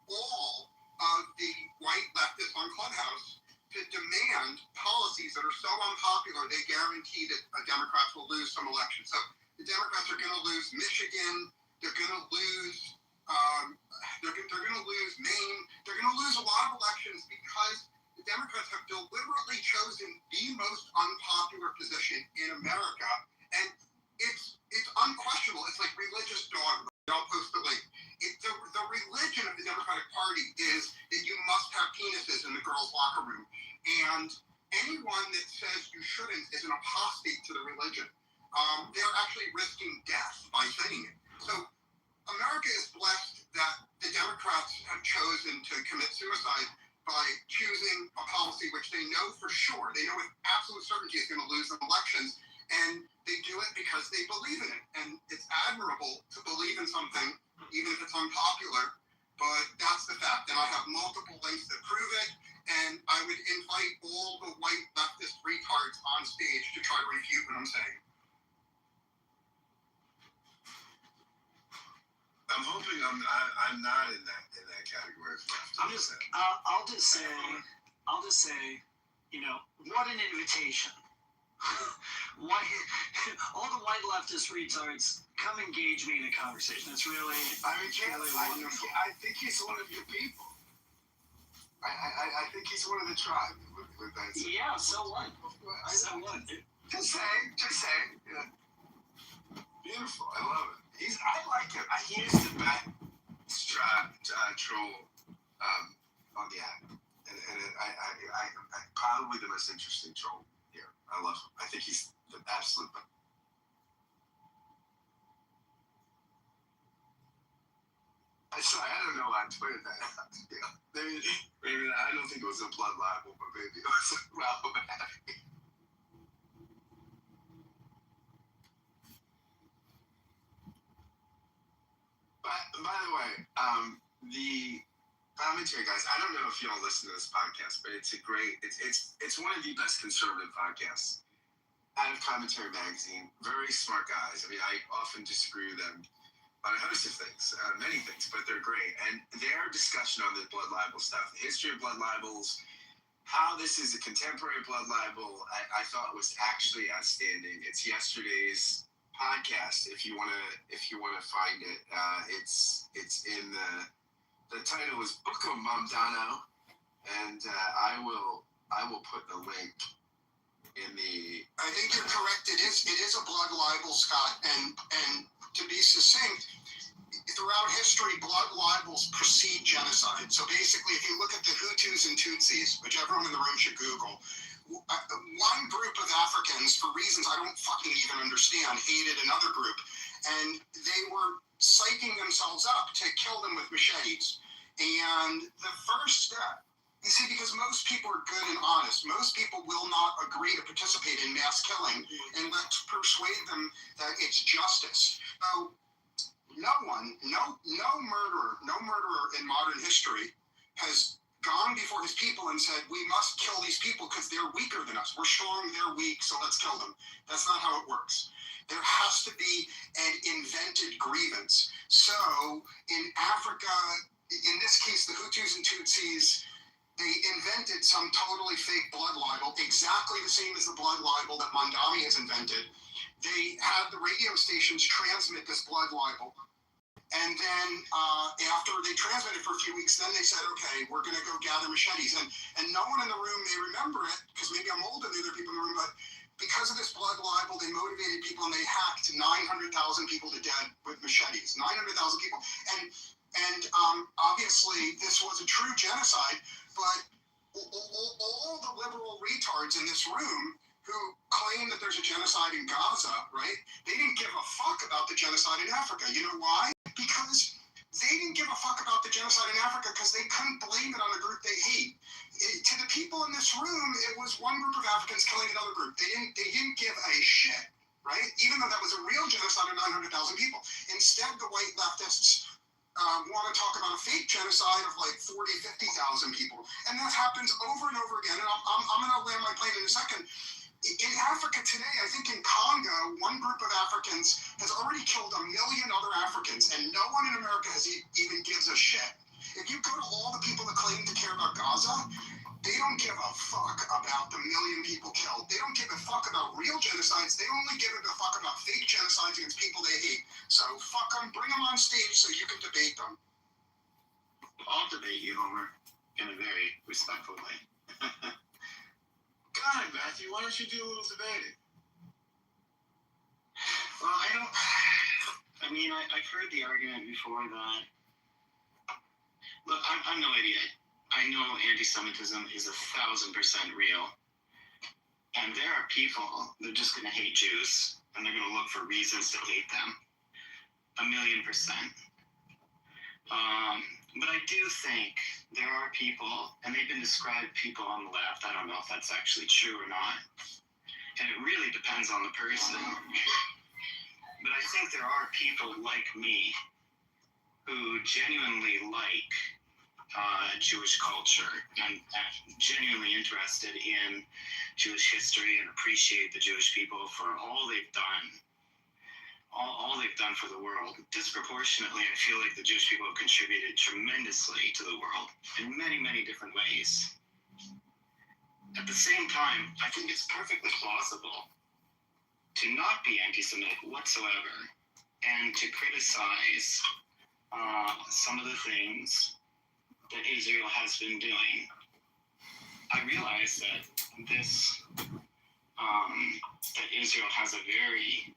all of the white leftists on Clubhouse to demand policies that are so unpopular they guarantee that Democrats will lose some elections. So the Democrats are going to lose Michigan. They're going to lose. They're going to lose Maine. They're going to lose a lot of elections because the Democrats have deliberately chosen the most unpopular position in America, and it's unquestionable. It's like religious dogma. I'll post the link. The religion of the Democratic Party is that you must have penises in the girls' locker room, and anyone that says you shouldn't is an apostate to the religion. They're actually risking death by saying it. So America is blessed that the Democrats have chosen to commit suicide by choosing a policy which they know for sure, they know with absolute certainty is going to lose them elections, and they do it because they believe in it. And it's admirable to believe in something, even if it's unpopular, but that's the fact. And I have multiple links that prove it, and I would invite all the white leftist retards on stage to try to refute what I'm saying. I'm hoping I'm not in that category of left. I'll just say, what an invitation. All the white leftist retards, come engage me in a conversation. It's really, wonderful. I think he's one of your people. I think he's one of the tribe. Yeah, so what? Just saying. Yeah. Beautiful. I love it. I like him. He is the best troll on the app, and I probably the most interesting troll here. I love him. I think he's the absolute best. Sorry, I don't know why I tweeted that out. Maybe I don't think it was a blood libel, but maybe it was problematic. But By the way, the commentary guys, I don't know if y'all listen to this podcast, but it's one of the best conservative podcasts out of Commentary Magazine. Very smart guys. I mean, I often disagree with them on a host of things, many things, but they're great. And their discussion on the blood libel stuff, the history of blood libels, how this is a contemporary blood libel, I thought was actually outstanding. It's yesterday's podcast. If you wanna find it, it's in the title is Book of Mamdano, and I will put the link in the. I think you're correct. It is a blood libel, Scott, and to be succinct, throughout history, blood libels precede genocide. So basically, if you look at the Hutus and Tutsis, which everyone in the room should Google, one group of Africans, for reasons I don't fucking even understand, hated another group, and they were psyching themselves up to kill them with machetes. And the first step, you see, because most people are good and honest, most people will not agree to participate in mass killing, and let's persuade them that it's justice. So no murderer in modern history has gone before his people and said, we must kill these people because they're weaker than us. We're strong, they're weak, so let's kill them. That's not how it works. There has to be an invented grievance. So in Africa, in this case, the Hutus and Tutsis, they invented some totally fake blood libel, exactly the same as the blood libel that Mamdani has invented. They had the radio stations transmit this blood libel. And then after they transmitted for a few weeks, then they said, okay, we're going to go gather machetes. And no one in the room may remember it, because maybe I'm older than the other people in the room, but because of this blood libel, they motivated people and they hacked 900,000 people to death with machetes. 900,000 people. And obviously, this was a true genocide, but all the liberal retards in this room who claim that there's a genocide in Gaza, right? They didn't give a fuck about the genocide in Africa. You know why? Because they didn't give a fuck about the genocide in Africa because they couldn't blame it on a group they hate. To the people in this room, it was one group of Africans killing another group. They didn't give a shit, right? Even though that was a real genocide of 900,000 people. Instead, the white leftists want to talk about a fake genocide of like 40, 50,000 people. And that happens over and over again. And I'm going to land my plane in a second. In Africa today, I think in Congo, one group of Africans has already killed 1 million other Africans, and no one in America even gives a shit. If you go to all the people that claim to care about Gaza, they don't give a fuck about the 1 million people killed. They don't give a fuck about real genocides. They only give a fuck about fake genocides against people they hate. So fuck them, bring them on stage so you can debate them. I'll debate you, Homer, in a very respectful way. God, Matthew, why don't you do a little debating? Well, I've heard the argument before that, look, I'm no idiot. I know anti-Semitism is 1,000% real. And there are people, they're just going to hate Jews, and they're going to look for reasons to hate them. 1,000,000%. But I do think there are people, and they've been described people on the left. I don't know if that's actually true or not. And it really depends on the person. But I think there are people like me who genuinely like Jewish culture and genuinely interested in Jewish history and appreciate the Jewish people for all they've done. All they've done for the world. Disproportionately, I feel like the Jewish people have contributed tremendously to the world in many, many different ways. At the same time, I think it's perfectly plausible to not be anti-Semitic whatsoever and to criticize some of the things that Israel has been doing. I realize that that Israel has a very,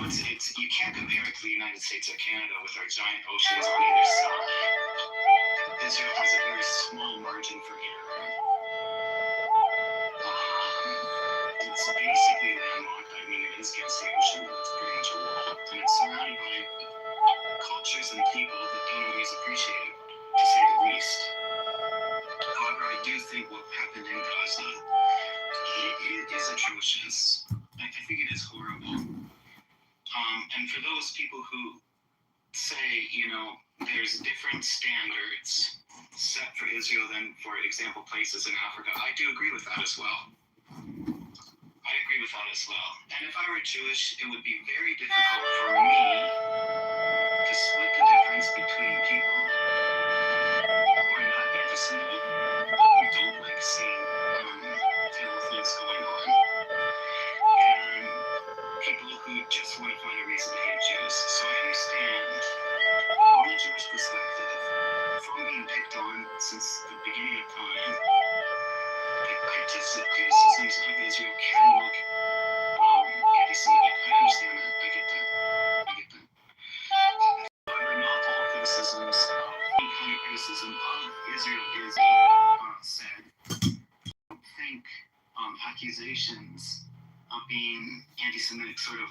it's you can't compare it to the United States or Canada with our giant oceans on either side. Israel has a very small margin for error. It's basically landlocked. I mean, it is against the ocean, but it's pretty much a wall, and it's surrounded by cultures and people that don't always appreciate it, to say the least. However, I do think what happened in Gaza, it is atrocious. I think it is horrible. And for those people who say, you know, there's different standards set for Israel than, for example, places in Africa. I do agree with that as well. I agree with that as well. And if I were Jewish, it would be very difficult for me to split the difference between people who are not anti-Semitic, who don't like seeing terrible things going on, and people who just want to find a reason to hate Jews. So I understand, from a Jewish perspective, from being picked on since the beginning of time, the criticisms of Israel can look anti-Semitic. I understand that. I get that. However, not all criticisms of any kind of criticism of Israel is said. I don't think accusations of being anti-Semitic sort of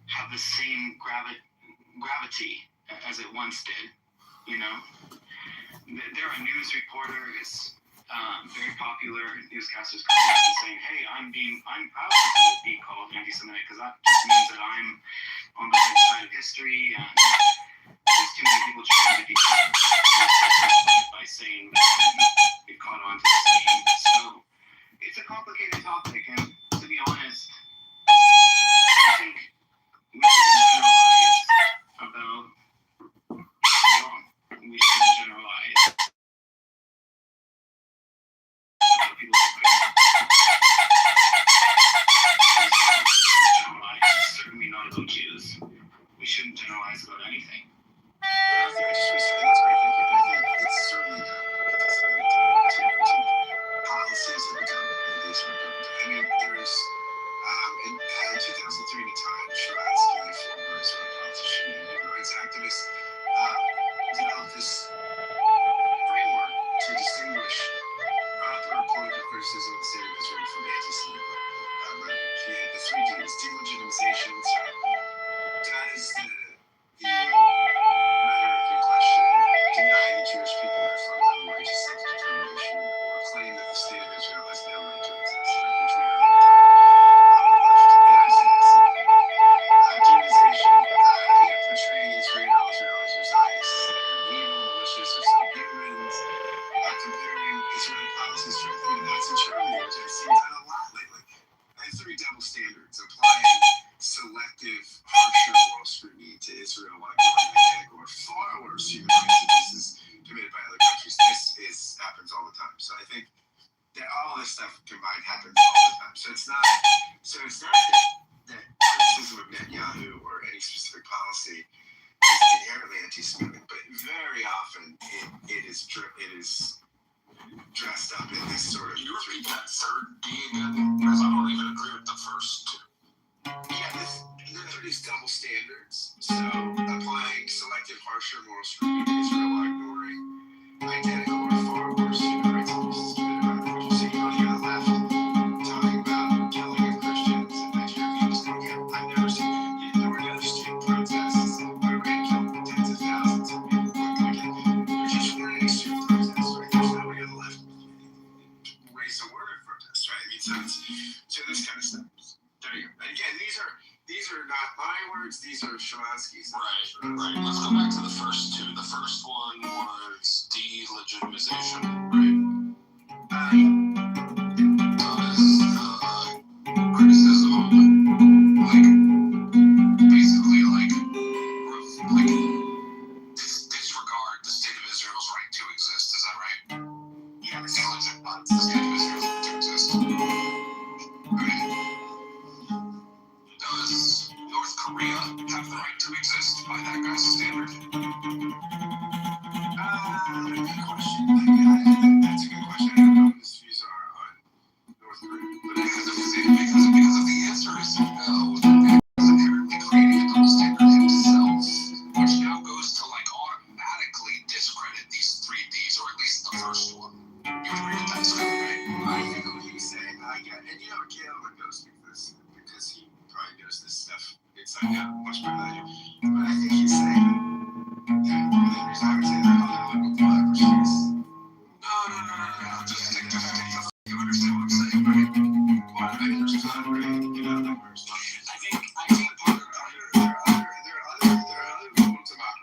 have the same gravity as it once did. You know, there are news reporters, very popular newscasters coming out and saying, "Hey, I'm proud to be called anti-Semitic because that just means that I'm on the right side of history, and there's too many people trying to be by saying that we've caught on to this game." So it's a complicated topic, and to be honest, I think we shouldn't generalize about wrong. We shouldn't generalize about people who certainly not about Jews. We shouldn't generalize about anything. I think I just was saying that's great. I think it's certainly not critique policies of the government. These are government. I mean, there's in 2003 in a time, Sharansky, a former Israeli politician and human rights activist, developed this framework to distinguish proper political criticism of the state of Israel from anti-Semitic rhetoric. He had the three Ds: delegitimization. So does the rhetoric in question deny the Jewish people their fundamental right to self-determination, or claim that the state of Israel has no right to exist, right, which we heard all the time on the left. And I say that's demonization, portraying Israelis or Zionists as evil, malicious, or subhumans, comparing Israeli policies directly to Nazi Germany, which I've seen done a lot lately. And three double standards, applying selective, harsher moral scrutiny to Israel while ignoring identical or far worse human rights abuses committed by other countries. This happens all the time. So I think that all this stuff combined happens all the time. So it's not that criticism of Netanyahu or any specific policy is inherently anti-Semitic, but very often it is dressed up in this sort of. Can you repeat that third D again? Because I don't even agree with the first two. Yeah, there are these double standards. So applying selective, harsher moral scrutiny to Israel while ignoring identical or far worse human rights abuses committed by other countries. So you don't hear the left talking about killing of Christians in Nigeria. You just don't get. I've never seen. There were no street protests where we killed tens of thousands of people. There's just one street protest, right? There's nobody on the left raise a word of protest, right? I mean, so this kind of stuff. There you go. And again, these are not my words. These are Sharansky's. Right. Let's go back to the first two. The first one was delegitimization, right? Does criticism, basically disregard the state of Israel's right to exist? Is that right? Yeah. Delegitimize the state of Israel's right to exist. Right. Does North Korea have the right to exist by that guy's standard? Good question. That's a good question. I don't know what his views are on North Korea. But Because if the answer is no, then he's inherently creating a double standard himself, which now goes to automatically discredit these three Ds, or at least the first one. You would agree with that, Scott, right? I think what he was saying, I get, and Caleb would know speak this because he probably knows this stuff inside out much better than I do. But I think he's saying that one of the reasons I would say they're political democracies. No. Just take you understand what I'm saying, right? Well, I mean, there's not really, numbers. I think part of there are other political democracies.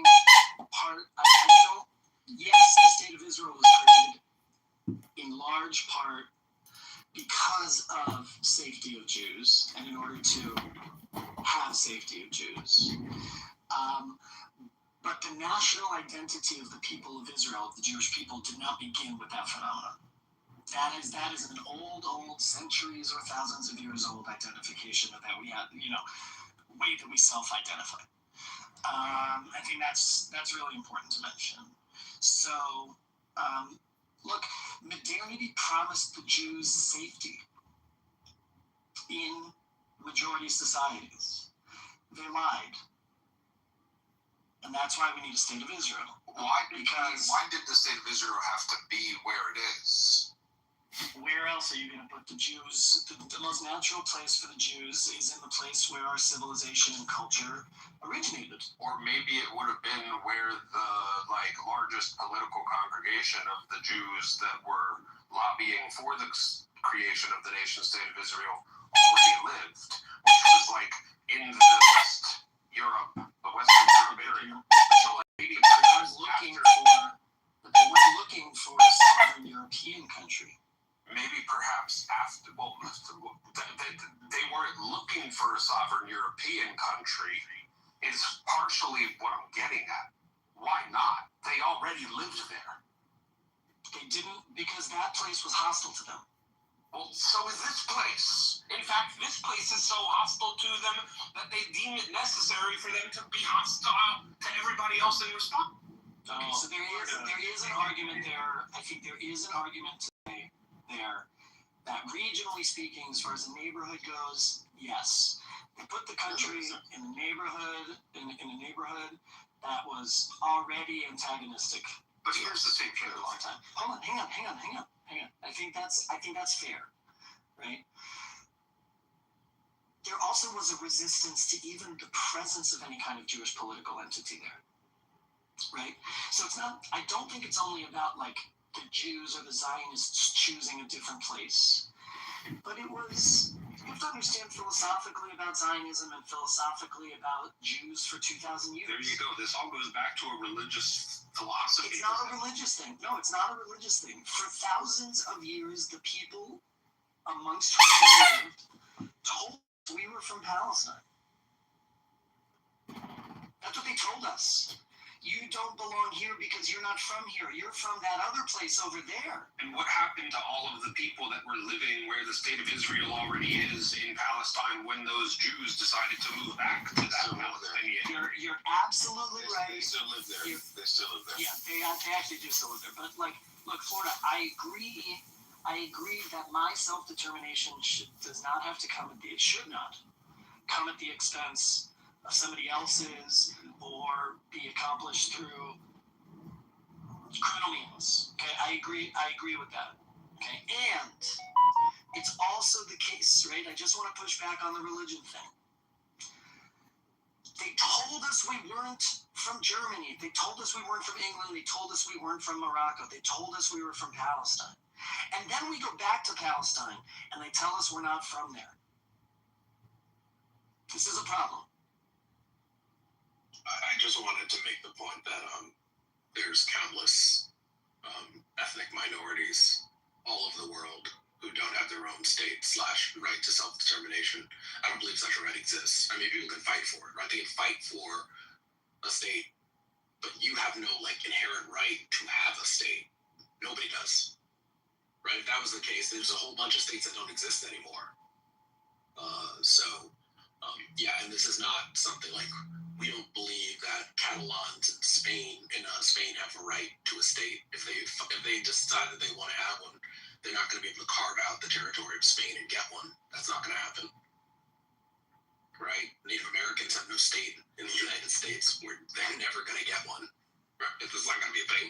think I don't. Yes, the state of Israel was created in large part because of safety of Jews, and in order to have safety of Jews. But the national identity of the people of Israel, of the Jewish people, did not begin with that phenomenon. That is an old, centuries or thousands of years old identification that we have, way that we self-identify. I think that's really important to mention. So, look, modernity promised the Jews safety in majority societies. They lied. And that's why we need a state of Israel. Why did the state of Israel have to be where it is? Where else are you going to put the Jews? The most natural place for the Jews is in the place where our civilization and culture originated. Or maybe it would have been where the largest political congregation of the Jews that were lobbying for the creation of the nation state of Israel already lived, which was in the West Europe, the Western Europe area. So maybe they were looking for a sovereign European country. Maybe perhaps after, they weren't looking for a sovereign European country is partially what I'm getting at. Why not? They already lived there. They didn't, because that place was hostile to them. Well, so is this place. In fact, this place is so hostile to them that they deem it necessary for them to be hostile to everybody else in response. Okay, so there is an argument there. I think there is an argument today there that regionally speaking, as far as the neighborhood goes, yes. They put the country in a neighborhood that was already antagonistic. But here's the same for a long time. Hold on, hang on. I think that's fair, right? There also was a resistance to even the presence of any kind of Jewish political entity there, right? So it's not. I don't think it's only about the Jews or the Zionists choosing a different place, but it was. You have to understand philosophically about Zionism and philosophically about Jews for 2,000 years. There you go. This all goes back to a religious philosophy. It's not a religious thing. No, it's not a religious thing. For thousands of years, the people amongst whom we lived told us we were from Palestine. That's what they told us. You don't belong here because you're not from here. You're from that other place over there. And what happened to all of the people that were living where the state of Israel already is in Palestine when those Jews decided to move back to that Palestinian? You're absolutely right. They still live there. They still live there. Yeah, they actually do still live there. But look, Florida, I agree that my self-determination does not have to come at it should not come at the expense of somebody else's or be accomplished through criminal means. Okay, I agree with that. Okay, and it's also the case, right? I just want to push back on the religion thing. They told us we weren't from Germany. They told us we weren't from England. They told us we weren't from Morocco. They told us we were from Palestine. And then we go back to Palestine and they tell us we're not from there. This is a problem. I just wanted to make the point that there's countless ethnic minorities all over the world who don't have their own state / right to self-determination. I don't believe such a right exists. I mean, people can fight for it, right? They can fight for a state, but you have no inherent right to have a state. Nobody does, right? If that was the case, there's a whole bunch of states that don't exist anymore. Yeah, and this is not something we don't believe that Catalans in Spain have a right to a state. If they decided they want to have one, they're not going to be able to carve out the territory of Spain and get one. That's not going to happen, right? Native Americans have no state in the United States. They're never going to get one. Right? It's not going to be a thing.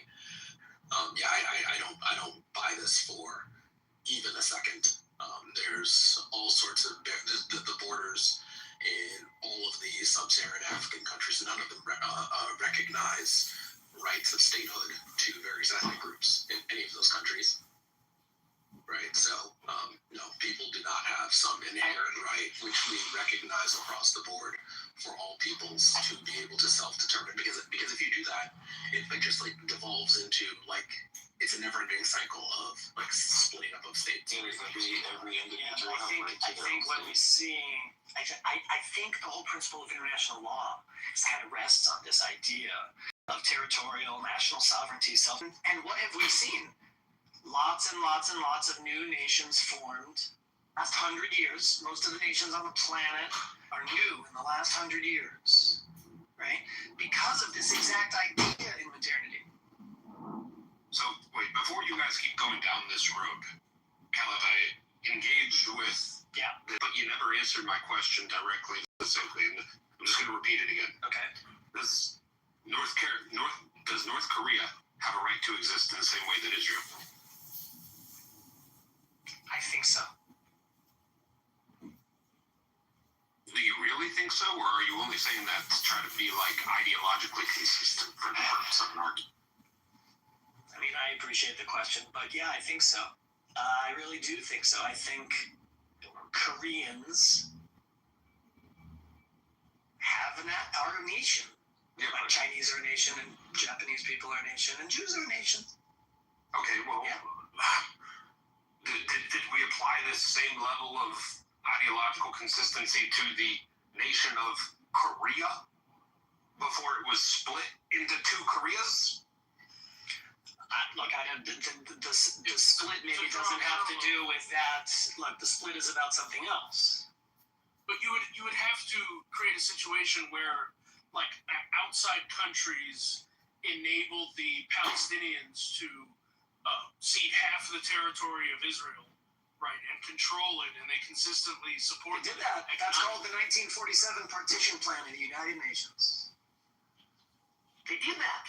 I don't buy this for even a second. There's all sorts of the borders in all of the sub-Saharan African countries. None of them recognize rights of statehood to various ethnic groups in any of those countries. Right? So, no, people do not have some inherent right, which we recognize across the board, for all peoples to be able to self-determine, because if you do that, it just like devolves into like it's a never-ending cycle of like splitting up of states. Every individual. I think what we see, I think the whole principle of international law kind of rests on this idea of territorial national sovereignty, and what have we seen? Lots and lots and lots of new nations formed. Last 100 years, most of the nations on the planet are new in the last 100 years, right? Because of this exact idea in modernity. So, wait, before you guys keep going down this road, Caleb, I engaged with, but you never answered my question directly, succinctly, and I'm just going to repeat it again. Okay. Does North Korea have a right to exist in the same way that Israel? I think so. Do you really think so, or are you only saying that to try to be like ideologically consistent for the purpose of an argument? I mean, I appreciate the question, but yeah, I think so. I really do think so. I think Koreans are a nation. Yeah, like Chinese are a nation, and Japanese people are a nation, and Jews are a nation. Okay, well, did we apply this same level of ideological consistency to the nation of Korea before it was split into two Koreas? Look, the split maybe doesn't have to do with that. Look, the split is about something else. But you would have to create a situation where, like, outside countries enable the Palestinians to cede half the territory of Israel, right, and control it, and they consistently support They did that. That's called the 1947 Partition Plan in the United Nations. They did that.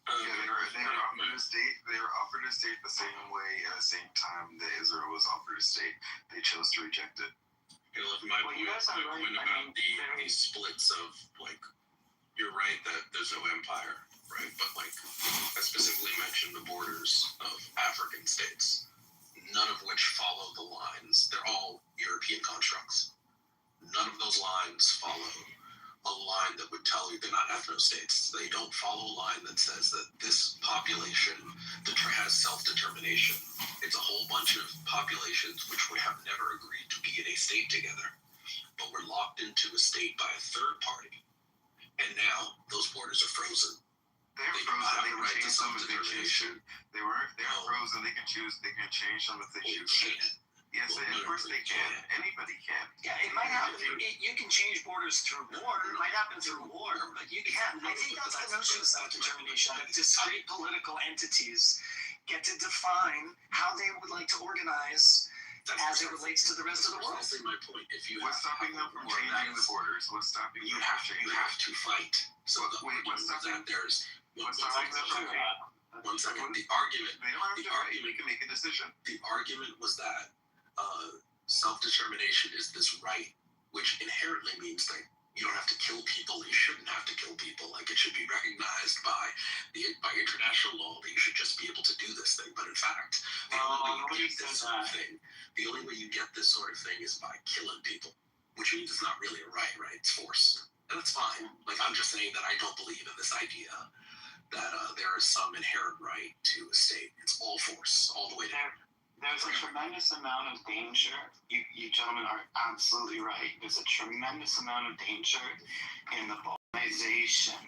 They were offered a state the same way at the same time that Israel was offered a state. They chose to reject it. My point about the splits of, like, you're right that there's no empire, right? But, like, I specifically mentioned the borders of African states, none of which follow the lines. They're all European constructs. None of those lines follow a line that would tell you they're not ethno-states. They don't follow a line that says that this population has self-determination. It's a whole bunch of populations which would have never agreed to be in a state together, but were locked into a state by a third party. And now those borders are frozen. They don't have a right to self-determination. They were frozen. They can choose. They can change them if they choose. Yes, of course they can. Anybody can. Yeah, it might happen. You can change borders through war. It might happen through war, but you can. I think that's the notion of self-determination. That discrete political entities get to define how they would like to organize as it relates to the rest of the world. That's my point. If you what's stopping them from changing the borders? What's stopping them? You have to fight. So what's stopping? What's stopping them from that? 1 second. The argument. They don't have to fight. They can make a decision. The argument was that self-determination is this right, which inherently means that you don't have to kill people. You shouldn't have to kill people. Like, it should be recognized by international law that you should just be able to do this thing. But in fact, the only way you get this sort of thing is by killing people, which means it's not really a right? It's force, and that's fine. Like, I'm just saying that I don't believe in this idea that there is some inherent right to a state. It's all force, all the way down. There's a tremendous amount of danger. You gentlemen are absolutely right. There's a tremendous amount of danger in the Balkanization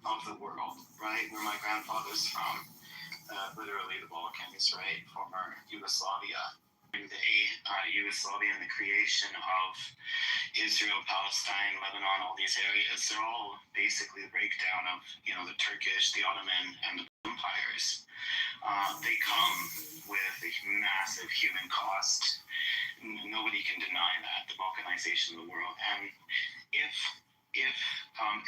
of the world, right? Where my grandfather's from, literally the Balkans, right? Former Yugoslavia. Yugoslavia and the creation of Israel, Palestine, Lebanon, all these areas, they're all basically the breakdown of, the Turkish, the Ottoman, and the empires. They come with a massive human cost. Nobody can deny that, the balkanization of the world. And if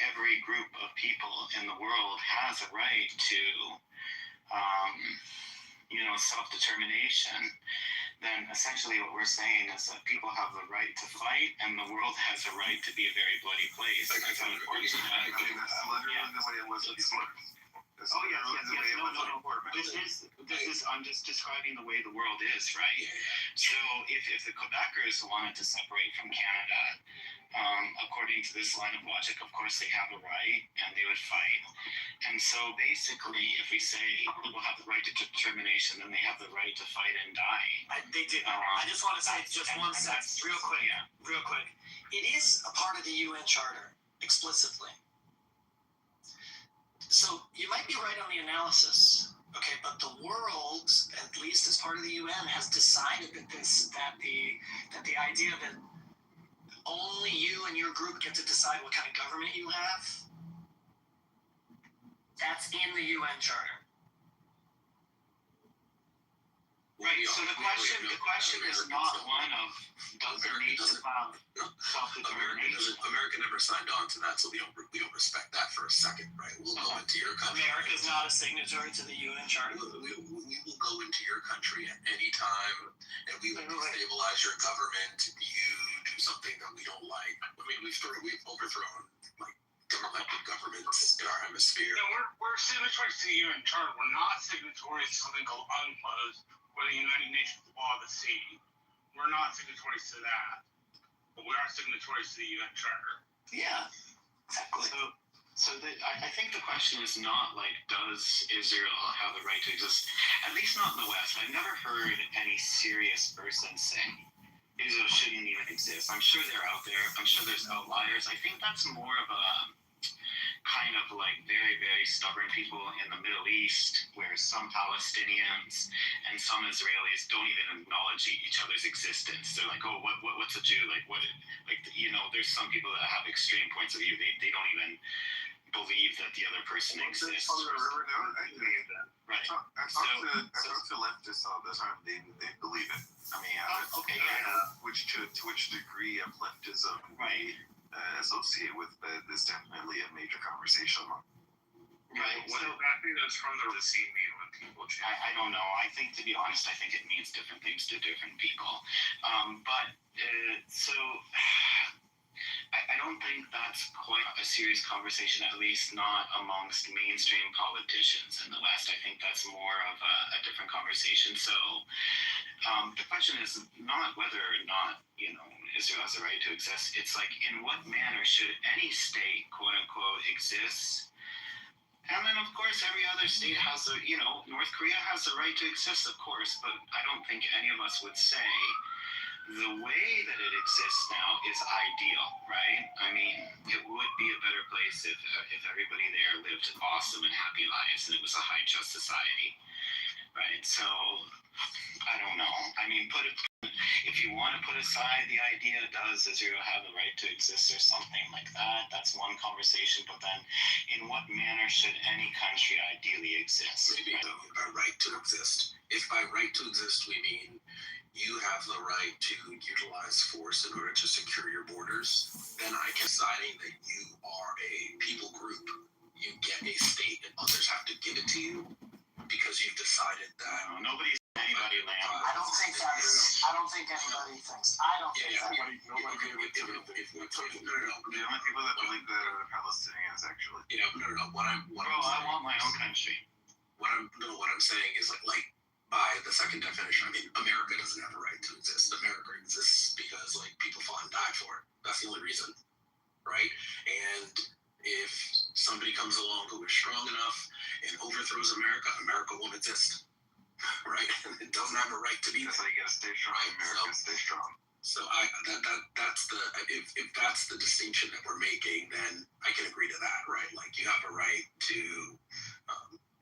every group of people in the world has a right to, self-determination, then essentially what we're saying is that people have the right to fight, and the world has a right to be a very bloody place. That's literally the way it was before. That's Oh yes, literally yes, the yes. way it No, was no, no. reported. This is. I'm just describing the way the world is, right? So if the Quebecers wanted to separate from Canada, according to this line of logic, of course they have a right, and they would fight. And so basically, if we say people have the right to determination, then they have the right to fight and die. They do. I just want to say just one sentence, real quick. Real quick. It is a part of the UN Charter, explicitly. So you might be right on the analysis, okay, but the world, at least as part of the UN, has decided that the idea that only you and your group get to decide what kind of government you have, that's in the UN Charter. Right. So the question is not one of does there need to file self-determination. America never signed on to that, so we don't respect that for a second, right? We'll go into your country. America's not a signatory to the UN Charter. We will go into your country at any time, and we will destabilize your government. You do something that we don't like. I mean, we've overthrown like elected governments in our hemisphere. No, we're signatories to the UN Charter. We're not signatories to something called UNCLOS or the United Nations Law of the Sea. We're not signatories to that, but we are signatories to the UN Charter. Yeah, exactly. I think the question is not like, does Israel have the right to exist? At least not in the West. I've never heard any serious person say Israel shouldn't even exist. I'm sure they're out there. I'm sure there's outliers. I think that's more of a kind of like very, very stubborn people in the Middle East, where some Palestinians and some Israelis don't even acknowledge each other's existence. They're like, oh, what's a Jew? Like, what? Like, you know, there's some people that have extreme points of view. They don't even believe that the other person exists. Right. I talked to leftists all the time. They believe it. I mean, which degree of leftism we associate with is definitely a major conversation. Right. What exactly does from the sea mean when people change? I don't know. I think, to be honest, I think it means different things to different people. I don't think that's quite a serious conversation, at least not amongst mainstream politicians in the West. I think that's more of a different conversation. So the question is not whether or not, you know, Israel has the right to exist. It's like, in what manner should any state, quote unquote, exist? And then, of course, every other state has North Korea has the right to exist, of course, but I don't think any of us would say the way that it exists now is ideal, right? I mean, it would be a better place if everybody there lived awesome and happy lives and it was a high trust society, right? So, I don't know. I mean, if you want to put aside the idea, does Israel have the right to exist or something like that, that's one conversation, but then in what manner should any country ideally exist? Maybe by right to exist. If by right to exist we mean you have the right to utilize force in order to secure your borders, then I can deciding that you are a people group. You get a state and others have to give it to you because you've decided that nobody's anybody land. I don't think anybody thinks. I don't think that. Nobody gave it to them. The only people that believe that are the Palestinians, actually. Yeah, no. I want my own country. What I'm saying is like by the second definition, I mean, America doesn't have a right to exist. America exists because like people fought and died for it. That's the only reason, right? And if somebody comes along who is strong enough and overthrows America, America won't exist, right? It doesn't have a right to be. That's how you gotta stay strong. America, stay strong. So that's if that's the distinction that we're making, then I can agree to that, right? Like you have a right to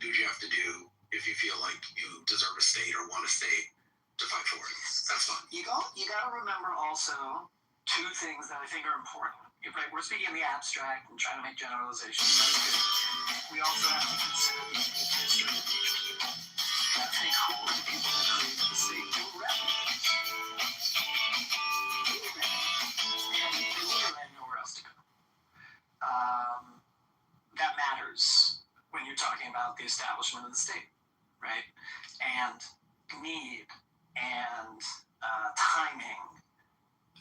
do what you have to do if you feel like you deserve a state or want a state to fight for it. That's fine. You gotta remember also two things that I think are important. Right, we're speaking in the abstract and trying to make generalizations. That's good. We also have to consider the history of each people. I think who were the people that created the state? They were refugees. And nowhere else to go. That matters when you're talking about the establishment of the state, right? And need and timing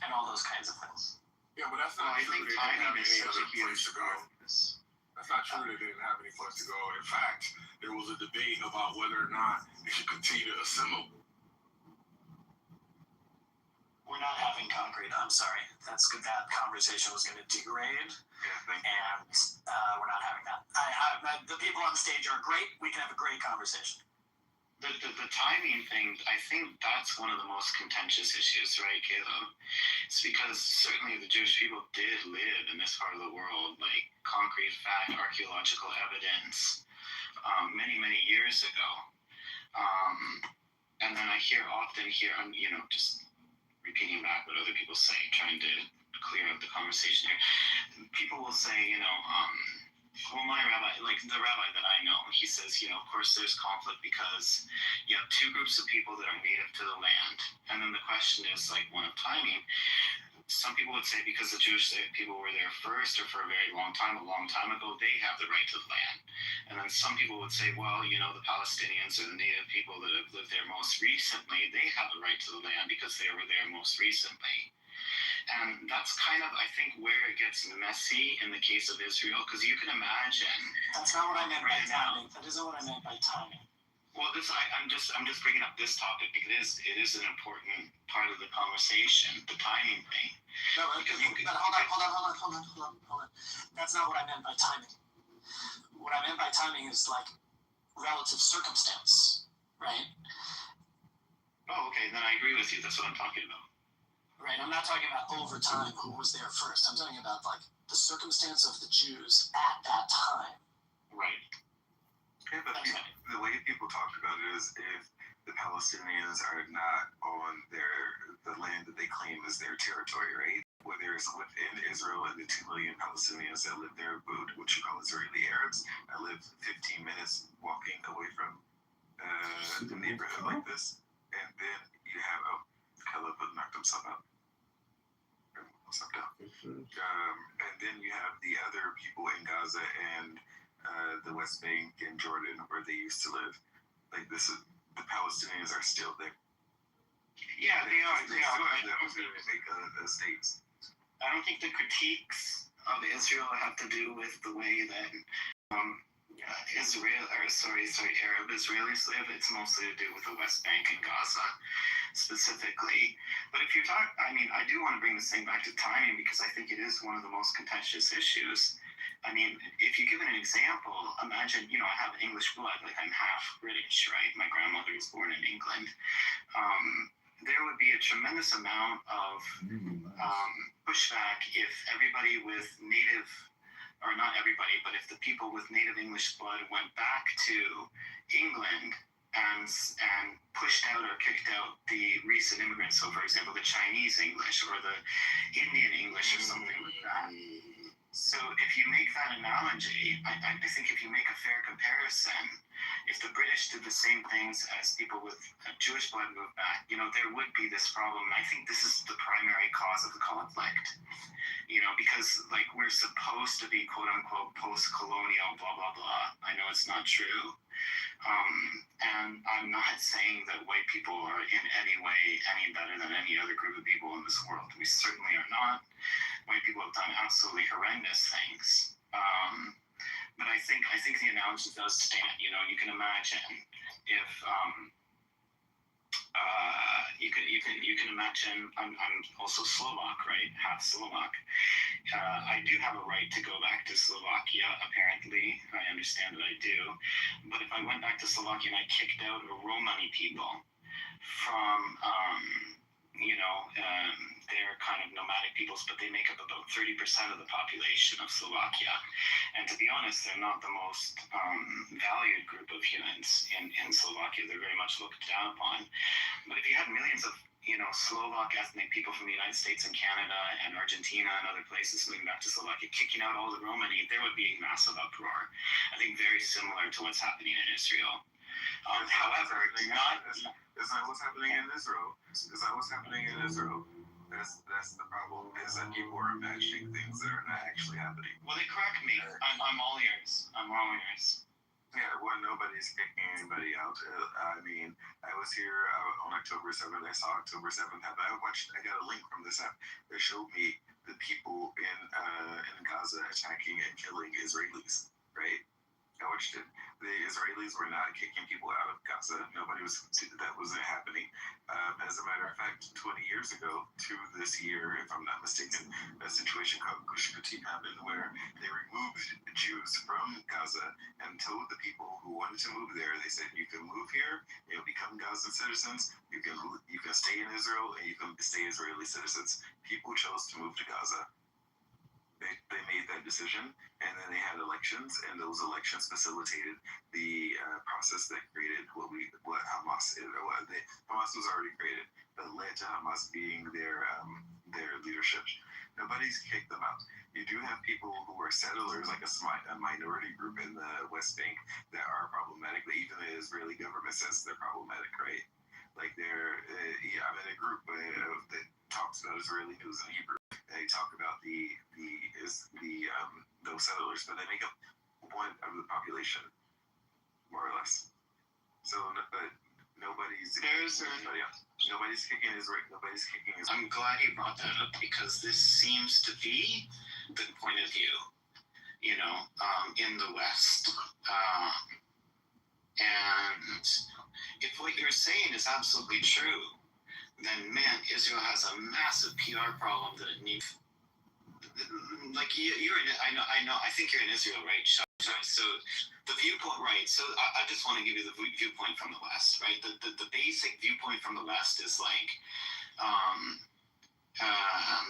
and all those kinds of things. Yeah, but that's not I think timing is such a huge place to go. That's That's not true. They didn't have any place to go. In fact, there was a debate about whether or not they should continue to assemble. We're not having concrete. I'm sorry. That's good. That conversation was going to degrade, and we're not having that. The people on the stage are great. We can have a great conversation. The timing thing, I think that's one of the most contentious issues, right, Caleb? It's because certainly the Jewish people did live in this part of the world, like concrete fact, archaeological evidence, many, many years ago. And then I often hear, just repeating back what other people say, trying to clear up the conversation here. People will say, well, my rabbi, like the rabbi that I know, he says, of course there's conflict because you have two groups of people that are native to the land. And then the question is like one of timing. Some people would say because the Jewish people were there first or for a very long time ago, they have the right to the land. And then some people would say, well, the Palestinians or the native people that have lived there most recently, they have the right to the land because they were there most recently. And that's kind of, I think, where it gets messy in the case of Israel, because you can imagine. That's not what I meant by timing. That isn't what I meant by timing. Well, I'm just bringing up this topic because it is an important part of the conversation, the timing thing. No, but hold on. That's not what I meant by timing. What I meant by timing is like relative circumstance, right? Oh, okay. Then I agree with you. That's what I'm talking about. Right, I'm not talking about over time who was there first. I'm talking about like the circumstance of the Jews at that time. Right. Okay, but the way people talked about it is if the Palestinians are not on the land that they claim is their territory, right? Whether it's within Israel and the 2 million Palestinians that live there, what you call Israeli Arabs, that live 15 minutes walking away from a neighborhood like this, and then you have Caleb knocked himself out. And then you have the other people in Gaza and the West Bank and Jordan where they used to live. Like the Palestinians are still there. Yeah, they are. They still have the opportunity to make the states. I don't think the critiques of Israel have to do with the way that Arab Israelis live. It's mostly to do with the West Bank and Gaza specifically. But if you're talking, I do want to bring this thing back to timing because I think it is one of the most contentious issues. If you give it an example, imagine, I have English blood, like I'm half British, right? My grandmother was born in England. There would be a tremendous amount of pushback if everybody with native, or not everybody, but if the people with native English blood went back to England and pushed out or kicked out the recent immigrants. So, for example, the Chinese English or the Indian English or something like that. So if you make that analogy, I think if you make a fair comparison, if the British did the same things as people with Jewish blood moved back, there would be this problem. And I think this is the primary cause of the conflict. Because like we're supposed to be quote unquote post-colonial, blah, blah, blah. I know it's not true. And I'm not saying that white people are in any way any better than any other group of people in this world. We certainly are not. White people have done absolutely horrendous things. But I think the analogy does stand. You can imagine if you can imagine I'm also Slovak, right? Half Slovak. I do have a right to go back to Slovakia, apparently. I understand that I do. But if I went back to Slovakia and I kicked out Romani people from, they're kind of nomadic peoples, but they make up about 30% of the population of Slovakia. And to be honest, they're not the most valued group of humans in Slovakia. They're very much looked down upon. But if you had millions of Slovak ethnic people from the United States and Canada and Argentina and other places moving back to Slovakia, kicking out all the Romani, there would be a massive uproar. I think very similar to what's happening in Israel. However, is that what's happening in Israel? Is that what's happening in Israel? That's the problem, is that people are imagining things that are not actually happening. Well, they correct me. I'm all ears. Yeah, well, nobody's kicking anybody out. I was here on October 7th. I saw October 7th happen. I got a link from this app that showed me the people in Gaza attacking and killing Israelis. right? I watched it. The Israelis were not kicking people out of Gaza. Nobody was, that wasn't happening. As a matter of fact, 20 years ago to this year, if I'm not mistaken, a situation called Gush Katif happened where they removed Jews from Gaza and told the people who wanted to move there, they said, you can move here, you'll become Gazan citizens, you can stay in Israel, and you can stay Israeli citizens. People chose to move to Gaza. They made that decision, and then they had elections, and those elections facilitated the process that created what Hamas is. Hamas was already created, but led to Hamas being their leadership. Nobody's kicked them out. You do have people who are settlers, like a minority group in the West Bank, that are problematic. But even the Israeli government says they're problematic, right? Like I'm in a group that talks about Israeli news in Hebrew. They talk about those settlers, but they make up 1% of the population, more or less. So, but nobody's kicking Israel. Nobody's kicking Israel. I'm glad you brought that up because this seems to be the point of view, in the West. And if what you're saying is absolutely true, then man, Israel has a massive PR problem that it needs. Like you're in, I know. I think you're in Israel, right? So the viewpoint, right? So I just want to give you the viewpoint from the West, right? The basic viewpoint from the West is like,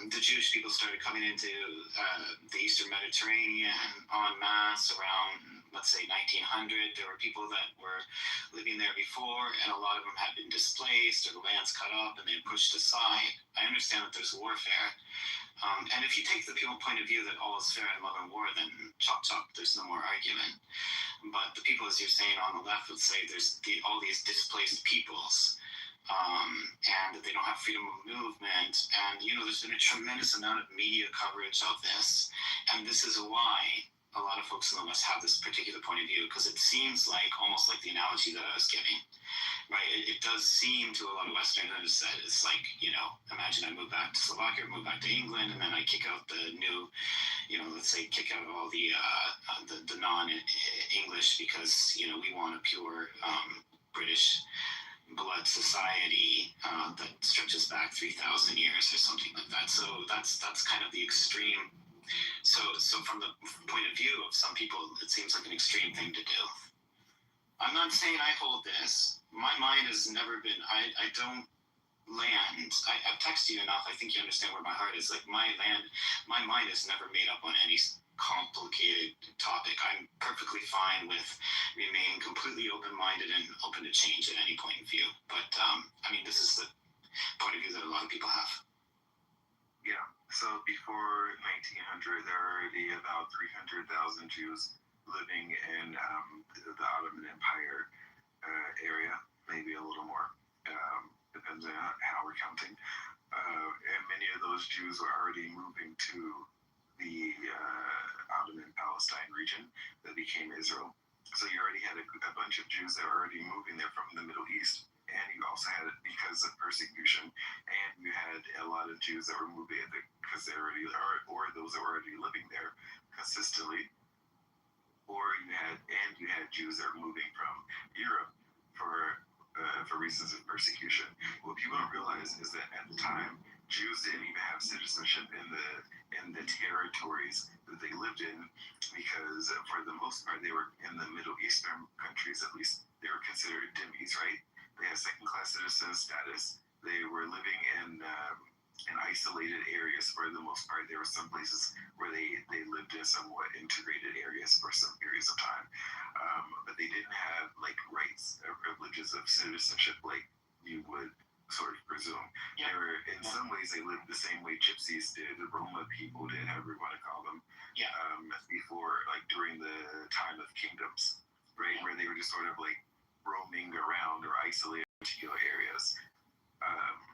the Jewish people started coming into the Eastern Mediterranean en masse around, let's say, 1900. There were people that were living there before, and a lot of them had been displaced or the land's cut up and they pushed aside. I understand that there's warfare. And if you take the people point of view that all is fair in love and war, then chop chop, there's no more argument. But the people, as you're saying on the left, would say there's all these displaced peoples. And that they don't have freedom of movement. And, there's been a tremendous amount of media coverage of this. And this is why a lot of folks in the West have this particular point of view, because it seems like, almost like the analogy that I was giving, right? It does seem to a lot of Westerners that it's like, imagine I move back to Slovakia, move back to England, and then I kick out the new, let's say kick out all the non-English because, we want a pure British blood society that stretches back 3,000 years or something like that. So that's kind of the extreme. So from the point of view of some people, it seems like an extreme thing to do. I'm not saying I hold this. My mind has never been. I don't land. I've texted you enough. I think you understand where my heart is. Like my mind is never made up on any complicated topic. I'm perfectly fine with remaining completely open-minded and open to change at any point of view. But this is the point of view that a lot of people have. Yeah. So before 1900, there were already about 300,000 Jews living in the Ottoman Empire area, maybe a little more, depends on how we're counting. And many of those Jews were already moving to the Ottoman Palestine region that became Israel. So you already had a bunch of Jews that were already moving there from the Middle East. And you also had it because of persecution. And you had a lot of Jews that were moving because they already are, or those that were already living there consistently. Or you had Jews that were moving from Europe for reasons of persecution. What people don't realize is that at the time, Jews didn't even have citizenship in the territories that they lived in, because for the most part they were in the Middle Eastern countries. At least they were considered dhimmis, right? They had second-class citizen status. They were living in isolated areas for the most part. There were some places where they lived in somewhat integrated areas for some periods of time, but they didn't have like rights or privileges of citizenship like you would sort of presume. Yeah. They were, in some ways, they lived the same way Gypsies did, the Roma people did, however you want to call them. Yeah. Before, like during the time of kingdoms, right, where they were just sort of like roaming around or isolated in particular areas.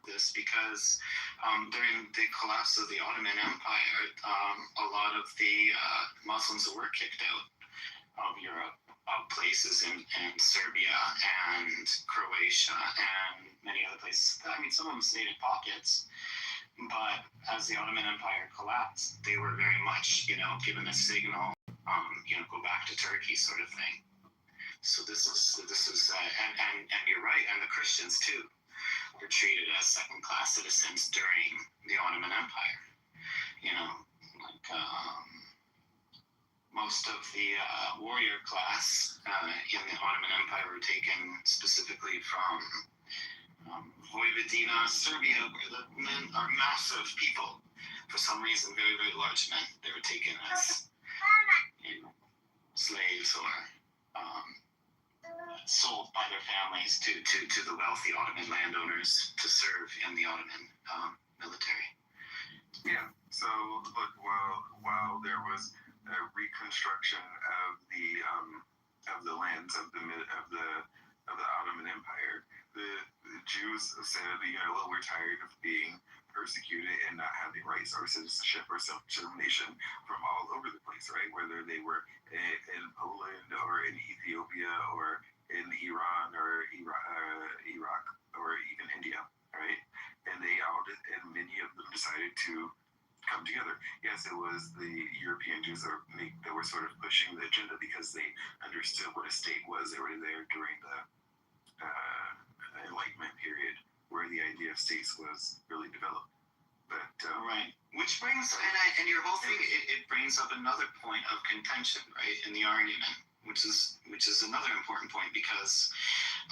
This because during the collapse of the Ottoman Empire, a lot of the Muslims were kicked out of Europe, of places in Serbia and Croatia and many other places. I mean, some of them stayed in pockets, But as the Ottoman Empire collapsed, they were very much, given a signal, go back to Turkey sort of thing. So this is, and you're right, and the Christians too were treated as second-class citizens during the Ottoman Empire. Most of the warrior class in the Ottoman Empire were taken specifically from Vojvodina, Serbia, where the men are massive people. For some reason, very, very large men. They were taken as slaves or sold by their families to the wealthy Ottoman landowners to serve in the Ottoman military. Yeah. So look, while there was a reconstruction of the lands of the Ottoman Empire, the Jews said, well, we're tired of being persecuted and not having rights or citizenship or self-determination from all over the place, right? Whether they were in Poland or in Ethiopia or in Iran or Iraq or even India, right? And many of them decided to come together. Yes, it was the European Jews that were sort of pushing the agenda because they understood what a state was. They were there during the Enlightenment period where the idea of states was really developed. But right, which brings and your whole thing it brings up another point of contention, right, in the argument, which is another important point because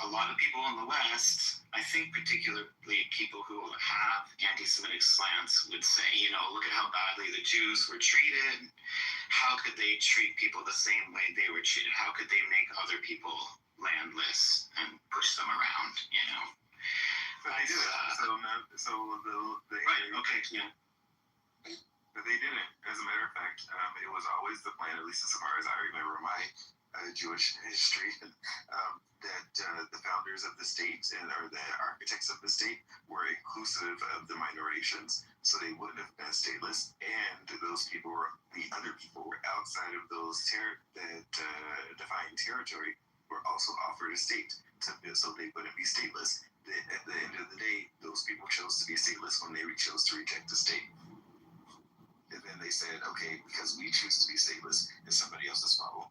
a lot of people in the West, I think particularly people who have anti-Semitic slants would say, look at how badly the Jews were treated. How could they treat people the same way they were treated? How could they make other people landless and push them around, But they did it. Right, okay, yeah. But they didn't. As a matter of fact, it was always the plan, at least as far as I remember my Jewish history, that the founders of the state or the architects of the state were inclusive of the minorities, so they wouldn't have been stateless, and the other people were outside of those defined territory were also offered a state so they wouldn't be stateless. At the end of the day, those people chose to be stateless when they chose to reject the state. And then they said, okay, because we choose to be stateless, it's somebody else's problem.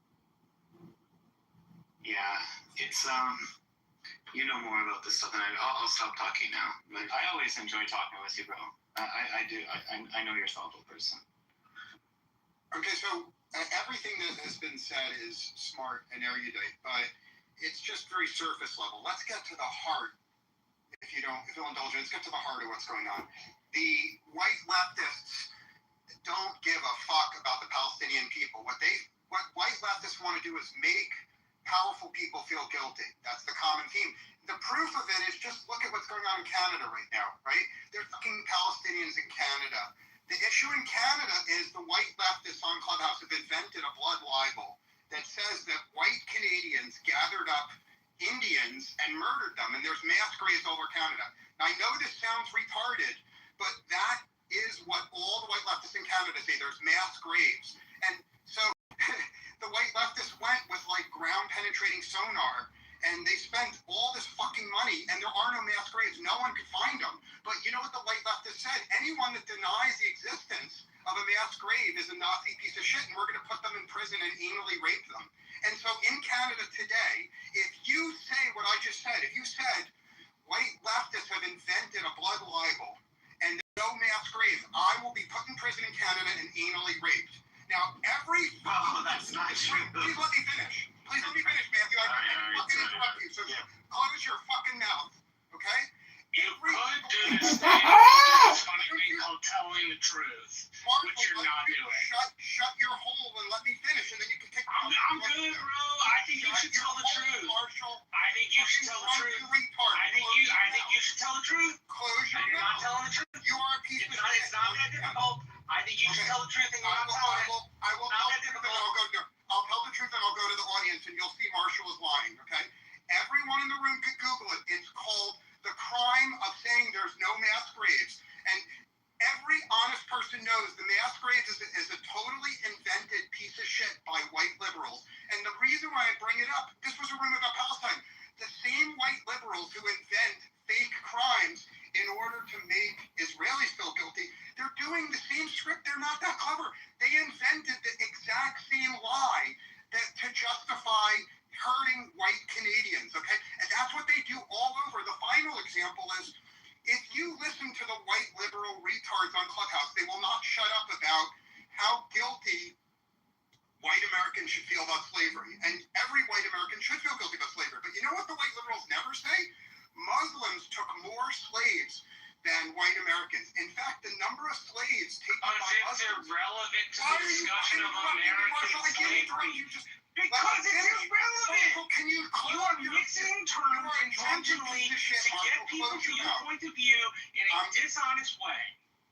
Yeah, it's you know more about this stuff than I'll stop talking now. But I always enjoy talking with you, bro. I do. I know you're a thoughtful person. Okay, so everything that has been said is smart and erudite, but it's just very surface level. Let's get to the heart. If you'll indulge me, let's get to the heart of what's going on. The white leftists don't give a fuck about the Palestinian people. What white leftists want to do is make powerful people feel guilty. That's the common theme. The proof of it is just look at what's going on in Canada right now, right? There's fucking Palestinians in Canada. The issue in Canada is the white leftists on Clubhouse have invented a blood libel that says that white Canadians gathered up Indians and murdered them, and there's mass graves all over Canada. Now, I know this sounds retarded, but that is what all the white leftists in Canada say. There's mass graves. And so the white leftists went with like ground penetrating sonar, and they spent all this fucking money, and there are no mass graves. No one could find them. But you know what the white leftists said? Anyone that denies the existence of a mass grave is a Nazi piece of shit, and we're going to put them in prison and anally rape them. And so in Canada today, if you say what I just said, if you said white leftists have invented a blood libel and no mass graves, I will be put in prison in Canada and anally raped. Now, that's not true. Please let me finish. Please let me finish, Matthew. I'm not going to interrupt you. So close your fucking mouth, okay? You could do this thing. It's funny thing called telling the truth, which you're not doing. Shut your hole and let me finish, and then you can take. I'm good, bro. I think you should tell the truth. I think you should tell the truth. I think you should tell the truth. Close your mouth. You're not telling the truth. You are a piece of shit. It's not that difficult. I think you should tell the truth, and you're not telling it. I will tell the truth, and I'll tell the truth, and I'll go to the audience, and you'll see Marshall is lying. Okay? Everyone in the room could Google it. It's called the crime of saying there's no mass graves. And every honest person knows the mass graves is a totally invented piece of shit by white liberals. And the reason why I bring it up, this was a room about Palestine. The same white liberals who invent fake crimes in order to make Israelis feel guilty retards on Clubhouse. They will not shut up about how guilty white Americans should feel about slavery. And every white American should feel guilty about slavery. But you know what the white liberals never say? Muslims took more slaves than white Americans. In fact, the number of slaves taken by Muslims... It's irrelevant to the discussion of American slavery. Because it's irrelevant. Can you are mixing terms intentionally to get people to your point of view in a dishonest way.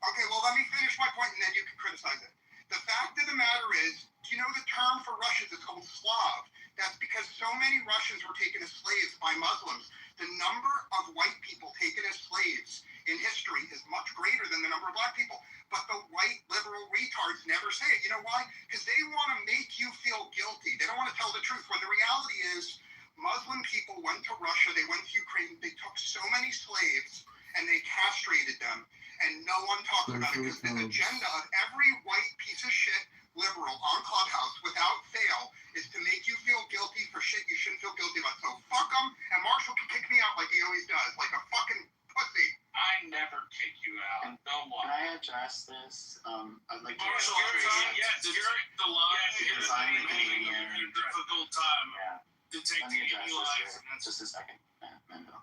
Okay, well, let me finish my point, and then you can criticize it. The fact of the matter is, do you know the term for Russians is called Slav? That's because so many Russians were taken as slaves by Muslims. The number of white people taken as slaves in history is much greater than the number of black people. But the white liberal retards never say it. You know why? Because they want to make you feel guilty. They don't want to tell the truth. When the reality is, Muslim people went to Russia, they went to Ukraine, they took so many slaves, and they castrated them. And no one talks about it because the agenda of every white piece of shit liberal on Clubhouse, without fail, is to make you feel guilty for shit you shouldn't feel guilty about. So fuck them, and Marshall can kick me out like he always does, like a fucking pussy. I never kick you out. No one. Can I address this? I'd like to... Marshall, yes, you're the line. Because I'm the Canadian. A difficult time. Let me address this here. Just a second, Mendo.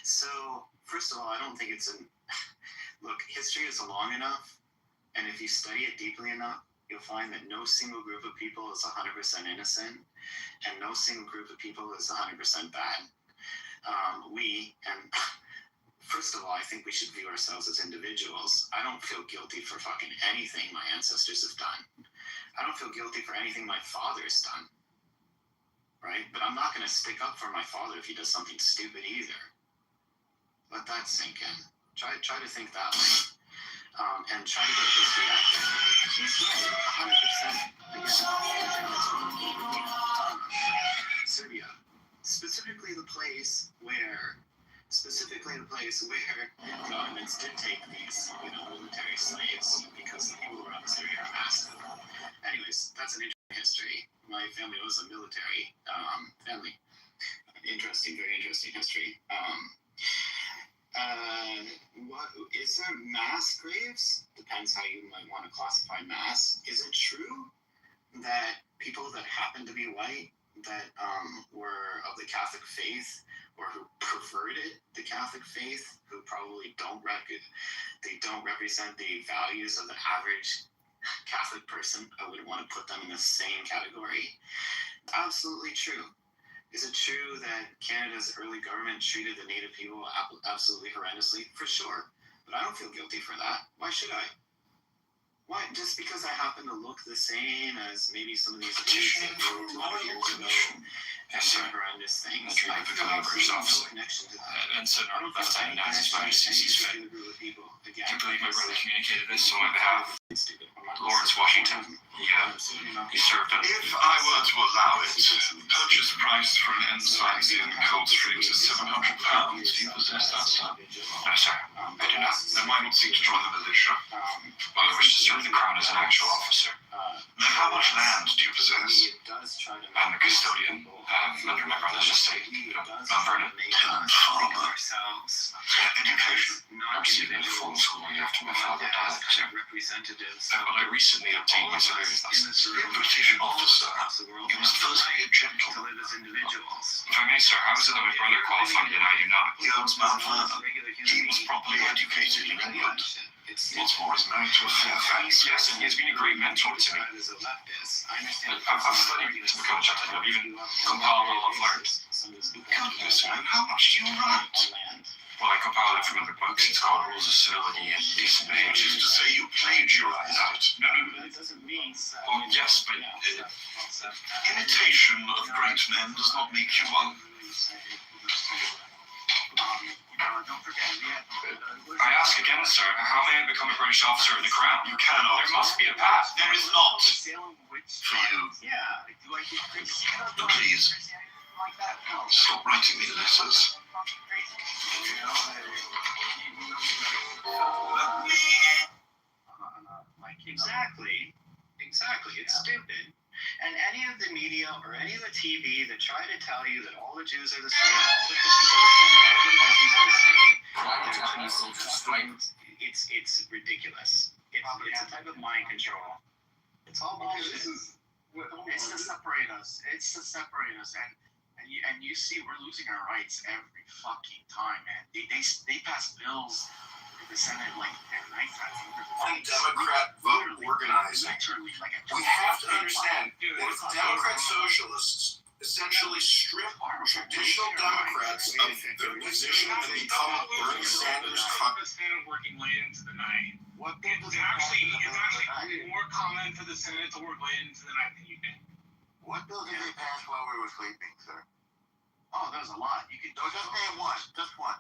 So, first of all, I don't think it's an... Look, history is long enough, and if you study it deeply enough, you'll find that no single group of people is 100% innocent, and no single group of people is 100% bad. First of all, I think we should view ourselves as individuals. I don't feel guilty for fucking anything my ancestors have done. I don't feel guilty for anything my father's done. Right? But I'm not going to stick up for my father if he does something stupid either. Let that sink in. Try to think that way. And try to get history out there. He's right, 100%. Serbia. Specifically the place where governments did take these, military slaves because the people around this area are massive. Anyways, that's an interesting history. My family was a military family. Very interesting history. What is there mass graves? Depends how you might want to classify mass. Is it true that people that happen to be white that were of the Catholic faith or who preferred it, the Catholic faith, who probably don't represent the values of the average Catholic person? I would want to put them in the same category. Absolutely true. Is it true that Canada's early government treated the Native people absolutely horrendously? For sure. But I don't feel guilty for that. Why should I? Why? Just because I happen to look the same as maybe some of these dudes that were 12 years ago and did horrendous things. Dream of becoming a British officer. And so that's how Nazis managed to seize fit. Can't believe my brother communicated this on my behalf. Lawrence Washington. Yeah, he served under... If I were to allow it, purchase price from ensigns in Coldstreams is £700. Do you possess that, sir? No, sir. I do not. Then why not seek to join the militia? Well, I wish to serve the crown as an actual officer. How much land do you possess? I'm a custodian under my brother's estate, Mount Vernon. Farmer. Education. I received a full schooling after my father died, sir. But I recently obtained my surveyor's license. To be a British officer, you must first be a gentleman. If I may, sir, how is it that my brother qualified and I do not? He owns Mount Vernon. He was properly educated in England. What's more, he's married to a fair face. Yes, and he has been a great mentor to me. I've studied to become a gentleman. I've even compiled all I've learned. Goodness, man, how much do you write? Well, I compiled it from other books. It's called Rules of Civility and Decent Which is to say you plagiarize it. No. Well, yes, but... Imitation of great men does not make you one. I ask again, sir, how may I become a British officer of the Crown? You cannot. There must be a path. There is not. For you. But please, stop writing me letters. Exactly. It's stupid. And any of the media or any of the TV that try to tell you that all the Jews are the same, all the Christians are the same, all the Muslims are the same, it's ridiculous. It's a type of mind control. It's all bullshit. It's to separate us. And you see we're losing our rights every fucking time, man. They pass bills in the Senate like at nighttime. On Democrat vote organizing, we have to understand that if Democrat socialists essentially strip traditional Democrats of their position and become Bernie Sanders. Working late into the night. It's actually more common for the Senate to work late into the night than you think. What bill did they pass while we were sleeping, sir? Oh, there's a lot. You can just name one. Just one.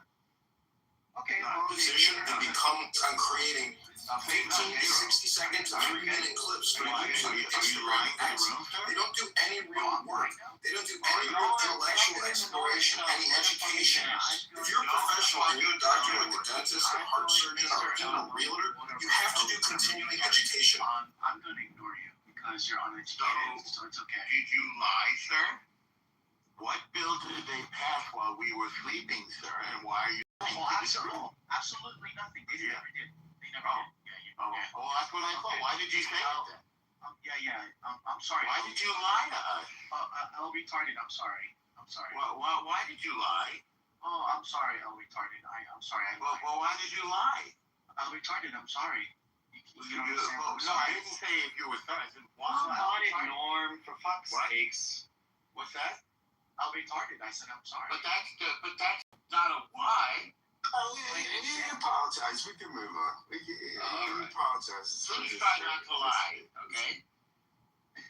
Okay. Position and become on creating 15 to 60 second to 3-minute clips for YouTube Instagram ads. They don't do any real work. They don't do any real intellectual exploration, any education. If you're a professional and you're a doctor like a dentist, a heart surgeon, or even a realtor, you have to do continuing education. I'm going to ignore you because you're uneducated, so it's okay. Did you lie, sir? What bill did they pass while we were sleeping, sir? And why are you lying? Oh, absolutely nothing. They never did. Well, that's what I thought. Why did you say that? I'm sorry. Why did you lie to us? L retarded. I'm sorry. Why did you lie? Oh, I'm sorry, L retarded. I'm sorry. Well, why did you lie? L retarded. I'm sorry. No, I didn't say if you were sorry. I said why? Norm, for fuck's sakes. What's that? L retarded. I said I'm sorry. But that's not a why. Oh, you apologize. We can move on. You apologize. Please try not to lie, okay?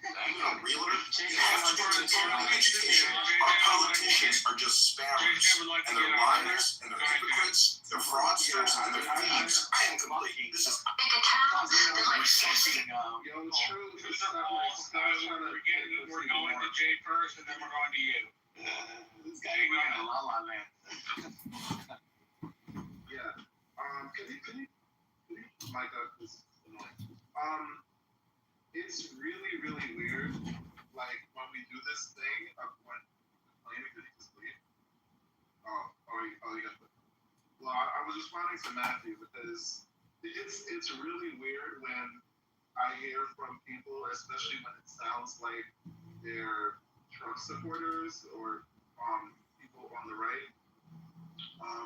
You know, realtor, you have to do continuing education. Our politicians are just spammers, and they're liars, and they're hypocrites, they're fraudsters, and they're thieves. I am complete. This is Yo, it's true. We're going to Jay first, and then we're going to you. This guy going to La La Land. Yeah. Can you mic up? This is annoying. It's really, really weird. Like when we do this thing of when complaining, did he just leave? You got the. Well, I was responding to Matthew because it's really weird when I hear from people, especially when it sounds like they're Trump supporters or people on the right,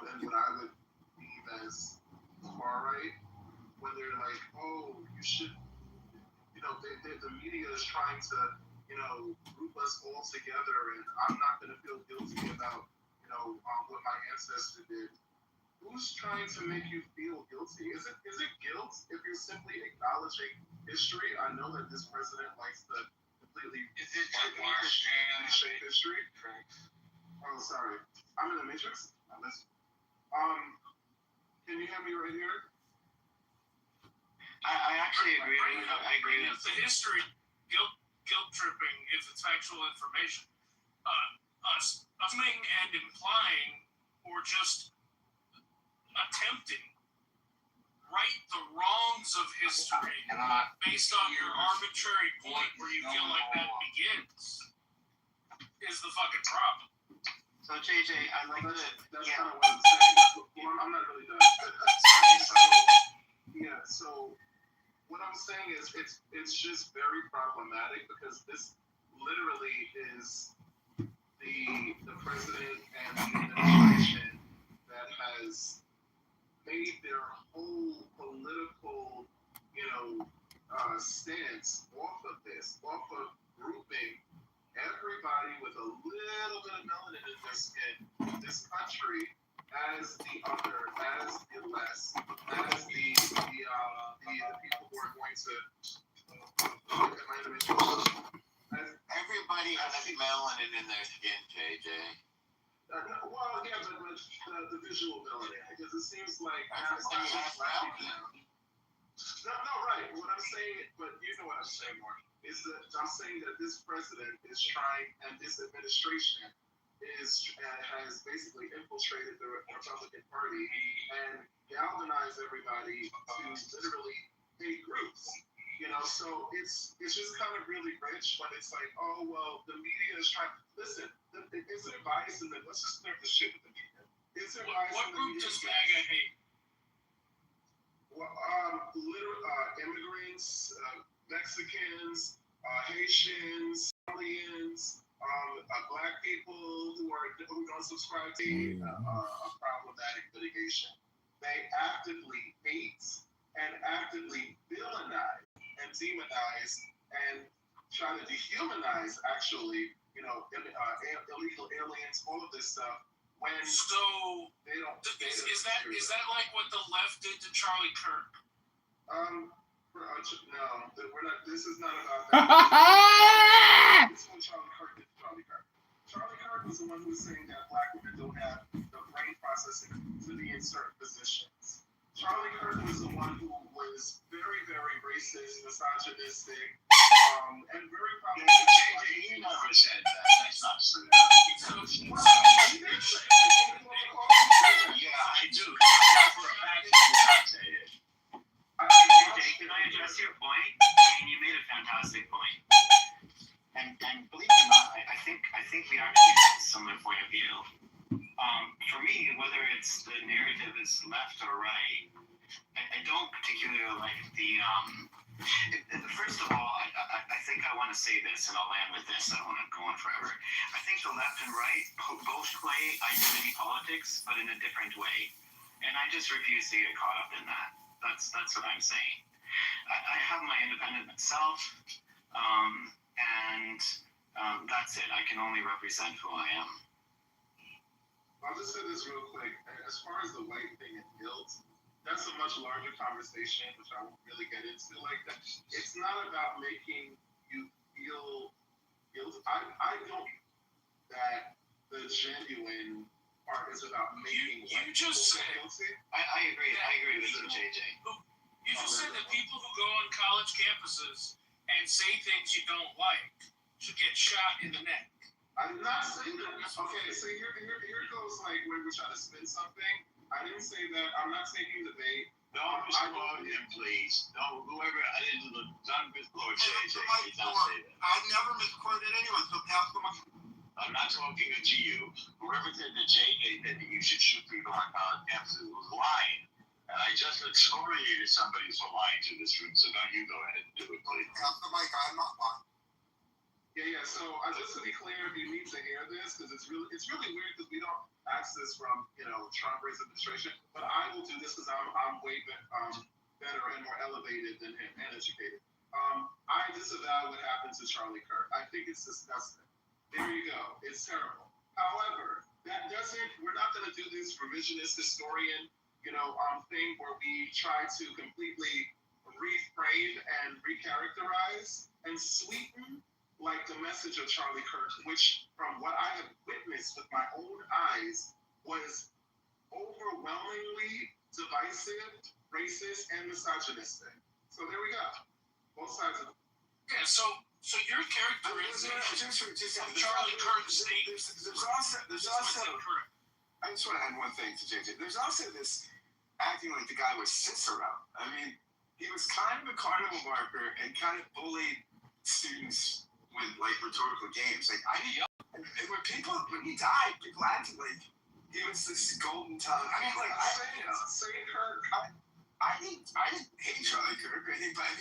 and what I would deem as far right, when they're like, oh, you should. The media is trying to, group us all together, and I'm not going to feel guilty about, what my ancestor did. Who's trying to make you feel guilty? Is it guilt if you're simply acknowledging history? I know that this president likes to completely shape history. Oh, sorry. I'm in the Matrix. Can you hear me right here? I actually agree with you. I agree with the history, guilt tripping, if it's factual information. Assuming and implying, or just attempting, right the wrongs of history based on your arbitrary point where you feel like that begins, is the fucking problem. So JJ, I like that. That's kind of what I'm saying. Well, I'm not really done. Yeah, so what I'm saying is it's just very problematic because this literally is the president and the administration that has made their whole political, stance off of grouping everybody with a little bit of melanin in their skin, this country, as the other, as the less, as the people who are going to. Everybody has melanin in their skin, JJ. Well, yeah, but the visual melanin, because it seems like. No, right. What I'm saying, but you know what I'm saying more, is that I'm saying that this president is trying, and this administration has basically infiltrated the Republican Party and galvanized everybody to literally hate groups. So it's just kind of really rich when it's like, oh well, the media is trying. Listen, is there bias in the? Let's just clear the shit with the media. Is there bias in the media? What group does MAGA hate? Immigrants, Mexicans, Haitians, Italians, black people who don't subscribe to a problematic litigation. They actively hate and actively villainize and demonize and try to dehumanize, actually, illegal aliens, all of this stuff. When they don't, is that like what the left did to Charlie Kirk? No, we're not. This is not about that. This is what Charlie Kirk did to Charlie Kirk. Charlie Kirk was the one who was saying that black women don't have the brain processing to be in certain positions. Charlie Kirk was the one who was very, very racist, misogynistic, and very problematic. He never said that. That's not true. Yeah, I do. For a fact, he did not say it. Can I address your point? I mean, you made a fantastic point. And believe it or not, I think we actually have a similar point of view. For me, whether it's the narrative is left or right, I don't particularly like the. First of all, I think I want to say this, and I'll land with this. I don't want to go on forever. I think the left and right both play identity politics, but in a different way, and I just refuse to get caught up in that. That's what I'm saying. I have my independent self, and that's it. I can only represent who I am. I'll just say this real quick. As far as the white thing and guilt, that's a much larger conversation, which I won't really get into like that. It's not about making you feel guilty. I don't that the genuine part is about making you just said guilty. I agree. I agree with you, JJ. You just said that people who go on college campuses and say things you don't like should get shot in the neck. I'm not saying that. Okay, so here goes like when we're trying to spin something. I didn't say that. I'm not taking the bait. Don't misquote him, please. Don't misquote JJ. He did not say that. I've never misquoted anyone, so pass the mic. I'm not talking to you. Whoever said that JJ said that you should shoot people on college campuses was lying. And I just excoriated somebody for lying to this room, so now you go ahead and do it, please. Pass the mic. I'm not lying. Yeah. So just to be clear, you need to hear this because it's really weird because we don't ask this from Trump's administration. But I will do this because I'm way better and more elevated than him and educated. I disavow what happened to Charlie Kirk. I think it's disgusting. There you go. It's terrible. However, that doesn't. We're not going to do this revisionist historian thing where we try to completely reframe and recharacterize and sweeten like the message of Charlie Kirk, which from what I have witnessed with my own eyes was overwhelmingly divisive, racist, and misogynistic. So there we go. Both sides of it. Yeah, so your characterization of Charlie Kirk's statement. There's also I just want to add one thing to JJ. There's also this acting like the guy was Cicero. I mean, he was kind of a carnival barker and kind of bullied students with like rhetorical games. Like when he died, people acted like he was this golden tongue. I mean, like I didn't hate Charlie Kirk or anything, but I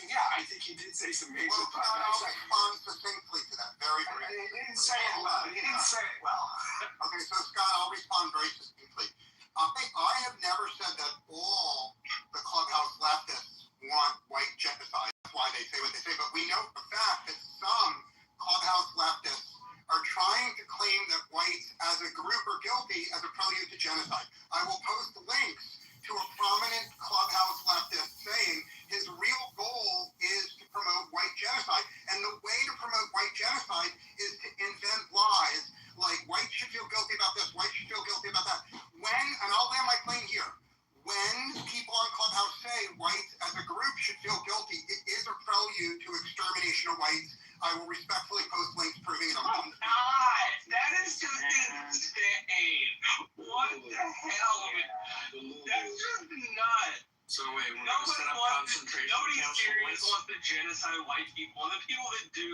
think he did say some major things. I'll respond succinctly to that very He didn't say it well. Okay, so Scott, I'll respond very succinctly. I have never said that all the clubhouse leftists want white genocide. That's why they say what they say. But we know for a fact that some clubhouse leftists are trying to claim that whites as a group are guilty as a prelude to genocide. I will post links to a prominent clubhouse leftist saying his real goal is to promote white genocide. And the way to promote white genocide is to invent lies like whites should feel guilty about this, whites should feel guilty about that. And I'll land my plane here, when people on Clubhouse say whites as a group should feel guilty, it is a prelude to extermination of whites. I will respectfully post links proving it. Oh, God, that is just insane. What the hell? That's just nuts. So wait, we're going to set up concentration camps for Nobody wants to genocide white people, and the people that do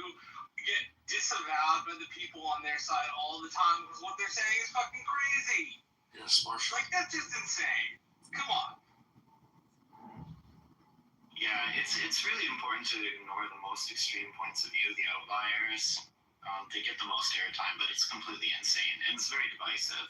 get disavowed by the people on their side all the time because what they're saying is fucking crazy. Yes, Marshall. Like, that's just insane. Come on. Yeah, it's really important to ignore the most extreme points of view, the outliers. They get the most airtime, but it's completely insane and it's very divisive.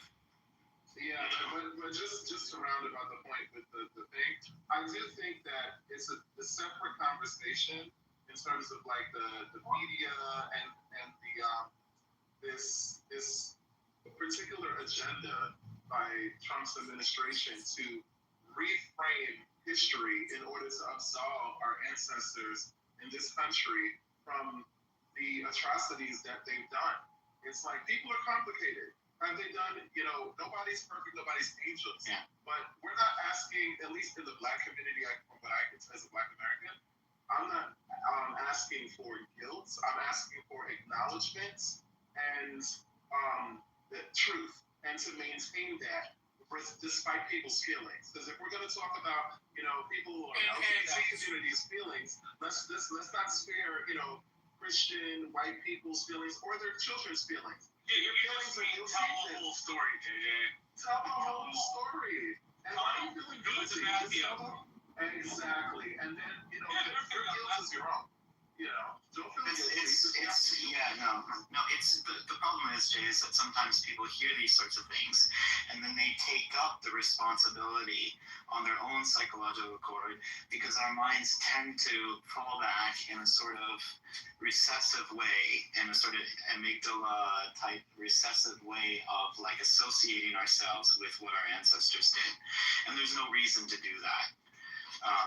Yeah, but just to round about the point with the thing, I do think that it's a separate conversation in terms of like the media and the this particular agenda by Trump's administration to reframe history in order to absolve our ancestors in this country from the atrocities that they've done. It's like people are complicated. Have they done, nobody's perfect, nobody's angels. Yeah. But we're not asking, at least in the Black community, from what I can tell as a Black American, I'm not asking for guilt. I'm asking for acknowledgement and the truth, and to maintain that despite people's feelings. Because if we're going to talk about, people or LGBT community's feelings, let's not spare, Christian white people's feelings or their children's feelings. Your feelings are tell the whole story, JJ. Tell the whole story. And why are you feeling guilty? Exactly. And then, your guilt is your own. Don't feel guilty. The problem is, Jay, is that sometimes people hear these sorts of things and then they take up the responsibility on their own psychological cord, because our minds tend to fall back in a sort of recessive way, in a sort of amygdala type recessive way of like associating ourselves with what our ancestors did. And there's no reason to do that.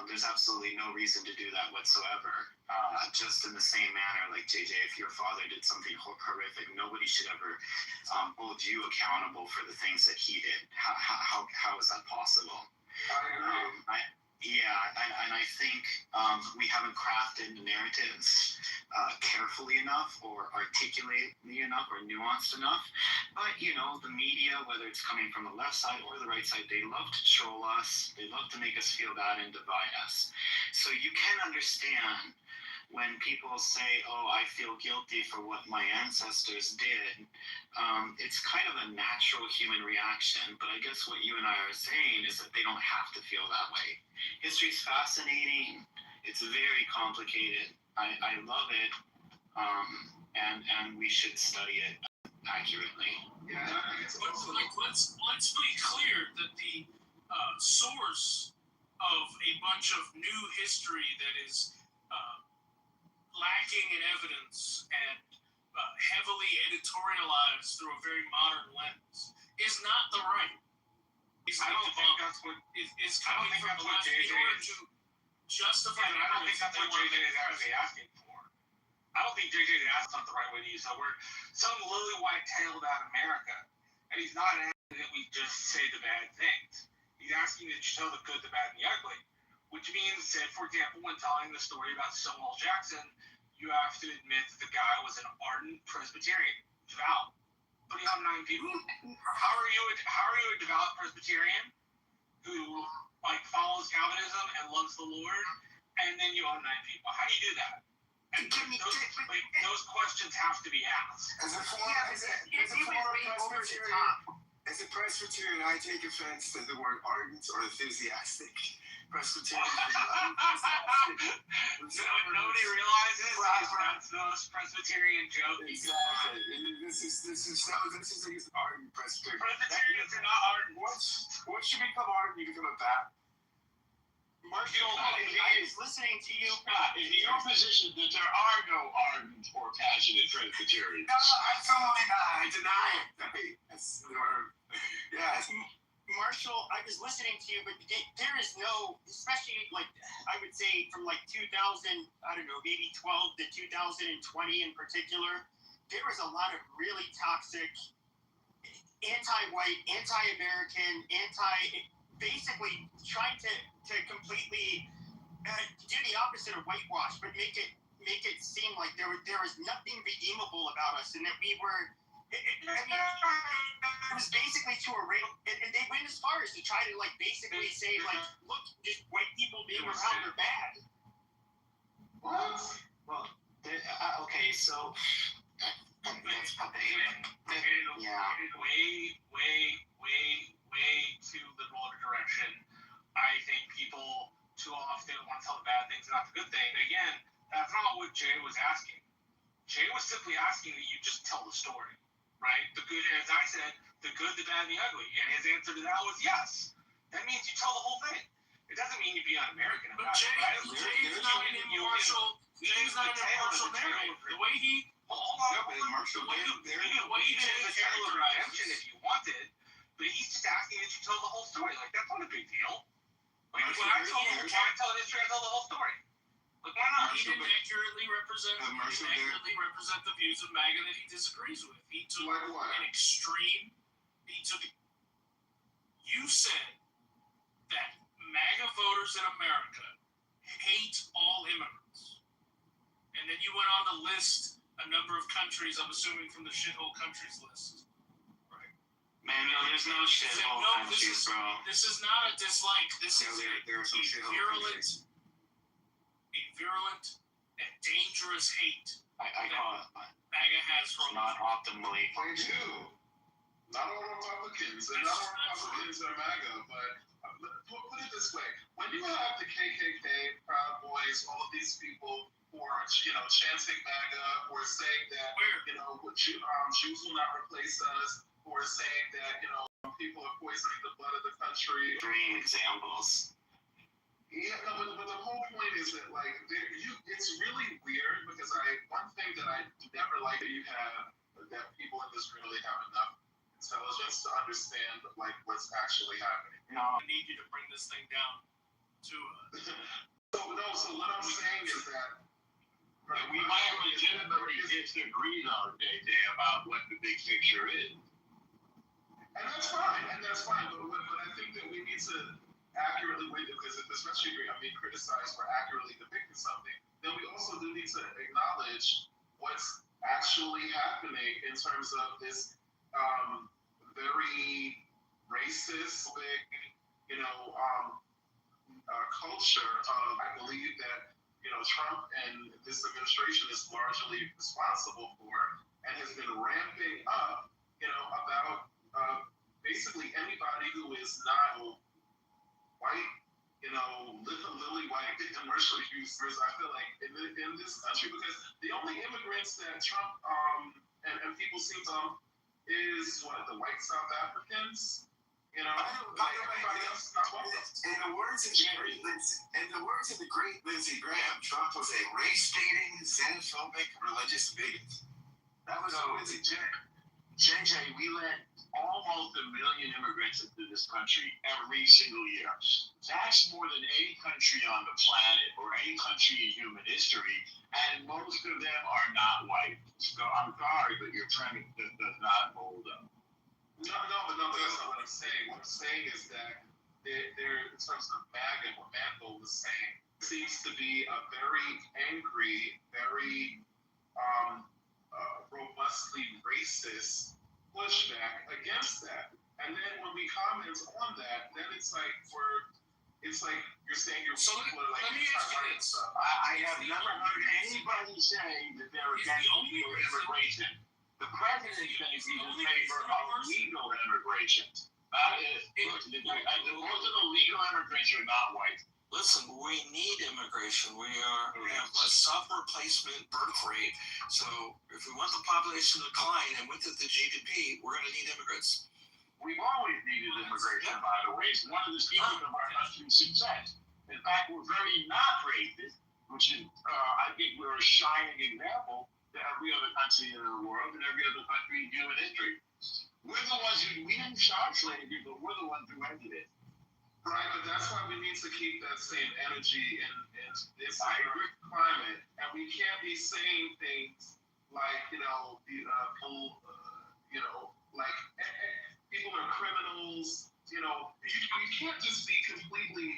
There's absolutely no reason to do that whatsoever. Just in the same manner, like JJ, if your father did something horrific, nobody should ever hold you accountable for the things that he did. How is that possible? I think we haven't crafted the narratives carefully enough or articulately enough or nuanced enough. But, the media, whether it's coming from the left side or the right side, they love to troll us. They love to make us feel bad and divide us. So you can understand when people say, oh, I feel guilty for what my ancestors did. It's kind of a natural human reaction. But I guess what you and I are saying is that they don't have to feel that way. History's fascinating. It's very complicated. I love it. And we should study it accurately. Yeah, let's be clear that the source of a bunch of new history that is lacking in evidence and heavily editorialized through a very modern lens is not the right. I don't think that's what is coming from the left in order to justify. I don't think that's what JJ is actually asking for. I don't think JJ is asking the right way to use that word. Some lily white tailed out America, and he's not asking that we just say the bad things. He's asking that you tell the good, the bad, and the ugly. Which means that, for example, when telling the story about Stonewall Jackson, you have to admit that the guy was an ardent Presbyterian, devout. But he hung 9 people. How are you a devout Presbyterian who follows Calvinism and loves the Lord, and then you own 9 people? How do you do that? And those questions have to be asked. As a Presbyterian, I take offense to the word ardent or enthusiastic. Presbyterian. Nobody realizes that's the most Presbyterian joke. Exactly. This is ardent Presbyterian. Presbyterians are not ardent. Once you become ardent, you become a Baptist. Marshall, I was listening to you. In your position that there are no ardent or passionate Presbyterians. No, absolutely not. I deny it. Yes. Marshall, I was listening to you, but there is no, especially I would say from 2000, I don't know, maybe 12 to 2020 in particular, there was a lot of really toxic, anti-white, anti-American, basically trying to completely do the opposite of whitewash, but make it seem like there was nothing redeemable about us, and that we were. It was basically to erase, and they went as far as to try to basically say look, just white people being around are bad. What? Well, okay, so that's pathetic. Way too liberal of a direction. I think people too often want to tell the bad things basically asking that you just tell the story, right? The good, as I said, the good, the bad, and the ugly. And his answer to that was yes. That means you tell the whole thing. It doesn't mean you be un-American about it, right? Jay's not an impartial. Jay's not an impartial narrative. The way he. Hold on. The way he did the redemption if you wanted, but he's just asking that you tell the whole story. Like, that's not a big deal. Like, when I tell history, I tell the whole story. Like, why not? He didn't accurately represent the views of MAGA that he disagrees with. He took an extreme. You said that MAGA voters in America hate all immigrants, and then you went on to list a number of countries. I'm assuming from the shithole countries list. Man, no, there's no shithole countries, bro. This is not a dislike. This is a virulent and dangerous hate. I call it. MAGA has from not optimally. I do. Not all Republicans, and not all Republicans are MAGA, but put it this way: when you have the KKK, Proud Boys, all of these people who are, chanting MAGA, or saying that, Jews will not replace us, or saying that, people are poisoning the blood of the country. Dream examples. Yeah, no, but the whole point is that, like, it's really weird because one thing that I never like that people in this really have enough intelligence to understand, like, what's actually happening. I need you to bring this thing down to So what I'm saying is that we might legitimately disagree though, JJ, about what the big picture is. And that's fine, but I think that we need to accurately wait, because especially if I'm being criticized for accurately depicting something, then we also do need to acknowledge what's actually happening in terms of this very racist, culture of, I believe that, Trump and this administration is largely responsible for, and has been ramping up, about basically anybody who is not white, lily white commercial users, I feel like, in this country, because the only immigrants that Trump and people seem to is the white South Africans. Everybody else is not welcome. In the words of the great Lindsey Graham, Trump was a race-baiting, xenophobic, religious bigot. That was Lindsey Graham. JJ, we let almost 1 million immigrants into this country every single year. That's more than any country on the planet or any country in human history, and most of them are not white. So I'm sorry, but your premise does not hold up. No, that's not what I'm saying. What I'm saying is that there in terms of MAGA, what Mantle was saying, seems to be a very angry, very robustly racist pushback against that. And then when we comment on that, then it's like you're saying you're people are like stuff. I have never heard anybody say that they're against legal immigration. The president thinks he's in favor of legal immigration. Most of the legal immigrants are not white. Listen, we need immigration. We have a self-replacement birth rate. So if we want the population to decline and with it the GDP, we're going to need immigrants. We've always needed immigration, by the way. It's one of the secrets of our country's success. In fact, we're very not racist, which is, I think, we're a shining example to every other country in the world and every other country in human history. We're the ones we didn't start slavery, but we're the ones who ended it. Right, but that's why we need to keep that same energy in this climate, and we can't be saying things like, like people are criminals. You can't just be completely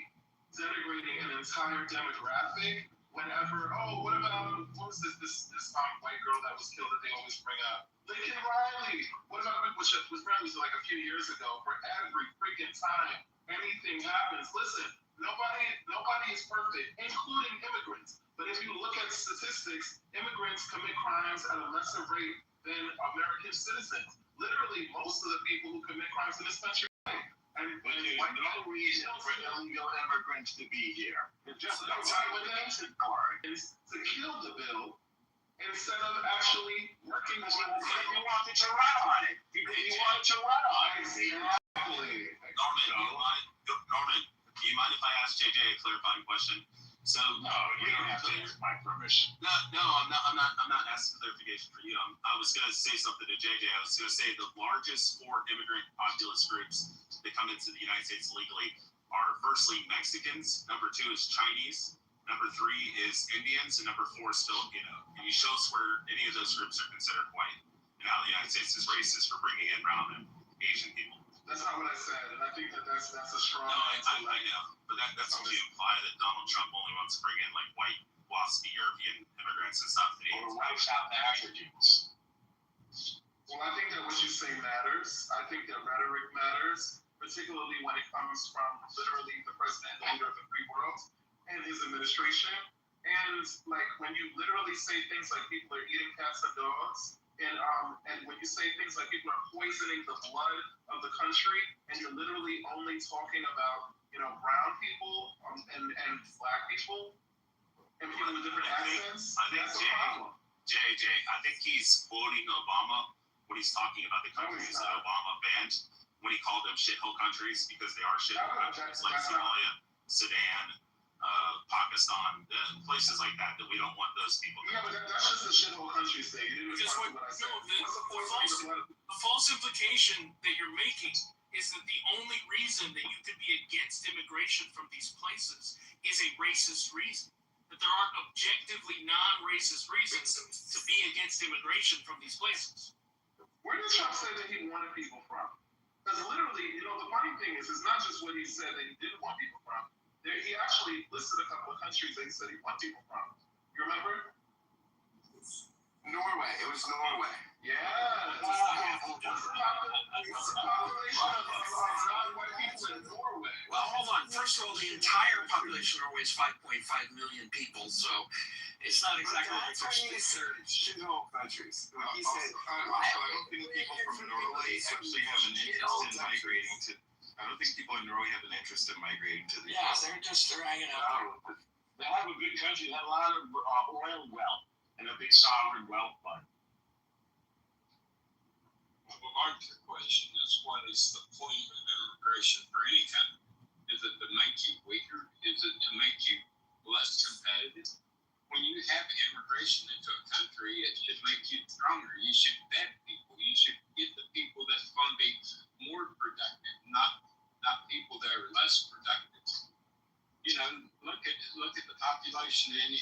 denigrating an entire demographic. Whenever, what about, what was this white girl that was killed that they always bring up? Lincoln Riley. What about, which was released like a few years ago? For every freaking time anything happens, listen, nobody is perfect, including immigrants. But if you look at statistics, immigrants commit crimes at a lesser rate than American citizens. Literally, most of the people who commit crimes in this country are white. But there's no reason for illegal immigrants to be here. It's just the reason for it is to kill the bill instead of actually working on it. You wanted to run on it. You wanted to run on it. Exactly. Norman, do you mind if I ask JJ a clarifying question? So No, you don't have to ask my permission. No, I'm not asking clarification for you. I was gonna say something to JJ. I was gonna say the largest 4 immigrant populist groups that come into the United States legally are firstly Mexicans, number 2 is Chinese, number 3 is Indians, and number 4 is Filipino. Can you show us where any of those groups are considered white and how the United States is racist for bringing in brown and Asian people? That's not what I said, and I think that's a strong. No, I know, but that's what you imply that Donald Trump only wants to bring in like white, waspy European immigrants and stuff. Or white South Africans. Well, I think that what you say matters. I think that rhetoric matters, particularly when it comes from literally the president and leader of the free world and his administration. And like when you literally say things like people are eating cats and dogs, and when you say things like people are poisoning the blood of the country, and you're literally only talking about brown people and black people and people with different accents, that's a problem. JJ, I think he's quoting Obama when he's talking about the countries that Obama banned when he called them shithole countries because they are shithole countries like Somalia, Sudan, Pakistan, places like that we don't want those people. Yeah, but that's just the shithole countries thing. You didn't respond to what I said. The false implication that you're making is that the only reason that you could be against immigration from these places is a racist reason. That there aren't objectively non-racist reasons to be against immigration from these places. Where did Trump say that he wanted people from? Because literally, the funny thing is, it's not just what he said that he didn't want people from. He actually listed a couple of countries that he said he wanted people from. You remember? Norway. It was Norway. Yeah. What's the population of non-white people in Norway? Well, hold on. First of all, the entire population of Norway is 5.5 million people, so it's not exactly like shithole countries. He said, also, I don't think people from Norway actually have an interest in migrating to. I don't think people in Norway have an interest in migrating to the US. They're hanging out. They have a good country. They have a lot of oil wealth and a big sovereign wealth fund. Well, my question is, what is the point of immigration for any country? Is it to make you weaker? Is it to make you less competitive? When you have immigration into a country, it should make you stronger. You should vet people. You should get the people that's going to be more productive, not people that are less productive. Look at the population in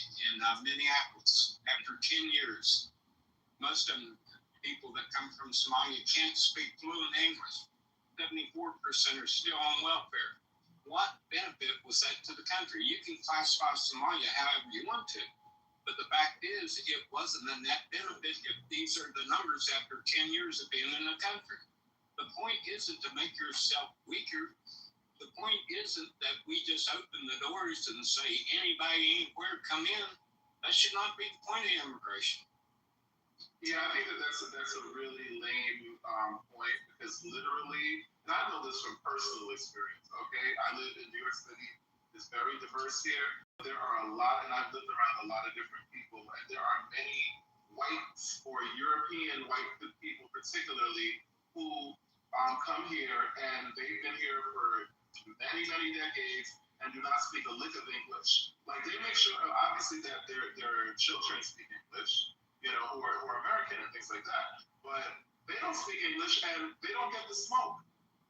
Minneapolis. After 10 years, most of them people that come from Somalia can't speak fluent English. 74% are still on welfare. What benefit was that to the country? You can classify Somalia however you want to, but the fact is, it wasn't a net benefit if these are the numbers after 10 years of being in the country. The point isn't to make yourself weaker. The point isn't that we just open the doors and say anybody, anywhere, come in. That should not be the point of immigration. Yeah, I think that's a really lame point because literally, and I know this from personal experience. Okay, I live in New York City. It's very diverse here. There are a lot, and I've lived around a lot of different people, and there are many whites or European white people, particularly, who come here and they've been here for many, many decades and do not speak a lick of English. Like they make sure, obviously, that their children speak English, who are American and things like that. But they don't speak English and they don't get the smoke.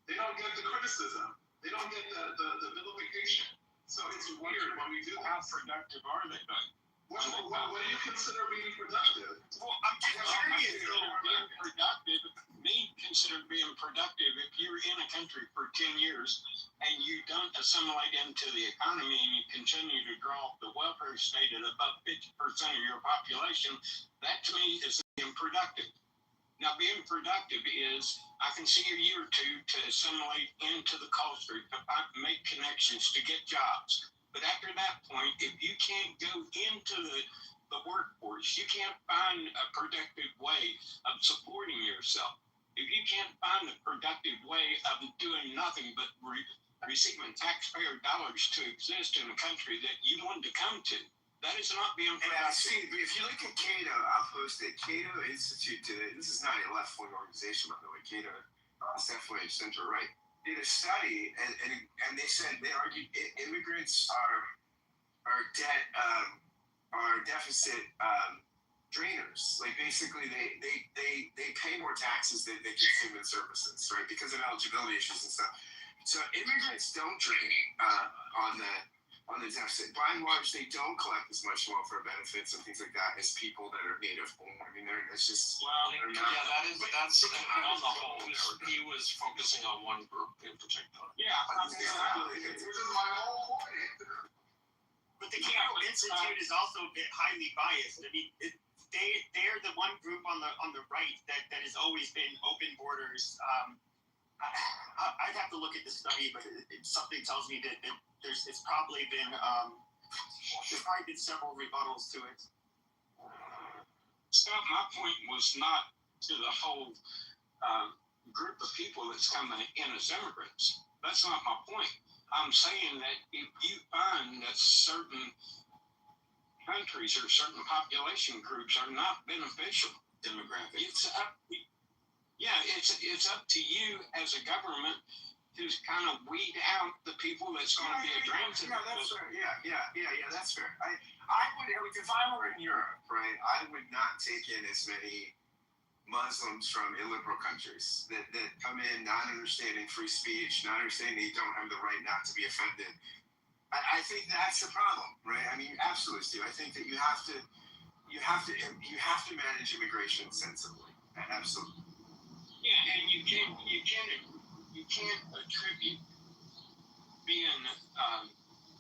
They don't get the criticism. They don't get the vilification. So it's weird when we do. How productive are they, though? What do you consider being productive? Well, I'm curious. Being productive, considered being productive if you're in a country for 10 years and you don't assimilate into the economy and you continue to draw the welfare state at above 50% of your population, that to me is being productive. Now, being productive is, I can see a year or two to assimilate into the culture, to make connections, to get jobs. But after that point, if you can't go into the workforce, you can't find a productive way of supporting yourself. If you can't find a productive way of doing nothing but receiving taxpayer dollars to exist in a country that you wanted to come to, That is not being And I see, but if you look at Cato, I'll post it. Cato Institute did it. This is not a left-wing organization, by the way. Cato is definitely center-right. Did a study, and they said, they argued immigrants are deficit drainers. Like basically, they pay more taxes than they consume in services, right? Because of eligibility issues and stuff. So immigrants don't drain on the deficit. By and large, they don't collect as much welfare benefits and things like that as people that are native born. I mean, it's just that's on the whole. He was focusing on one group in particular. Yeah, exactly. This is my whole point. But the Cato Institute is also a bit highly biased. I mean, they're the one group on the right that has always been open borders. I'd have to look at the study, but something tells me that it's probably been there's probably been several rebuttals to it. Scott, my point was not to the whole group of people that's coming in as immigrants. That's not my point. I'm saying that if you find that certain countries or certain population groups are not beneficial demographics, it's up to you as a government to kind of weed out the people that's going to be a drain to Yeah, that's fair. Yeah, that's fair. I would, if I were in Europe, right, I would not take in as many Muslims from illiberal countries that come in not understanding free speech, not understanding they don't have the right not to be offended. I think that's the problem, right? I mean, absolutely, Steve. I think that you have to manage immigration sensibly. Absolutely. Yeah, and you can't attribute being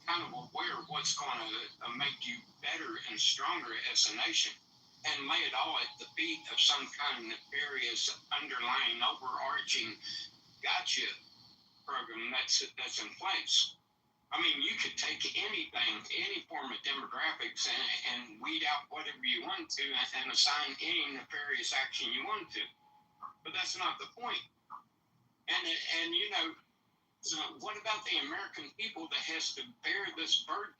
kind of aware of what's going to make you better and stronger as a nation and lay it all at the feet of some kind of nefarious underlying overarching gotcha program that's in place. I mean, you could take anything, any form of demographics and weed out whatever you want to and assign any nefarious action you want to. But that's not the point. And you know, so what about the American people that has to bear this burden?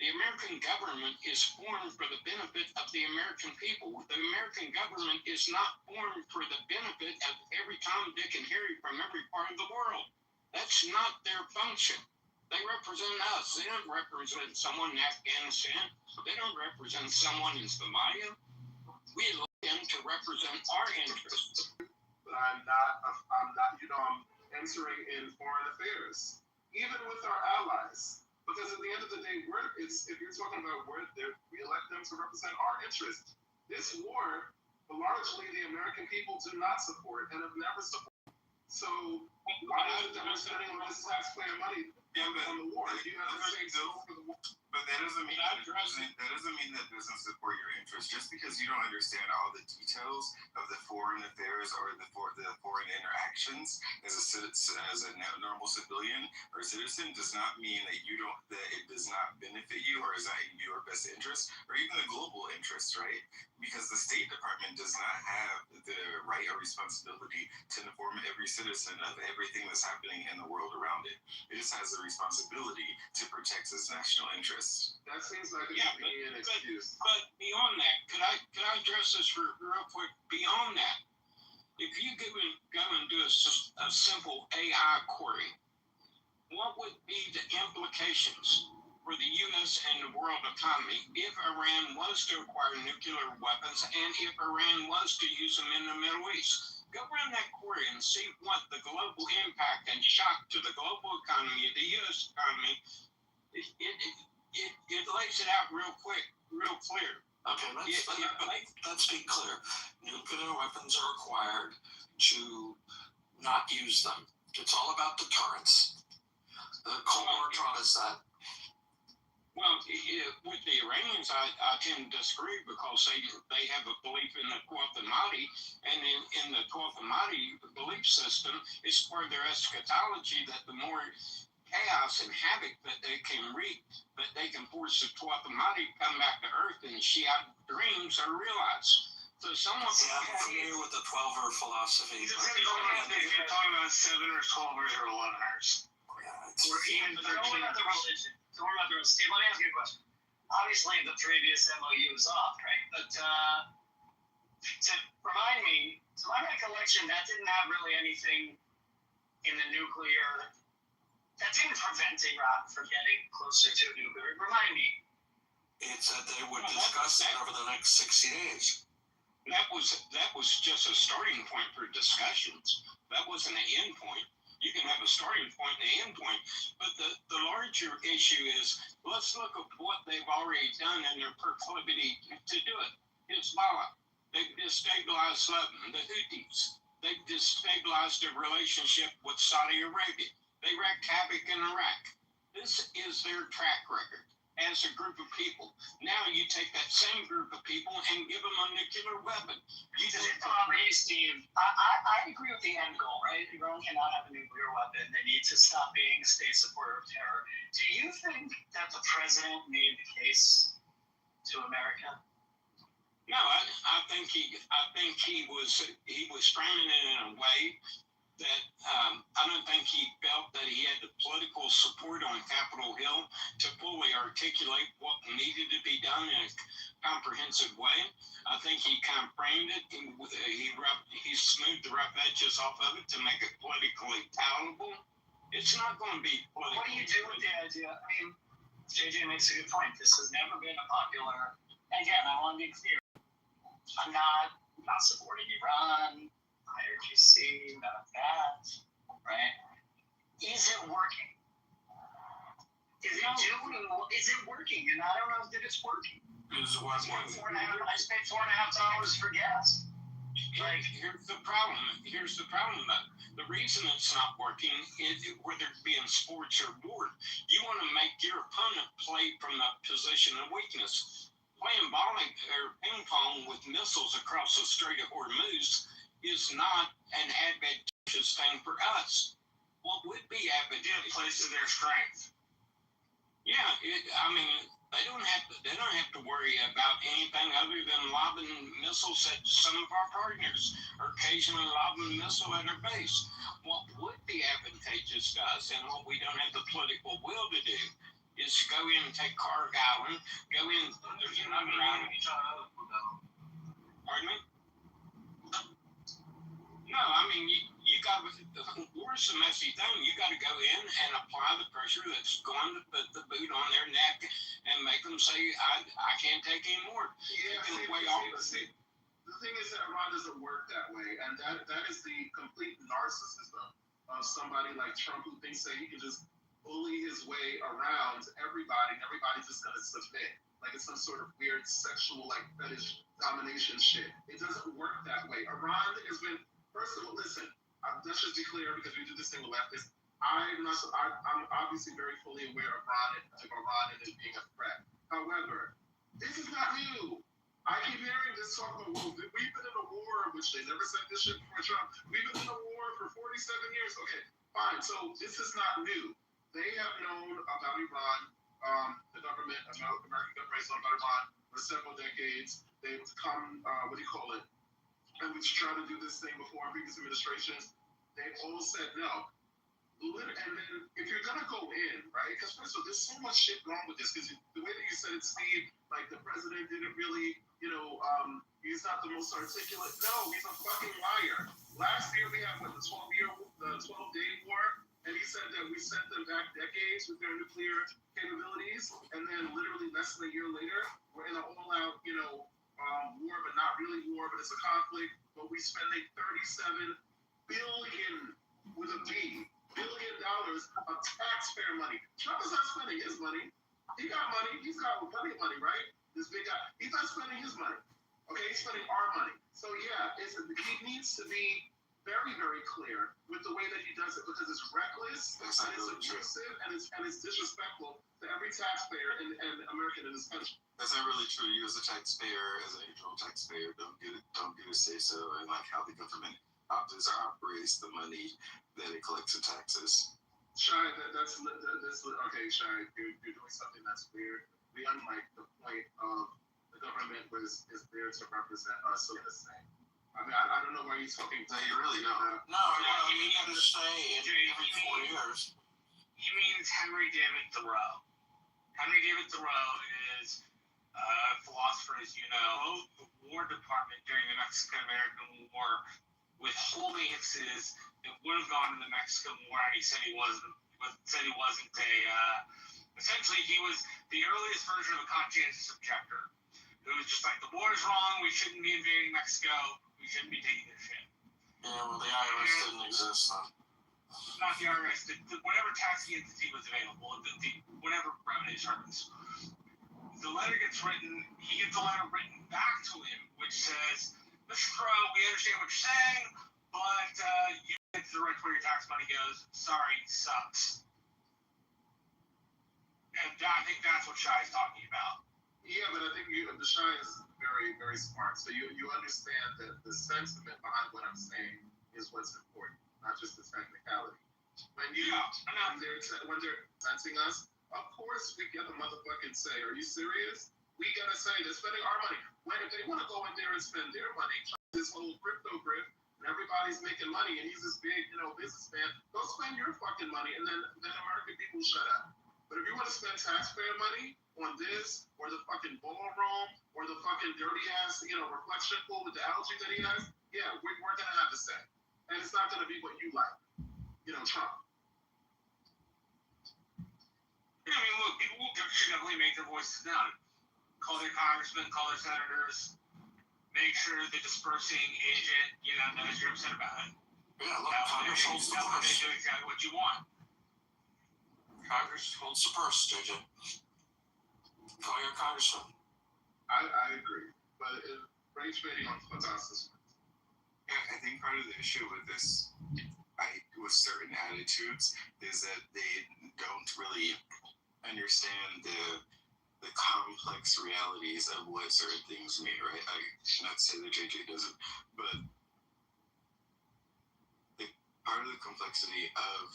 The American government is formed for the benefit of the American people. The American government is not formed for the benefit of every Tom, Dick, and Harry from every part of the world. That's not their function. They represent us. They don't represent someone in Afghanistan. They don't represent someone in Somalia. We elect them to represent our interests. I'm not, entering in foreign affairs, even with our allies. Because at the end of the day, if you're talking about we elect them to represent our interests. This war, largely the American people do not support and have never supported. So why is it that we're spending all this taxpayer money on the war? You have the same bill for the war. But that doesn't mean that doesn't support your interests. Just because you don't understand all the details of the foreign affairs or the foreign interactions as a normal civilian or citizen does not mean that it does not benefit you or is not in your best interest or even the global interest, right? Because the State Department does not have the right or responsibility to inform every citizen of everything that's happening in the world around it. It just has the responsibility to protect its national interests. That seems like an excuse. But beyond that, could I address this real quick? Beyond that, if you go and do a simple AI query, what would be the implications for the U.S. and the world economy if Iran was to acquire nuclear weapons and if Iran was to use them in the Middle East? Go run that query and see what the global impact and shock to the global economy, the U.S. economy, it lays it out real clear. Okay, let's be clear. Nuclear weapons are acquired to not use them. It's all about deterrence. The Cold War taught us that. Well, with the Iranians, I tend to disagree because they have a belief in the Twelfth Mahdi, and in the Twelfth Mahdi belief system, it's for their eschatology that the more chaos and havoc that they can wreak, that they can force the Twelfth Mahdi to come back to Earth and Shiite dreams are realized. So someone I'm familiar with the 12er philosophy. If you're talking about 7ers, 12ers, or 11ers. Yeah, or even 13ers. Don't worry about the religion. Don't worry about the religion. Steve, let me ask you a question. obviously the previous MOU is off, right? But to remind me, to my recollection, that didn't have really anything in the nuclear. That didn't prevent Iran from getting closer to nuclear. Remind me. It said they would discuss it over the next 60 days. That was just a starting point for discussions. That wasn't an end point. You can have a starting point and an end point, but the larger issue is, let's look at what they've already done and their proclivity to do it. Hezbollah, they've destabilized Lebanon, the Houthis, they've destabilized their relationship with Saudi Arabia. They wreaked havoc in Iraq. This is their track record as a group of people. Now you take that same group of people and give them a nuclear weapon. You Steve, I agree with the end goal, right? Iran cannot have a nuclear weapon. They need to stop being a state supporter of terror. Do you think that the president made the case to America? No, I think he was framing it in a way that I don't think he felt that he had the political support on Capitol Hill to fully articulate what needed to be done in a comprehensive way. I think he kind of framed it. He smoothed the rough edges off of it to make it politically palatable. It's not going to be political. What do you do with the idea? I mean, JJ makes a good point. This has never been a popular. And again, I want to be clear. I'm not supporting Iran. IRGC, none of that, right? Is it working? Is it working? And I don't know if it's working. I spent $4.5 for gas. Like, here's the problem. The reason it's not working is whether it be in sports or war, you want to make your opponent play from a position of weakness. Playing ping pong with missiles across the Strait of Hormuz is not an advantageous thing for us. What would be advantageous? Plays to their strength. Yeah, they don't have to worry about anything other than lobbing missiles at some of our partners, or occasionally lobbing a missile at our base. What would be advantageous to us, and what we don't have the political will to do, is go in and take Carg Island, go in. There's another island. Pardon me? No, you got war's a messy thing. You got to go in and apply the pressure that's going to put the boot on their neck and make them say, I can't take any more. Yeah, the thing is that Iran doesn't work that way, and that is the complete narcissism of somebody like Trump, who thinks that he can just bully his way around everybody, and everybody's just gonna submit. Like it's some sort of weird sexual fetish domination shit. It doesn't work that way. Iran has been. First of all, listen, let's just be clear, because we do this thing with leftists. I'm obviously very fully aware of Iran and it being a threat. However, this is not new. I keep hearing this talk about, well, we've been in a war, which they never said this shit before Trump. We've been in a war for 47 years. Okay, fine. So this is not new. They have known about Iran, the government, American government has known about Iran for several decades. They've come, and we've tried to do this thing before in previous administrations. They've all said no. And then if you're gonna go in, right? Because first of all, there's so much shit wrong with this. Because the way that you said it, Steve, the president didn't really, he's not the most articulate. No, he's a fucking liar. Last year we had the 12-day war, and he said that we sent them back decades with their nuclear capabilities, and then literally less than a year later, we're in an all-out, war, but not really war, but it's a conflict. But we're spending $37 billion with a B. $1 billion of taxpayer money. Trump is not spending his money. He got money. He's got plenty of money, right? This big guy. He's not spending his money. Okay, he's spending our money. So yeah, he needs to be very, very clear with the way that he does it, because it's reckless, and it's abusive, and it's disrespectful to every taxpayer and American in this country. That's not really true. You as a taxpayer, as an individual taxpayer, don't get a say so in how the government operates the money that it collects in taxes. Shai, that's okay. Shai, you're doing something that's weird. We unlike the point of the government is there to represent us, so to say. I don't know why you're talking. No, you really don't. You mean to say every 4 years. He means Henry David Thoreau. Henry David Thoreau was philosopher, as you know, the War Department during the Mexican-American War with holdances that would have gone to the Mexican War, and he said he wasn't a. Essentially, he was the earliest version of a conscientious objector. It was just like, the war is wrong, we shouldn't be invading Mexico, we shouldn't be taking their shit. Yeah, well, the IRS didn't exist then. Not the IRS, whatever taxing entity was available, whatever revenue service. The letter gets written, he gets a letter written back to him, which says, Mr. Crow, we understand what you're saying, but you get to direct where your tax money goes. Sorry, sucks. And I think that's what Shai's talking about. Yeah, but I think the Shai is very, very smart. So you understand that the sentiment behind what I'm saying is what's important, not just the technicality. When they're sensing us, of course we get a motherfucking say. Are you serious? We gotta say they're spending our money. When if they want to go in there and spend their money, this whole crypto grip, and everybody's making money, and he's this big, businessman, go spend your fucking money, and then American people shut up. But if you want to spend taxpayer money on this, or the fucking ballroom, or the fucking dirty ass, reflection pool with the algae that he has, yeah, we're gonna have to say, and it's not gonna be what you like, Trump. Yeah, I mean, look, people should definitely make their voices known. Call their congressmen, call their senators. Make sure the dispersing agent, knows you're upset about it. Yeah, look, Congress holds the purse. They do exactly what you want. Congress holds the purse, JJ. Call your congressman. I agree, but rage baiting on Clubhouse is. I think part of the issue with this, with certain attitudes, is that they don't really understand the complex realities of what certain things mean, right? I not say that JJ doesn't, but part of the complexity of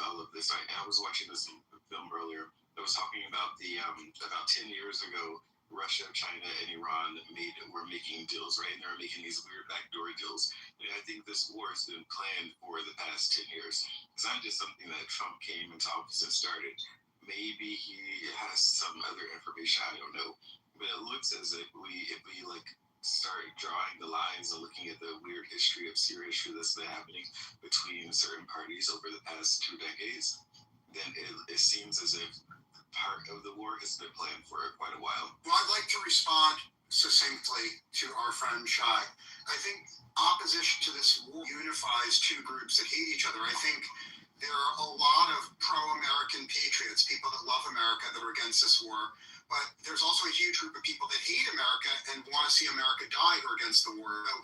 all of this, I was watching this film earlier that was talking about about 10 years ago, Russia, China, and Iran were making deals, right? And they were making these weird backdoor deals. And I think this war has been planned for the past 10 years. It's not just something that Trump came into office and started. Maybe he has some other information, I don't know. But it looks as if we start drawing the lines and looking at the weird history of serious issue that's been happening between certain parties over the past 2 decades, then it seems as if part of the war has been planned for quite a while. Well, I'd like to respond succinctly to our friend Shai. I think opposition to this war unifies two groups that hate each other. I think there are a lot of pro-American patriots, people that love America, that are against this war. But there's also a huge group of people that hate America and want to see America die who are against the war. So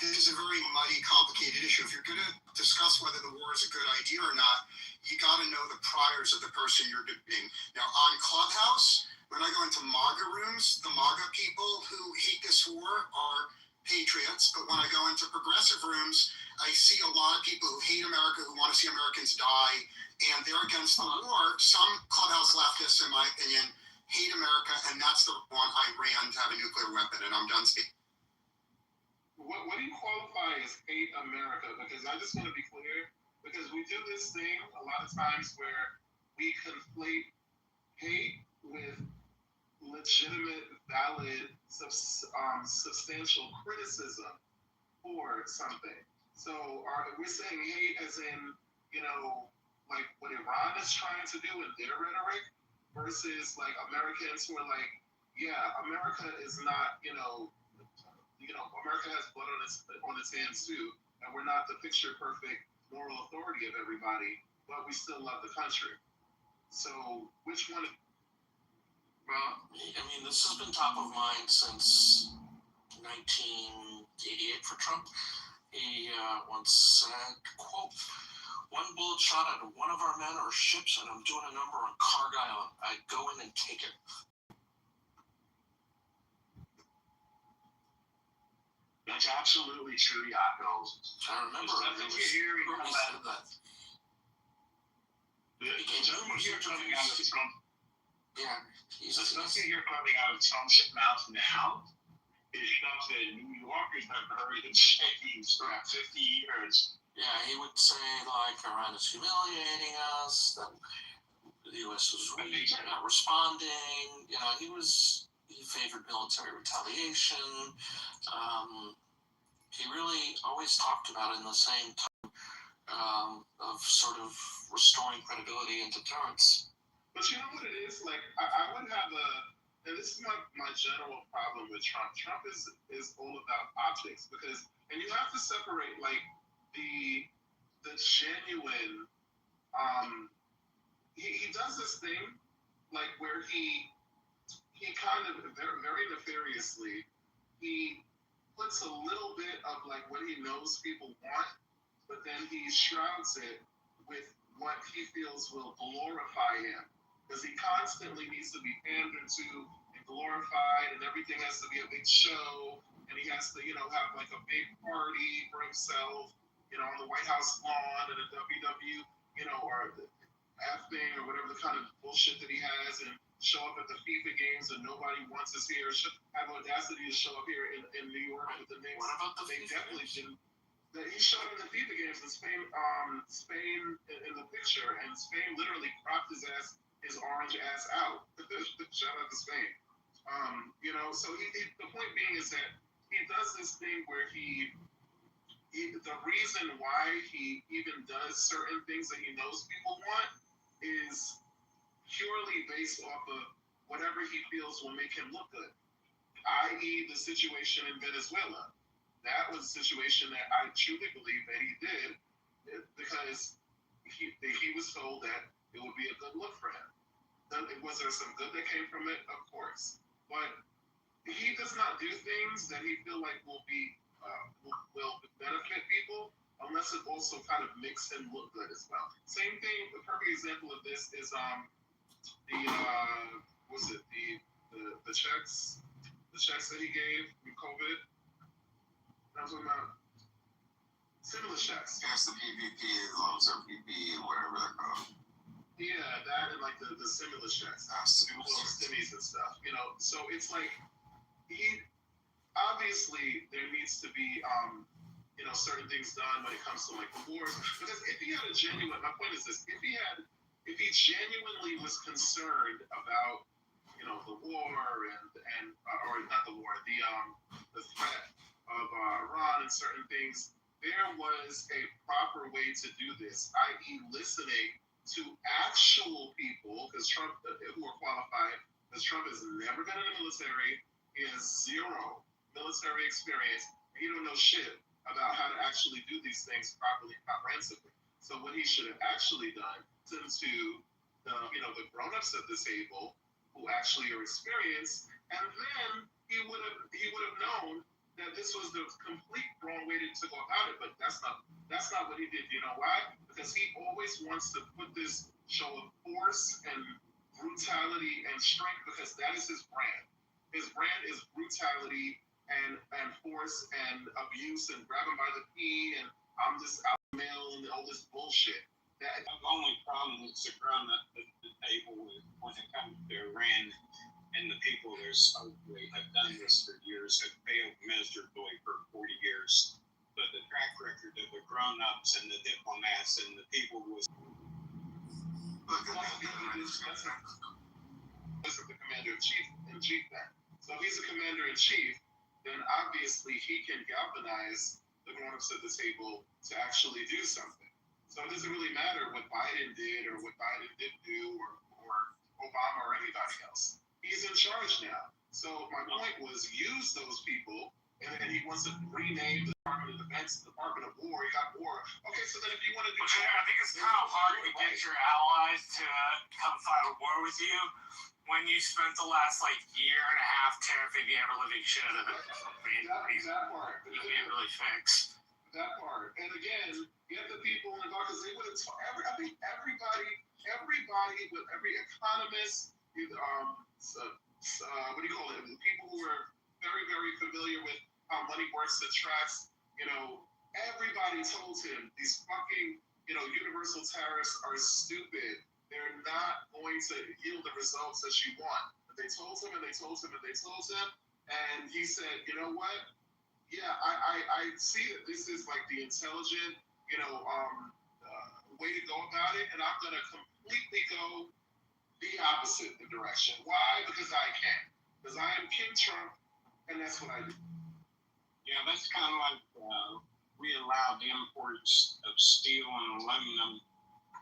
this is a very muddy, complicated issue. If you're going to discuss whether the war is a good idea or not, you got to know the priors of the person you're debating. Now, on Clubhouse, when I go into MAGA rooms, the MAGA people who hate this war are patriots. But when I go into progressive rooms, I see a lot of people who hate America, who want to see Americans die, and they're against the war. Some Clubhouse leftists, in my opinion, hate America, and that's the one Iran to have a nuclear weapon, and I'm done speaking. What do you qualify as hate America? Because I just want to be clear, because we do this thing a lot of times where we conflate hate with legitimate, valid, substantial criticism for something. So we're saying hate as in, like what Iran is trying to do in their rhetoric, versus like Americans who are like, yeah, America is not, America has blood on its hands too, and we're not the picture perfect moral authority of everybody, but we still love the country. So which one? Well, I mean, this has been top of mind since 1988 for Trump. He once said, quote, "One bullet shot at one of our men or ships, and I'm doing a number on Carg Island. I'd go in and take it." That's absolutely true, Yaakov. I remember nothing you hear coming out of that. There's nothing you hear coming out of Trump. Yeah, there's nothing you hear coming out of Trump's mouth now. Is stuff that New Yorkers have heard him saying for 50 years. Yeah, he would say, like, Iran is humiliating us, that the U.S. was weak, not responding. He favored military retaliation. He really always talked about it in the same time of sort of restoring credibility and deterrence. But you know what it is? Like, I would have and this is my general problem with Trump. Trump is all about optics and you have to separate, like, the genuine, he does this thing, like, where he kind of very, very nefariously, he puts a little bit of, like, what he knows people want, but then he shrouds it with what he feels will glorify him. Because he constantly needs to be pandered to and glorified, and everything has to be a big show, and he has to, have, like, a big party for himself, on the White House lawn and a WW, or the F thing, or whatever the kind of bullshit that he has, and show up at the FIFA games and nobody wants us here, have audacity to show up here in New York with the Knicks. What about the they FIFA definitely games? Didn't. He showed up in the FIFA games in Spain, Spain in the picture, and Spain literally cropped his orange ass out. Shout out to Spain. So the point being is that he does this thing where the reason why he even does certain things that he knows people want is purely based off of whatever he feels will make him look good, i.e. the situation in Venezuela. That was a situation that I truly believe that he did because he was told that it would be a good look for him. Was there some good that came from it? Of course. But he does not do things that he feel like will benefit people unless it also kind of makes him look good as well. Same thing, the perfect example of this is the checks that he gave with COVID. That was about stimulus checks. Yes, the PPP loans or PPP, whatever they're called. Yeah, that and like the stimulus checks, stimmies and stuff. So it's like obviously there needs to be certain things done when it comes to like the wars. Because if he had my point is this: if he genuinely was concerned about the war or not the war, the threat of Iran and certain things, there was a proper way to do this, i.e. listening to actual people, because Trump, who are qualified, because Trump has never been in the military, he has zero military experience, and he don't know shit about how to actually do these things properly, comprehensively. So what he should have actually done, listen to the grown-ups at the table who actually are experienced, and then he would have known that this was the complete wrong way to go about it. But that's not what he did. You know why? Because he always wants to put this show of force and brutality and strength, because that is his brand. His brand is brutality and force and abuse and grabbing by the pee and I'm just out male and all this bullshit. The only problem that's around the table is when it comes to Iran and the people there supposedly have done this for years, have failed miserably for 40 years. But the track record of the grown-ups and the diplomats and the people who was the commander-in-chief then. So if he's a commander-in-chief, then obviously he can galvanize the grown-ups at the table to actually do something. So it doesn't really matter what Biden did or what Biden didn't do or Obama or anybody else. He's in charge now. So my point was use those people, and then he wants to rename the Department of Defense, the Department of War. He got war. Okay, so then if you want to do I think it's kind of hard to get your allies to come fight a war with you when you spent the last year and a half tearing the ever-living shit out of it. That part. You can't really fix. That part. And again, get the people in the dark, because they would have I think everybody with every economist, what do you call it? The people who are very, very familiar with how money works and tracks, everybody told him these fucking, universal tariffs are stupid. They're not going to yield the results that you want. But they told him and they told him and they told him, and he said, you know what? Yeah, I see that this is like the intelligent, way to go about it, and I'm gonna completely go the opposite the direction. Why? Because I can. Because I am King Trump, and that's what I do. Yeah, that's kind of like we allowed the imports of steel and aluminum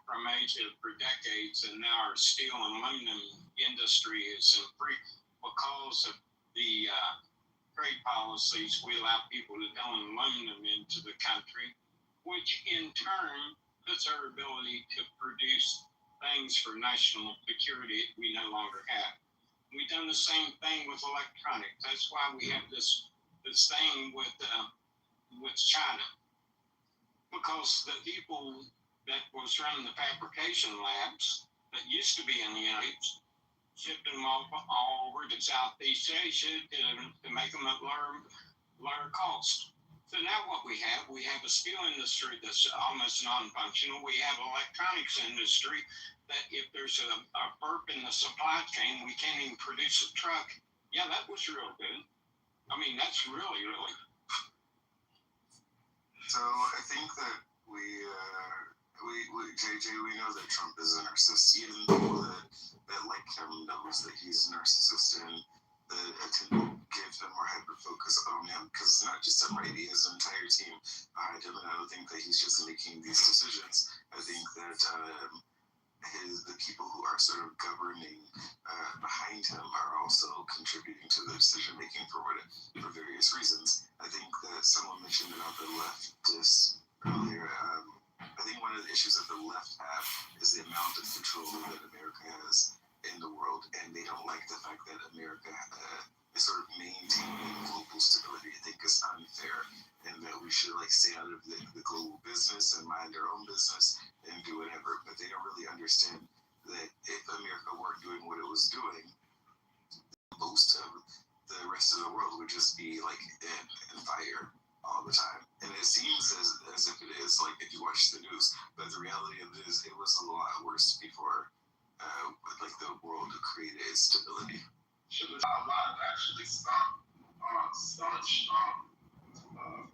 from Asia for decades, and now our steel and aluminum industry is in free because of the trade policies. We allow people to dump aluminum into the country, which in turn puts our ability to produce things for national security we no longer have. We've done the same thing with electronics. That's why we have this thing with China, because the people that was running the fabrication labs that used to be in the United States shipped them all over to Southeast Asia to make them at lower cost. So now what we have a steel industry that's almost non-functional. We have an electronics industry that if there's a burp in the supply chain, we can't even produce a truck. Yeah, that was real good. I mean, that's really, really. So I think that we JJ, we know that Trump is a narcissist. Even people that like him knows that he's a narcissist, and tend to give him more hyper focus on him, because it's not just him, right? He has an entire team behind him, and I don't think that he's just making these decisions. I think that the people who are sort of governing behind him are also contributing to the decision making for various reasons. I think that someone mentioned about the leftists earlier. I think one of the issues that the left have is the amount of control that America has in the world, and they don't like the fact that America is sort of maintaining global stability. I think it's unfair, and that we should stay out of the global business and mind our own business and do whatever. But they don't really understand that if America weren't doing what it was doing, most of the rest of the world would just be in fire all the time. And it seems as if it is, if you watch the news, but the reality of it is it was a lot worse before the world created stability. A lot of actually staunch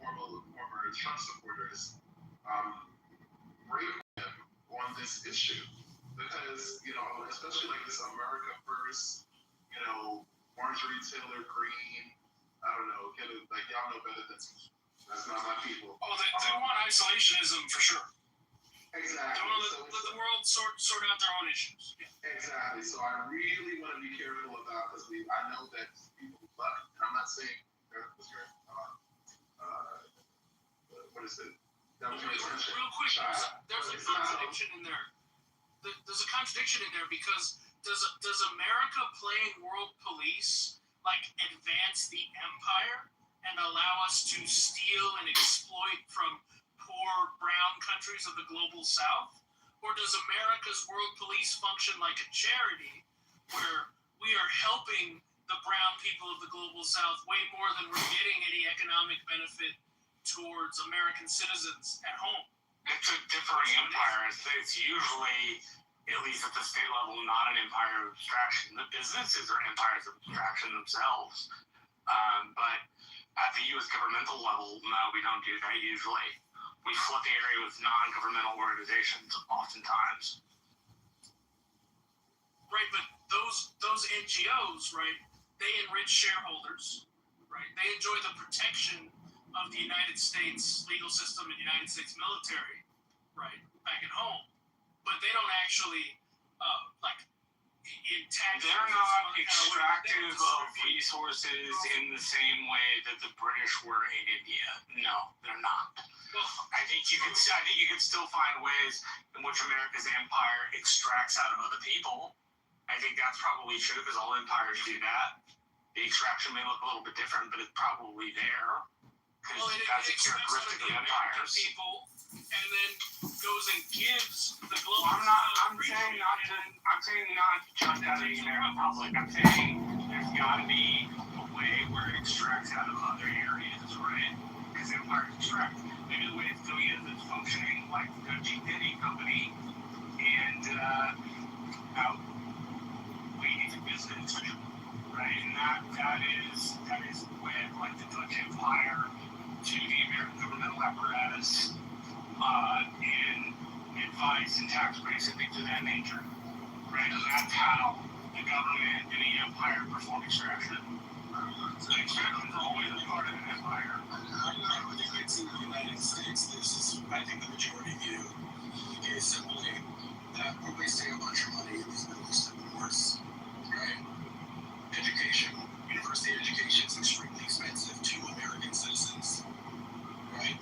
former Trump supporters break him on this issue, because especially this America First, Marjorie Taylor Greene. I don't know, y'all know better than me. That's not my people. Oh, they want isolationism for sure. Exactly. They want to let the world sort out their own issues. Yeah. Exactly. So I really want to be careful about, because I know that people love, and I'm not saying what is it? That was real quick. There's a contradiction in there. There's a contradiction in there, because does America playing world police advance the empire and allow us to steal and exploit from poor brown countries of the global south? Or does America's world police function like a charity, where we are helping the brown people of the global south way more than we're getting any economic benefit towards American citizens at home? It's a differing empire. It's usually, at least at the state level, not an empire of abstraction. The businesses are empires of abstraction themselves. But at the U.S. governmental level, no, we don't do that usually. We flood the area with non-governmental organizations oftentimes. Right, but those NGOs, right, they enrich shareholders, right? They enjoy the protection of the United States legal system and United States military, right, back at home. But they don't actually, they're not extractive of resources in the same way that the British were in India. No, they're not. I think you could still find ways in which America's empire extracts out of other people. I think that's probably true, because all empires do that. The extraction may look a little bit different, but it's probably there, because that's a characteristic of empires. People, and then goes and gives the global. I'm saying not to shut down the American public. I'm saying there's got to be a way where it extracts out of other areas, right? Because empires extract. Maybe the way it's doing it is it's functioning like the GDP company and out waiting for business, right? And that is the way like the Dutch Empire to the American governmental apparatus and advice and tax breaks and things of that nature. right? Because that's how the government and the empire perform extraction. So extraction is always a part of an empire. I think it's in the United States, this is, I think the majority view is simply that we're wasting a bunch of money in these Middle Eastern wars, right? Education, university education is extremely expensive to American citizens, right?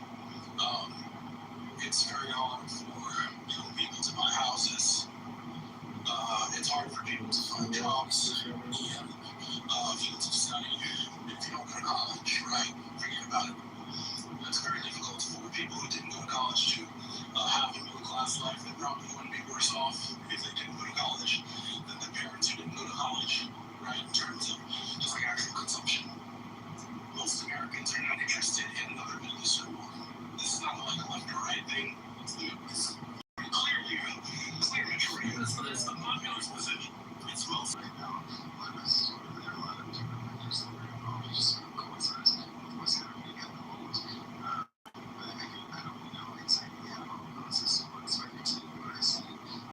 It's very hard for young people to buy houses. It's hard for people to find jobs in fields of study if you don't go to college, right? Forget about it. It's very difficult for people who didn't go to college to have a middle class life